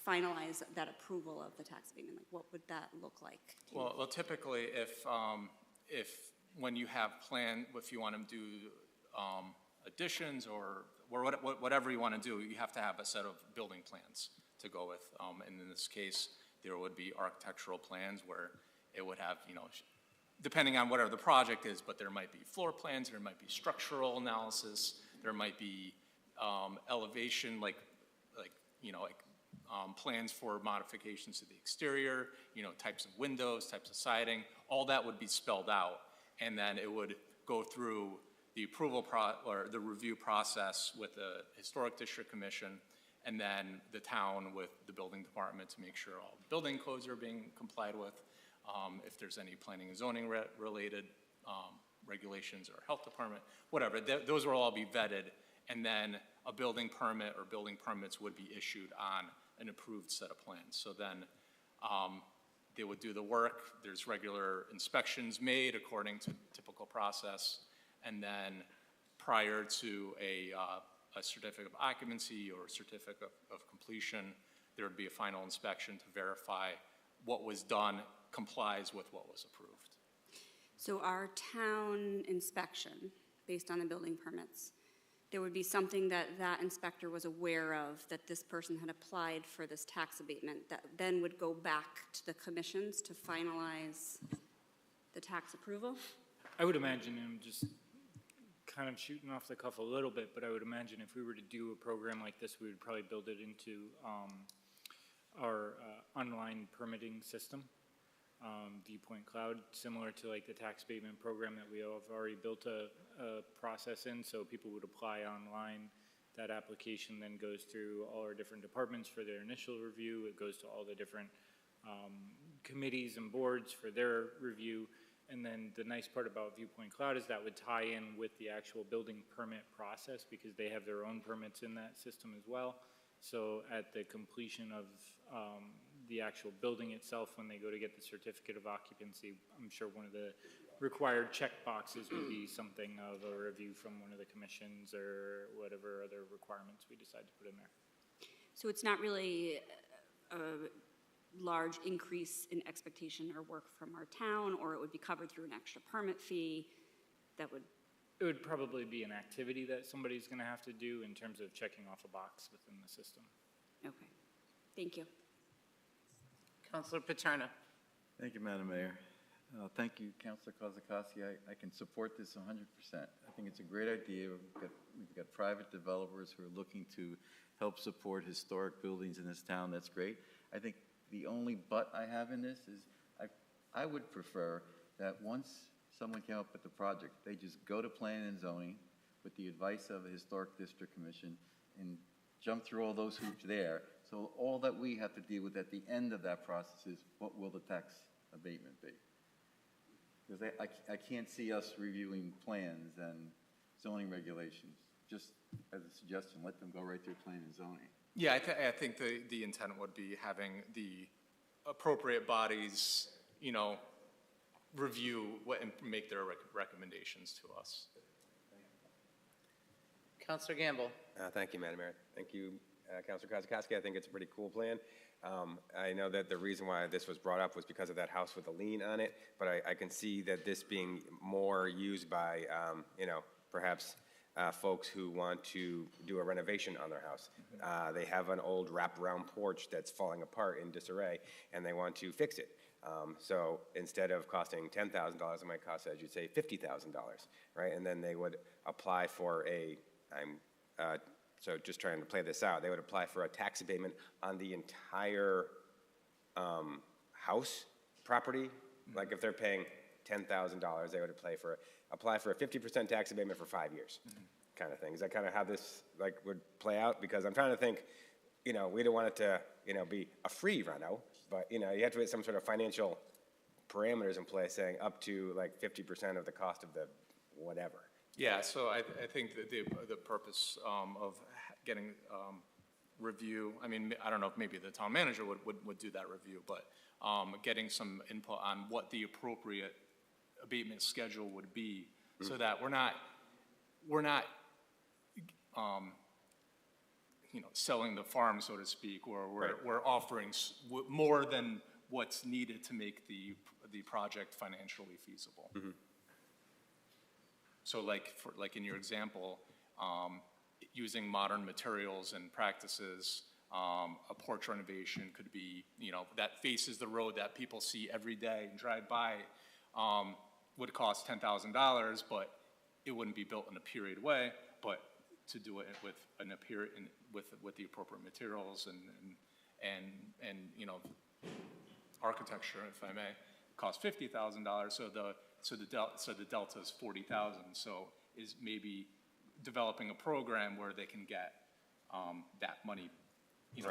finalize that approval of the tax abatement? What would that look like? Well, typically, if when you have if you want to do additions or whatever you want to do, you have to have a set of building plans to go with. And in this case, there would be architectural plans where it would have, depending on whatever the project is, but there might be floor plans, there might be structural analysis, there might be elevation, plans for modifications to the exterior, types of windows, types of siding, all that would be spelled out. And then it would go through the approval or the review process with the Historic District Commission, and then the town with the building department to make sure all building codes are being complied with. If there's any planning and zoning related regulations or health department, whatever, those will all be vetted, and then a building permit or building permits would be issued on an approved set of plans. So then they would do the work, there's regular inspections made according to typical process, and then prior to a certificate of occupancy or certificate of completion, there would be a final inspection to verify what was done complies with what was approved. So our town inspection, based on the building permits, there would be something that inspector was aware of, that this person had applied for this tax abatement, that then would go back to the commissions to finalize the tax approval? I would imagine, and I'm just kind of shooting off the cuff a little bit, but I would imagine if we were to do a program like this, we would probably build it into our online permitting system, Viewpoint Cloud, similar to the tax abatement program that we have already built a process in, so people would apply online. That application then goes through all our different departments for their initial review. It goes to all the different committees and boards for their review. And then the nice part about Viewpoint Cloud is that would tie in with the actual building permit process, because they have their own permits in that system as well. So at the completion of the actual building itself, when they go to get the certificate of occupancy, I'm sure one of the required check boxes would be something of a review from one of the commissions or whatever other requirements we decide to put in there. So it's not really a large increase in expectation or work from our town, or it would be covered through an extra permit fee that would... It would probably be an activity that somebody's going to have to do in terms of checking off a box within the system. Okay, thank you. Councilor Paterno. Thank you, Madam Mayor. Thank you, Councilor Kozakowski. I can support this 100%. I think it's a great idea. We've got private developers who are looking to help support historic buildings in this town. That's great. I think the only but I have in this is I would prefer that once someone came up with the project, they just go to planning and zoning with the advice of a historic district commission and jump through all those hoops there. So all that we have to deal with at the end of that process is what will the tax abatement be? Because I can't see us reviewing plans and zoning regulations. Just as a suggestion, let them go right through planning and zoning. Yeah, I think the intent would be having the appropriate bodies, review and make their recommendations to us. Councilor Gamble. Thank you, Madam Mayor. Thank you, Councilor Kozakowski. I think it's a pretty cool plan. I know that the reason why this was brought up was because of that house with a lien on it, but I can see that this being more used by, perhaps folks who want to do a renovation on their house. They have an old wraparound porch that's falling apart in disarray, and they want to fix it. So instead of costing $10,000, it might cost, as you'd say, $50,000, right? And then they would apply for so just trying to play this out, they would apply for a tax abatement on the entire house property. Like if they're paying $10,000, they would apply for a 50% tax abatement for 5 years, kind of thing. Is that kind of how this would play out? Because I'm trying to think, we don't want it to, be a free reno, but you have to put some sort of financial parameters in place, saying up to 50% of the cost of the whatever. Yeah, so I think that the purpose of getting review, I mean, I don't know if maybe the town manager would do that review, but getting some input on what the appropriate abatement schedule would be, so that we're not selling the farm, so to speak, or we're offering more than what's needed to make the project financially feasible. So like in your example, using modern materials and practices, a porch renovation could be, that faces the road that people see every day and drive by, would cost $10,000, but it wouldn't be built in a period way, but to do it with with the appropriate materials and architecture, if I may, cost $50,000. So the delta is $40,000. So is maybe developing a program where they can get that money,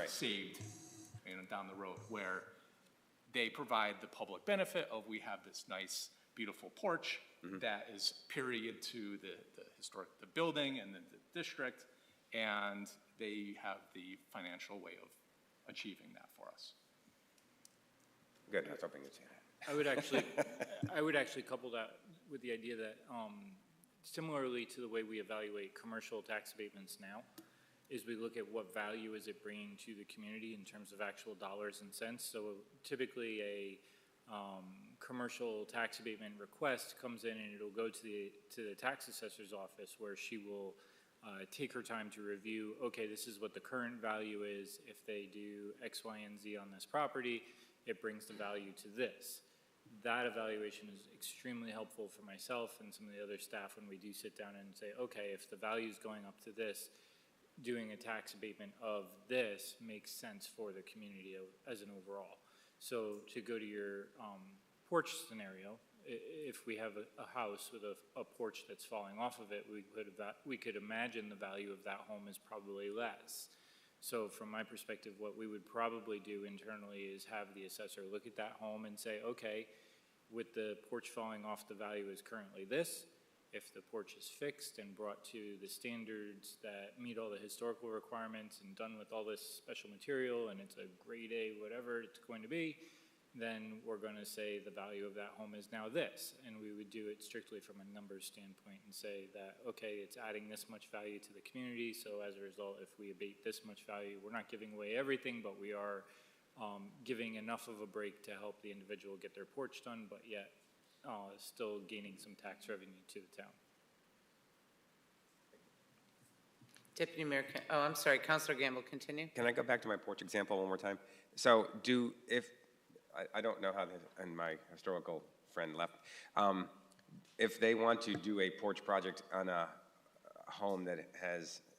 saved, down the road, where they provide the public benefit of, we have this nice, beautiful porch that is period to the building and the district, and they have the financial way of achieving that for us. Good, I was hoping you'd say that. I would actually couple that with the idea that, similarly to the way we evaluate commercial tax abatements now, is we look at what value is it bringing to the community in terms of actual dollars and cents. So typically a commercial tax abatement request comes in and it'll go to the tax assessor's office, where she will take her time to review, okay, this is what the current value is. If they do X, Y, and Z on this property, it brings the value to this. That evaluation is extremely helpful for myself and some of the other staff when we do sit down and say, okay, if the value is going up to this, doing a tax abatement of this makes sense for the community as an overall. So to go to your porch scenario, if we have a house with a porch that's falling off of it, we could imagine the value of that home is probably less. So from my perspective, what we would probably do internally is have the assessor look at that home and say, okay, with the porch falling off, the value is currently this. If the porch is fixed and brought to the standards that meet all the historical requirements and done with all this special material, and it's a grade A, whatever it's going to be, then we're going to say the value of that home is now this. And we would do it strictly from a numbers standpoint and say that, okay, it's adding this much value to the community, so as a result, if we abate this much value, we're not giving away everything, but we are giving enough of a break to help the individual get their porch done, but yet still gaining some tax revenue to the town. Deputy Mayor, I'm sorry, Councilor Gamble, continue. Can I go back to my porch example one more time? So I don't know how and my historical friend left. If they want to do a porch project on a home that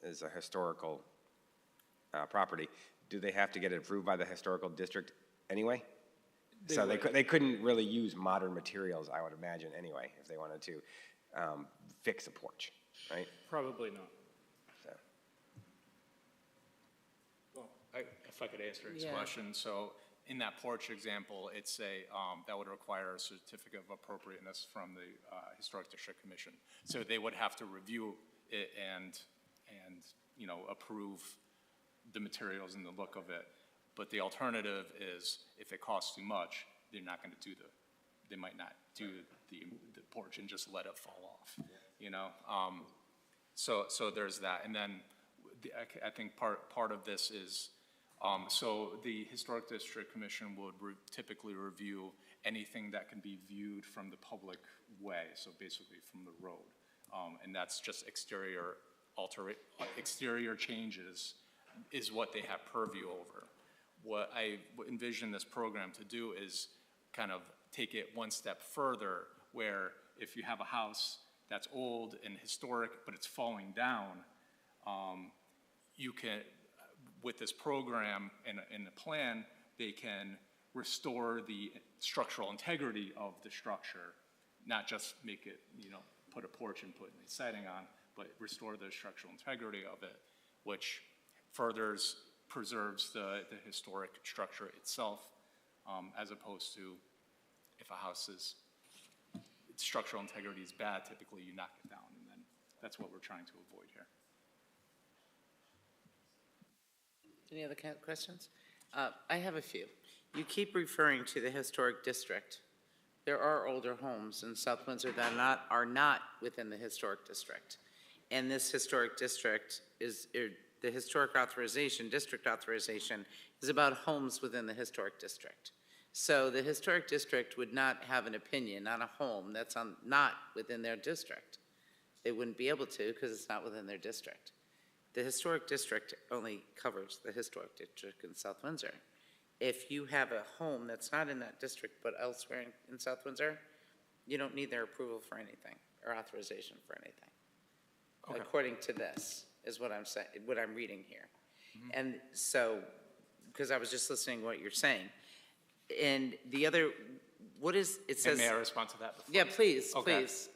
is a historical property, do they have to get it approved by the historical district anyway? They couldn't really use modern materials, I would imagine, anyway, if they wanted to fix a porch, right? Probably not. So. Well, if I could answer his question, so in that porch example, it's that would require a certificate of appropriateness from the Historic District Commission. So they would have to review it and approve the materials and the look of it. But the alternative is, if it costs too much, they're not going to they might not do the porch and just let it fall off, So there's that. And then I think part of this is, so the Historic District Commission would typically review anything that can be viewed from the public way, so basically from the road. And that's just exterior changes is what they have purview over. What I envision this program to do is kind of take it one step further, where if you have a house that's old and historic, but it's falling down, you can, with this program and the plan, they can restore the structural integrity of the structure, not just make it, put a porch and put a siding on, but restore the structural integrity of it, which preserves the historic structure itself, as opposed to if a house's structural integrity is bad, typically you knock it down, and then that's what we're trying to avoid here. Any other questions? I have a few. You keep referring to the historic district. There are older homes in South Windsor that are not within the historic district. And this historic district the historic authorization, district authorization, is about homes within the historic district. So the historic district would not have an opinion on a home that's not within their district. They wouldn't be able to because it's not within their district. The historic district only covers the historic district in South Windsor. If you have a home that's not in that district but elsewhere in South Windsor, you don't need their approval for anything or authorization for anything. Okay. According to this is what I'm saying, what I'm reading here. And so, because I was just listening to what you're saying. And the other, what is, it says. And may I respond to that before? Yeah, please, Okay. please.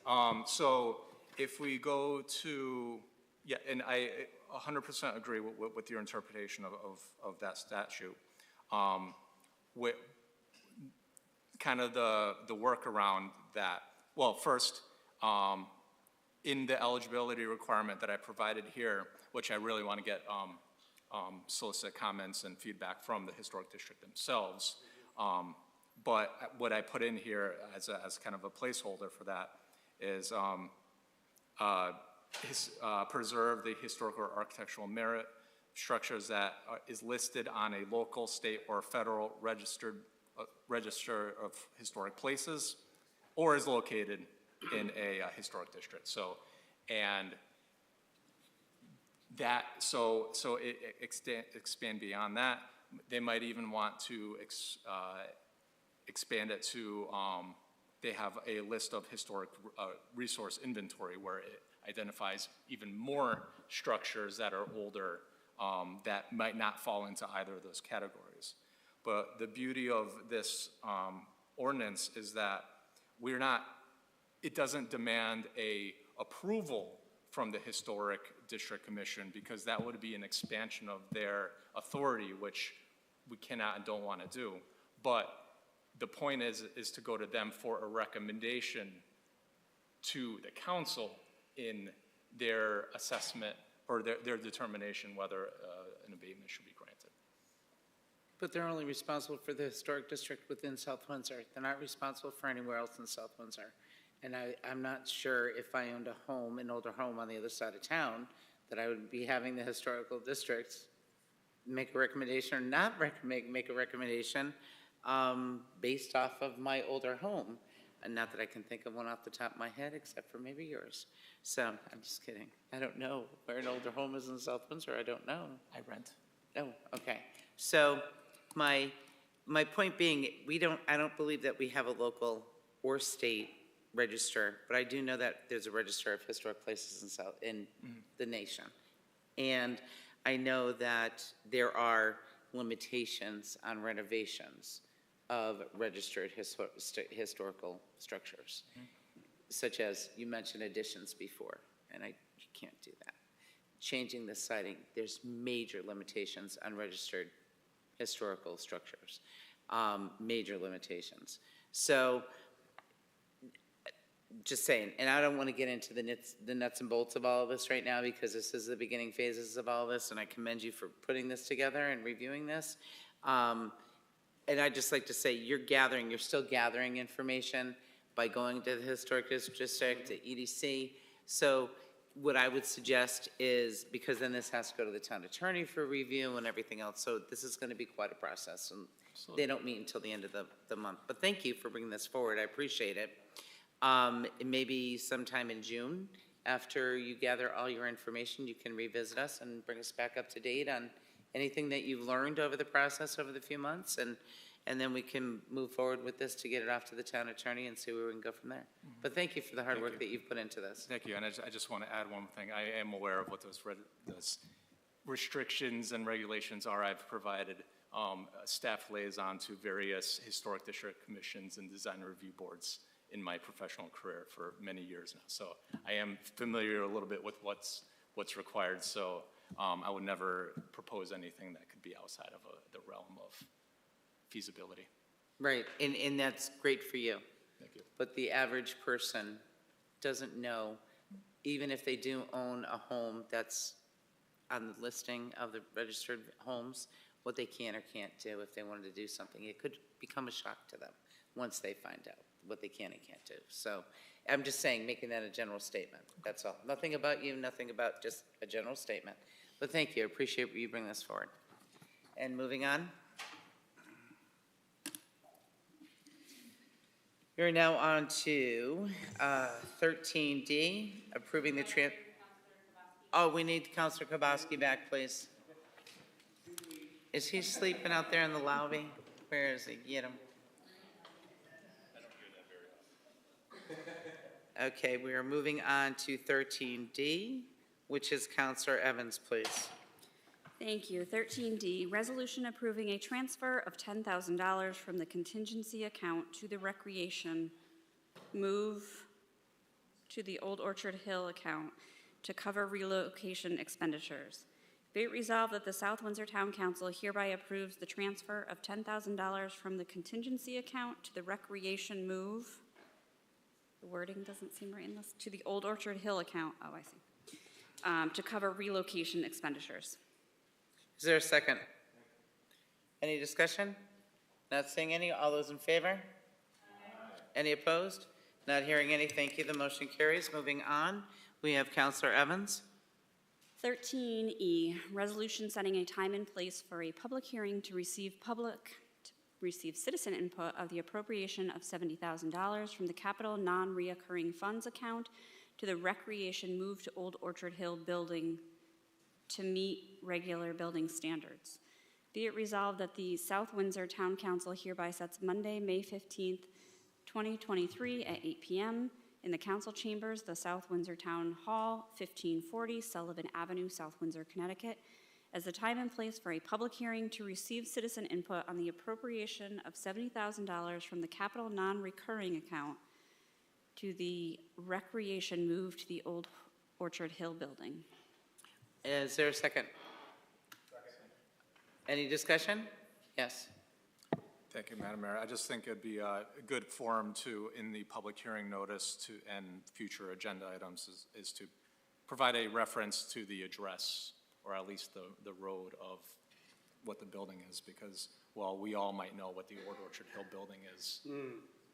So if we go to, yeah, and I 100% agree with your interpretation of that statute. With kind of the work around that. Well, first, in the eligibility requirement that I provided here, which I really want to get solicit comments and feedback from the historic district themselves. But what I put in here as kind of a placeholder for that is preserve the historical or architectural merit structures that is listed on a local, state, or federal register of historic places, or is located in a historic district. So, and that, so it expand beyond that. They might even want to expand it to, they have a list of historic resource inventory where it identifies even more structures that are older that might not fall into either of those categories. But the beauty of this ordinance is that we're not, it doesn't demand a approval from the Historic District Commission, because that would be an expansion of their authority, which we cannot and don't want to do. But the point is to go to them for a recommendation to the council in their assessment or their determination whether an abatement should be granted. But they're only responsible for the historic district within South Windsor. They're not responsible for anywhere else in South Windsor. And I'm not sure if I owned a home, an older home on the other side of town, that I would be having the historical district make a recommendation or not make a recommendation based off of my older home. And not that I can think of one off the top of my head, except for maybe yours. So I'm just kidding. I don't know where an older home is in South Windsor. I don't know. I rent. Oh, okay. So my point being, I don't believe that we have a local or state register, but I do know that there's a register of historic places in the nation. And I know that there are limitations on renovations of registered historical structures, such as you mentioned additions before, and you can't do that. Changing the siding, there's major limitations on registered historical structures, major limitations. So, just saying, and I don't want to get into the nuts and bolts of all of this right now, because this is the beginning phases of all of this, and I commend you for putting this together and reviewing this. And I'd just like to say, you're still gathering information by going to the Historic District, to EDC. So what I would suggest is, because then this has to go to the town attorney for review and everything else, so this is going to be quite a process, and they don't meet until the end of the month. But thank you for bringing this forward, I appreciate it. Maybe sometime in June, after you gather all your information, you can revisit us and bring us back up to date on anything that you've learned over the process over the few months, and then we can move forward with this to get it off to the town attorney and see where we can go from there. But thank you for the hard work that you've put into this. Thank you, and I just want to add one thing. I am aware of what those restrictions and regulations are. I've provided a staff liaison to various historic district commissions and design review boards in my professional career for many years now. So I am familiar a little bit with what's required, so I would never propose anything that could be outside of the realm of feasibility. Right, and that's great for you. Thank you. But the average person doesn't know, even if they do own a home that's on the listing of the registered homes, what they can or can't do if they wanted to do something. It could become a shock to them once they find out what they can and can't do. So I'm just saying, making that a general statement, that's all. Nothing about you, nothing about, just a general statement. But thank you, I appreciate you bringing this forward. And moving on. We're now on to 13D, approving the Oh, we need Counselor Kabowski back, please. Is he sleeping out there in the lobby? Where is he? Get him. Okay, we are moving on to 13D, which is Counselor Evans, please. Thank you. 13D, resolution approving a transfer of $10,000 from the contingency account to the recreation move to the Old Orchard Hill account to cover relocation expenditures. Be it resolved that the South Windsor Town Council hereby approves the transfer of $10,000 from the contingency account to the recreation move. The wording doesn't seem right in this, to the Old Orchard Hill account. Oh, I see. To cover relocation expenditures. Is there a second? Any discussion? Not seeing any. All those in favor? Any opposed? Not hearing any. Thank you. The motion carries. Moving on, we have Counselor Evans. 13E, resolution setting a time and place for a public hearing to receive citizen input of the appropriation of $70,000 from the capital non-reoccurring funds account to the recreation move to Old Orchard Hill building to meet regular building standards. Be it resolved that the South Windsor Town Council hereby sets Monday, May 15th, 2023 at 8 p.m. in the council chambers, the South Windsor Town Hall, 1540 Sullivan Avenue, South Windsor, Connecticut, as the time and place for a public hearing to receive citizen input on the appropriation of $70,000 from the capital non-recurring account to the recreation move to the Old Orchard Hill building. Is there a second? Any discussion? Yes. Thank you, Madam Mayor. I just think it'd be a good forum to, in the public hearing notice to, and future agenda items is to provide a reference to the address, or at least the road of what the building is, because while we all might know what the Old Orchard Hill building is,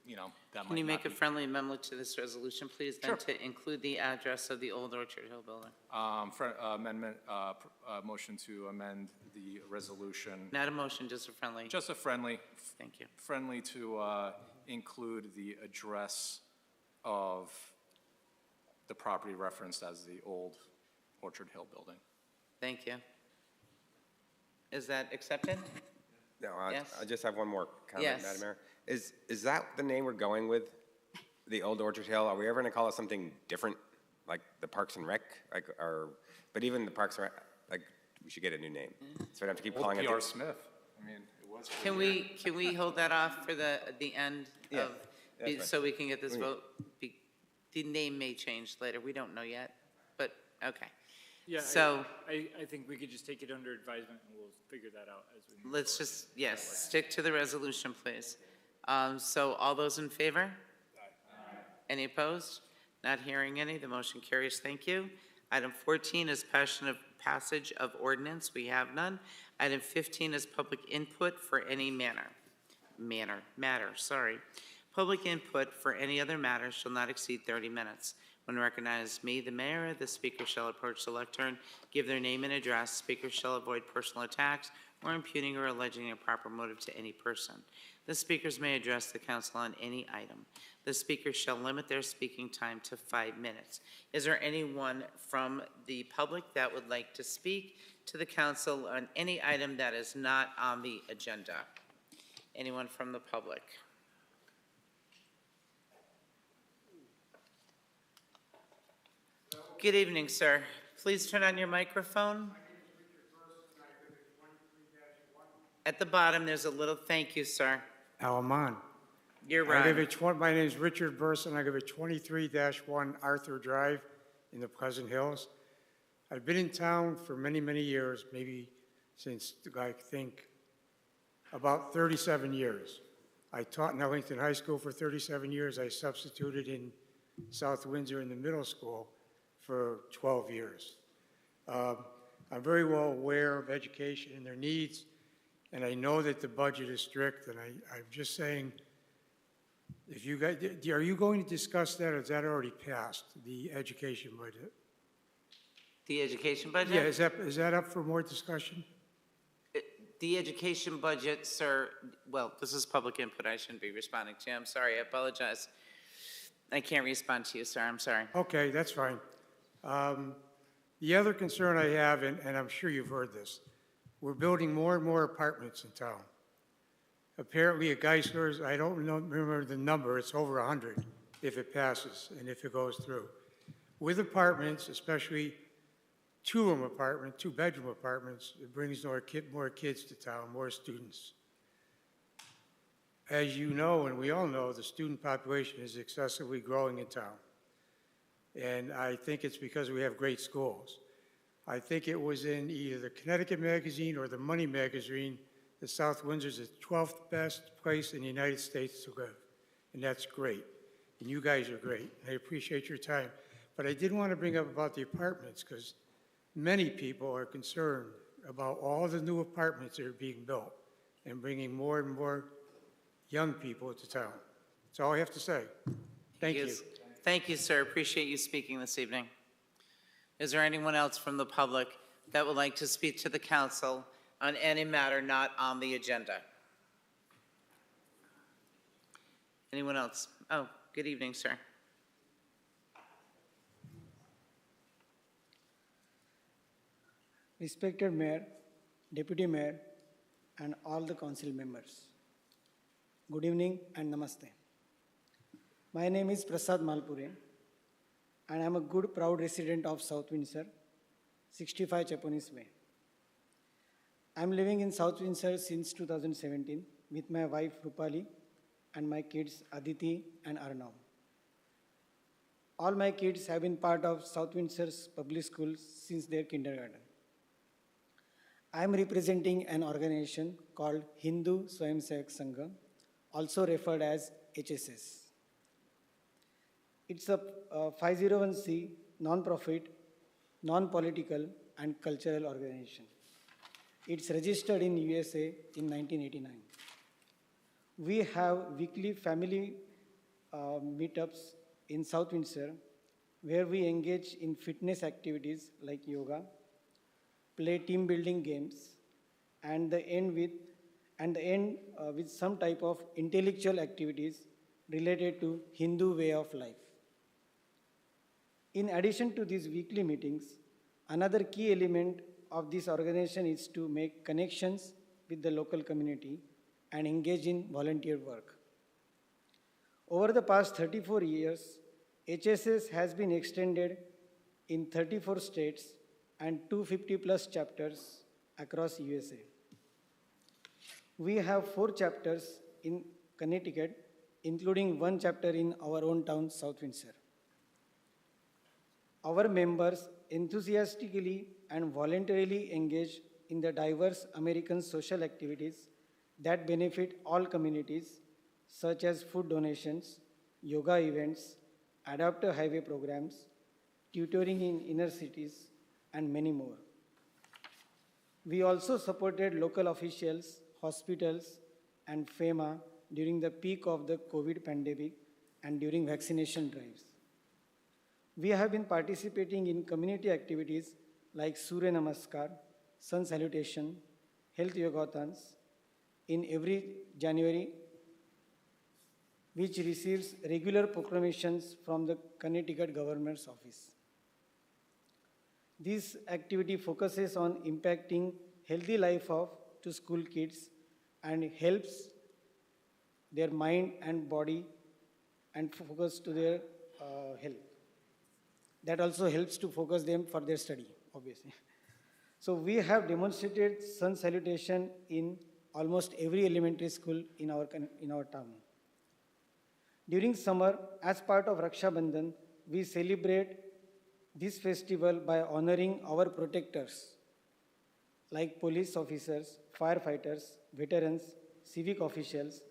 you know, that might not be. Can you make a friendly amendment to this resolution, please, then, Sure. to include the address of the Old Orchard Hill building? Motion to amend the resolution. Not a motion, just a friendly. Just a friendly. Thank you. Friendly to include the address of the property referenced as the Old Orchard Hill building. Thank you. Is that accepted? No, Yes. I just have one more comment, Yes. Madam Mayor. Is that the name we're going with? The Old Orchard Hill? Are we ever gonna call it something different, like the Parks and Rec? But even the Parks and Rec, like, we should get a new name. So we have to keep calling it. P.R. Smith. I mean, it was. Can we hold that off for the end Yeah, of, that's fine. so we can get this We- vote? The name may change later, we don't know yet, but, okay. Yeah, So, I think we could just take it under advisement and we'll figure that out as we move. let's just, yes, stick to the resolution, please. So all those in favor? Any opposed? Not hearing any, the motion carries, thank you. Item 14 is passage of ordinance, we have none. Item 15 is public input for any matter. Public input for any other matter shall not exceed 30 minutes. When recognized, me, the mayor, the speaker shall approach the lectern, give their name and address. Speakers shall avoid personal attacks or impugning or alleging improper motive to any person. The speakers may address the council on any item. The speakers shall limit their speaking time to 5 minutes. Is there anyone from the public that would like to speak to the council on any item that is not on the agenda? Anyone from the public? Good evening, sir. Please turn on your microphone. At the bottom, there's a little thank you, sir. Alaman. You're I live right. at, my name is Richard Burson. I live at 23-1 Arthur Drive in the Pleasant Hills. I've been in town for many, many years, maybe since, I think, about 37 years. I taught in Ellington High School for 37 years. I substituted in South Windsor in the middle school for 12 years. I'm very well aware of education and their needs, and I know that the budget is strict, and I'm just saying, if you guys, are you going to discuss that, or is that already passed, the education budget? The education budget? Yeah, is that up for more discussion? The education budget, sir, well, this is public input. I shouldn't be responding to you. I'm sorry. I apologize. I can't respond to you, sir. I'm sorry. Okay, that's fine. The other concern I have, and I'm sure you've heard this, we're building more and more apartments in town. Apparently at Geisler's, I don't remember the number, it's over 100 if it passes and if it goes through. With apartments, especially two-bedroom apartments, it brings more kids to town, more students. As you know, and we all know, the student population is excessively growing in town. And I think it's because we have great schools. I think it was in either the Connecticut Magazine or the Money Magazine that South Windsor is the 12th best place in the United States to live. And that's great. And you guys are great. I appreciate your time. But I did want to bring up about the apartments because many people are concerned about all the new apartments that are being built and bringing more and more young people to town. That's all I have to say. Thank you. Thank you, sir. Appreciate you speaking this evening. Is there anyone else from the public that would like to speak to the council on any matter not on the agenda? Anyone else? Oh, good evening, sir. Respected Mayor, Deputy Mayor, and all the council members. Good evening and namaste. My name is Prasad Malpure, and I am a good, proud resident of South Windsor, 65 Chaponis Way. I am living in South Windsor since 2017 with my wife Rupali and my kids Aditi and Arnav. All my kids have been part of South Windsor's public schools since their kindergarten. I am representing an organization called Hindu Swayamsevak Sangha, also referred as HSS. It's a 501c non-profit, non-political and cultural organization. It's registered in USA in 1989. We have weekly family meetups in South Windsor where we engage in fitness activities like yoga, play team building games, and end with some type of intellectual activities related to Hindu way of life. In addition to these weekly meetings, another key element of this organization is to make connections with the local community and engage in volunteer work. Over the past 34 years, HSS has been extended in 34 states and 250 plus chapters across USA. We have 4 chapters in Connecticut, including 1 chapter in our own town, South Windsor. Our members enthusiastically and voluntarily engage in the diverse American social activities that benefit all communities, such as food donations, yoga events, adaptive highway programs, tutoring in inner cities, and many more. We also supported local officials, hospitals, and FEMA during the peak of the COVID pandemic and during vaccination drives. We have been participating in community activities like Surya Namaskar, Sun Salutation, Health Yogathons in every January, which receives regular proclamations from the Connecticut Governor's Office. This activity focuses on impacting healthy life of to school kids and helps their mind and body and focus to their health. That also helps to focus them for their study, obviously. So we have demonstrated sun salutation in almost every elementary school in our town. During summer, as part of Raksha Bandhan, we celebrate this festival by honoring our protectors, like police officers, firefighters, veterans, civic officials,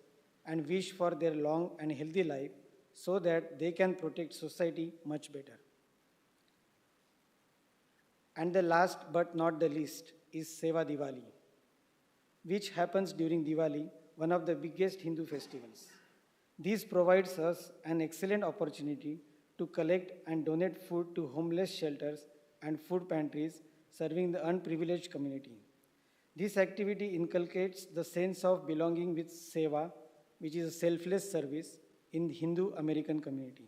and wish for their long and healthy life so that they can protect society much better. And the last but not the least is Seva Diwali, which happens during Diwali, one of the biggest Hindu festivals. This provides us an excellent opportunity to collect and donate food to homeless shelters and food pantries serving the unprivileged community. This activity inculcates the sense of belonging with Seva, which is a selfless service in the Hindu American community.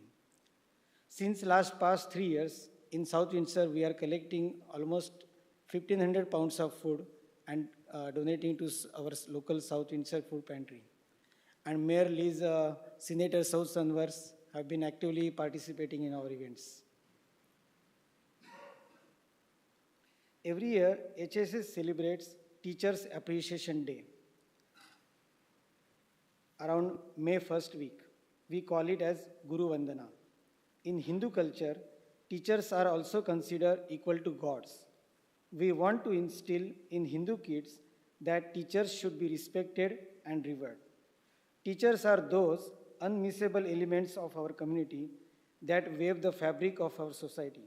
Since past 3 years, in South Windsor, we are collecting almost 1,500 pounds of food and donating to our local South Windsor food pantry. And Mayor Liz, Senator South Sunwars have been actively participating in our events. Every year, HSS celebrates Teachers Appreciation Day around May 1st week. We call it as Guru Vandana. In Hindu culture, teachers are also considered equal to gods. We want to instill in Hindu kids that teachers should be respected and revered. Teachers are those unmissable elements of our community that weave the fabric of our society.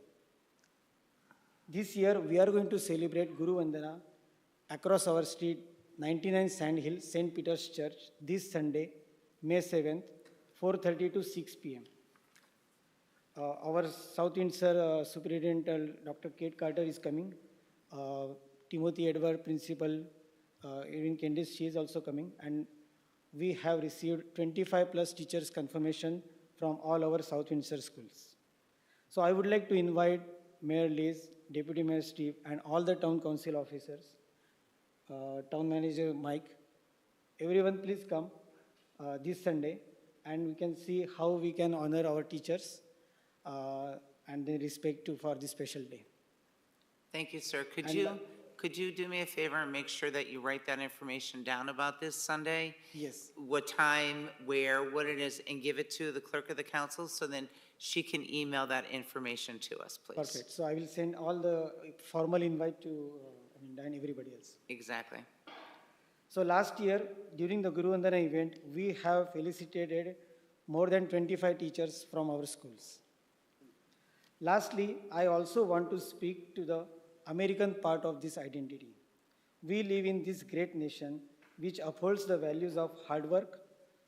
This year, we are going to celebrate Guru Vandana across our street, 99 Sand Hill, St. Peter's Church, this Sunday, May 7th, 4:30 to 6 p.m. Our South Windsor Superintendent, Dr. Kate Carter, is coming. Timothy Edward, Principal, Erin Candice, she is also coming. And we have received 25 plus teachers confirmation from all our South Windsor schools. So I would like to invite Mayor Liz, Deputy Mayor Steve, and all the town council officers, Town Manager Mike. Everyone please come this Sunday, and we can see how we can honor our teachers and their respect for this special day. Thank you, sir. And, Could you do me a favor and make sure that you write that information down about this Sunday? Yes. What time, where, what it is, and give it to the clerk of the council so then she can email that information to us, please. Perfect. So I will send all the formal invite to Dan, everybody else. Exactly. So last year, during the Guru Vandana event, we have felicitated more than 25 teachers from our schools. Lastly, I also want to speak to the American part of this identity. We live in this great nation which upholds the values of hard work,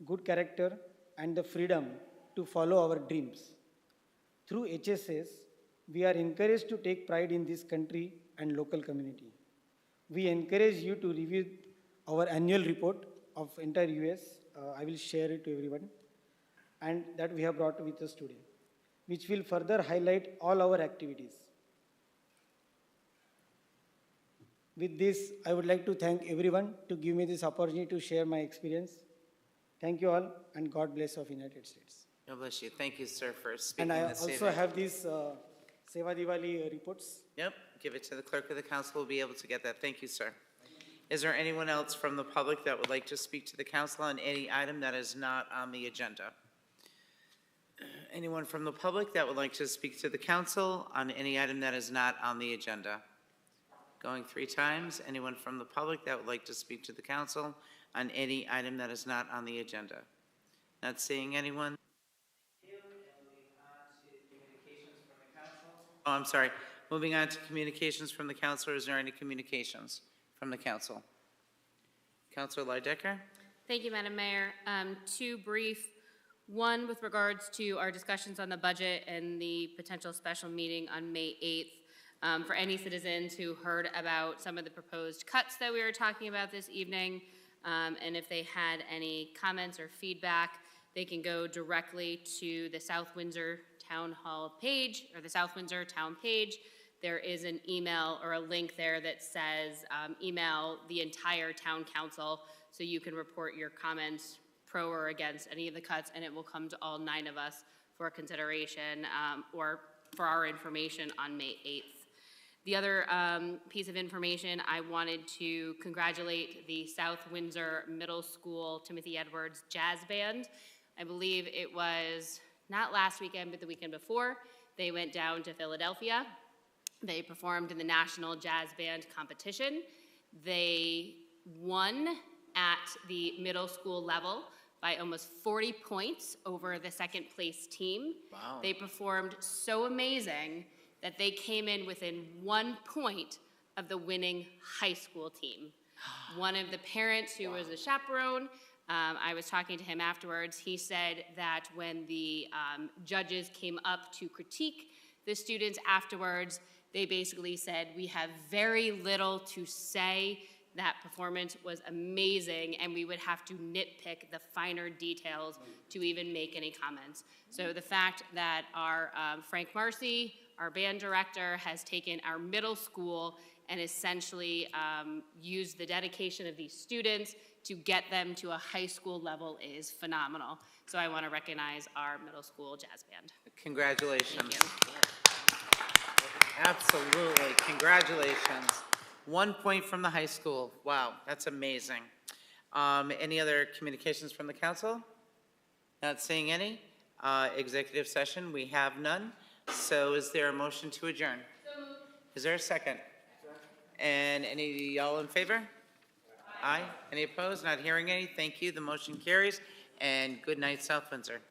good character, and the freedom to follow our dreams. Through HSS, we are encouraged to take pride in this country and local community. We encourage you to review our annual report of entire US. I will share it to everyone, and that we have brought with us today, which will further highlight all our activities. With this, I would like to thank everyone to give me this opportunity to share my experience. Thank you all, and God bless of United States. God bless you. Thank you, sir, for speaking And I this also evening. have these Seva Diwali reports. Yep, give it to the clerk of the council. We'll be able to get that. Thank you, sir. Is there anyone else from the public that would like to speak to the council on any item that is not on the agenda? Anyone from the public that would like to speak to the council on any item that is not on the agenda? Going 3 times. Anyone from the public that would like to speak to the council on any item that is not on the agenda? Not seeing anyone? Oh, I'm sorry. Moving on to communications from the council. Is there any communications from the council? Councilor Lydecker? Thank you, Madam Mayor. 2 brief One, with regards to our discussions on the budget and the potential special meeting on May 8th. For any citizens who heard about some of the proposed cuts that we were talking about this evening, and if they had any comments or feedback, they can go directly to the South Windsor Town Hall page, or the South Windsor Town page. There is an email or a link there that says email the entire town council, so you can report your comments pro or against any of the cuts, and it will come to all 9 of us for consideration or for our information on May 8th. The other piece of information, I wanted to congratulate the South Windsor Middle School Timothy Edwards Jazz Band. I believe it was not last weekend, but the weekend before. They went down to Philadelphia. They performed in the National Jazz Band Competition. They won at the middle school level by almost 40 points over the second place team. Wow. They performed so amazing that they came in within 1 point of the winning high school team. One of the parents who was a chaperone, I was talking to him afterwards, he said that when the judges came up to critique the students afterwards, they basically said, we have very little to say. That performance was amazing, and we would have to nitpick the finer details to even make any comments. So the fact that our Frank Marcy, our band director, has taken our middle school and essentially used the dedication of these students to get them to a high school level is phenomenal. So I want to recognize our middle school jazz band. Congratulations. Thank you. Absolutely, congratulations. 1 point from the high school. Wow, that's amazing. Any other communications from the council? Not seeing any. Executive session, we have none. So is there a motion to adjourn? Is there a second? And any y'all in favor? Aye. Any opposed? Not hearing any. Thank you. The motion carries. And good night, South Windsor.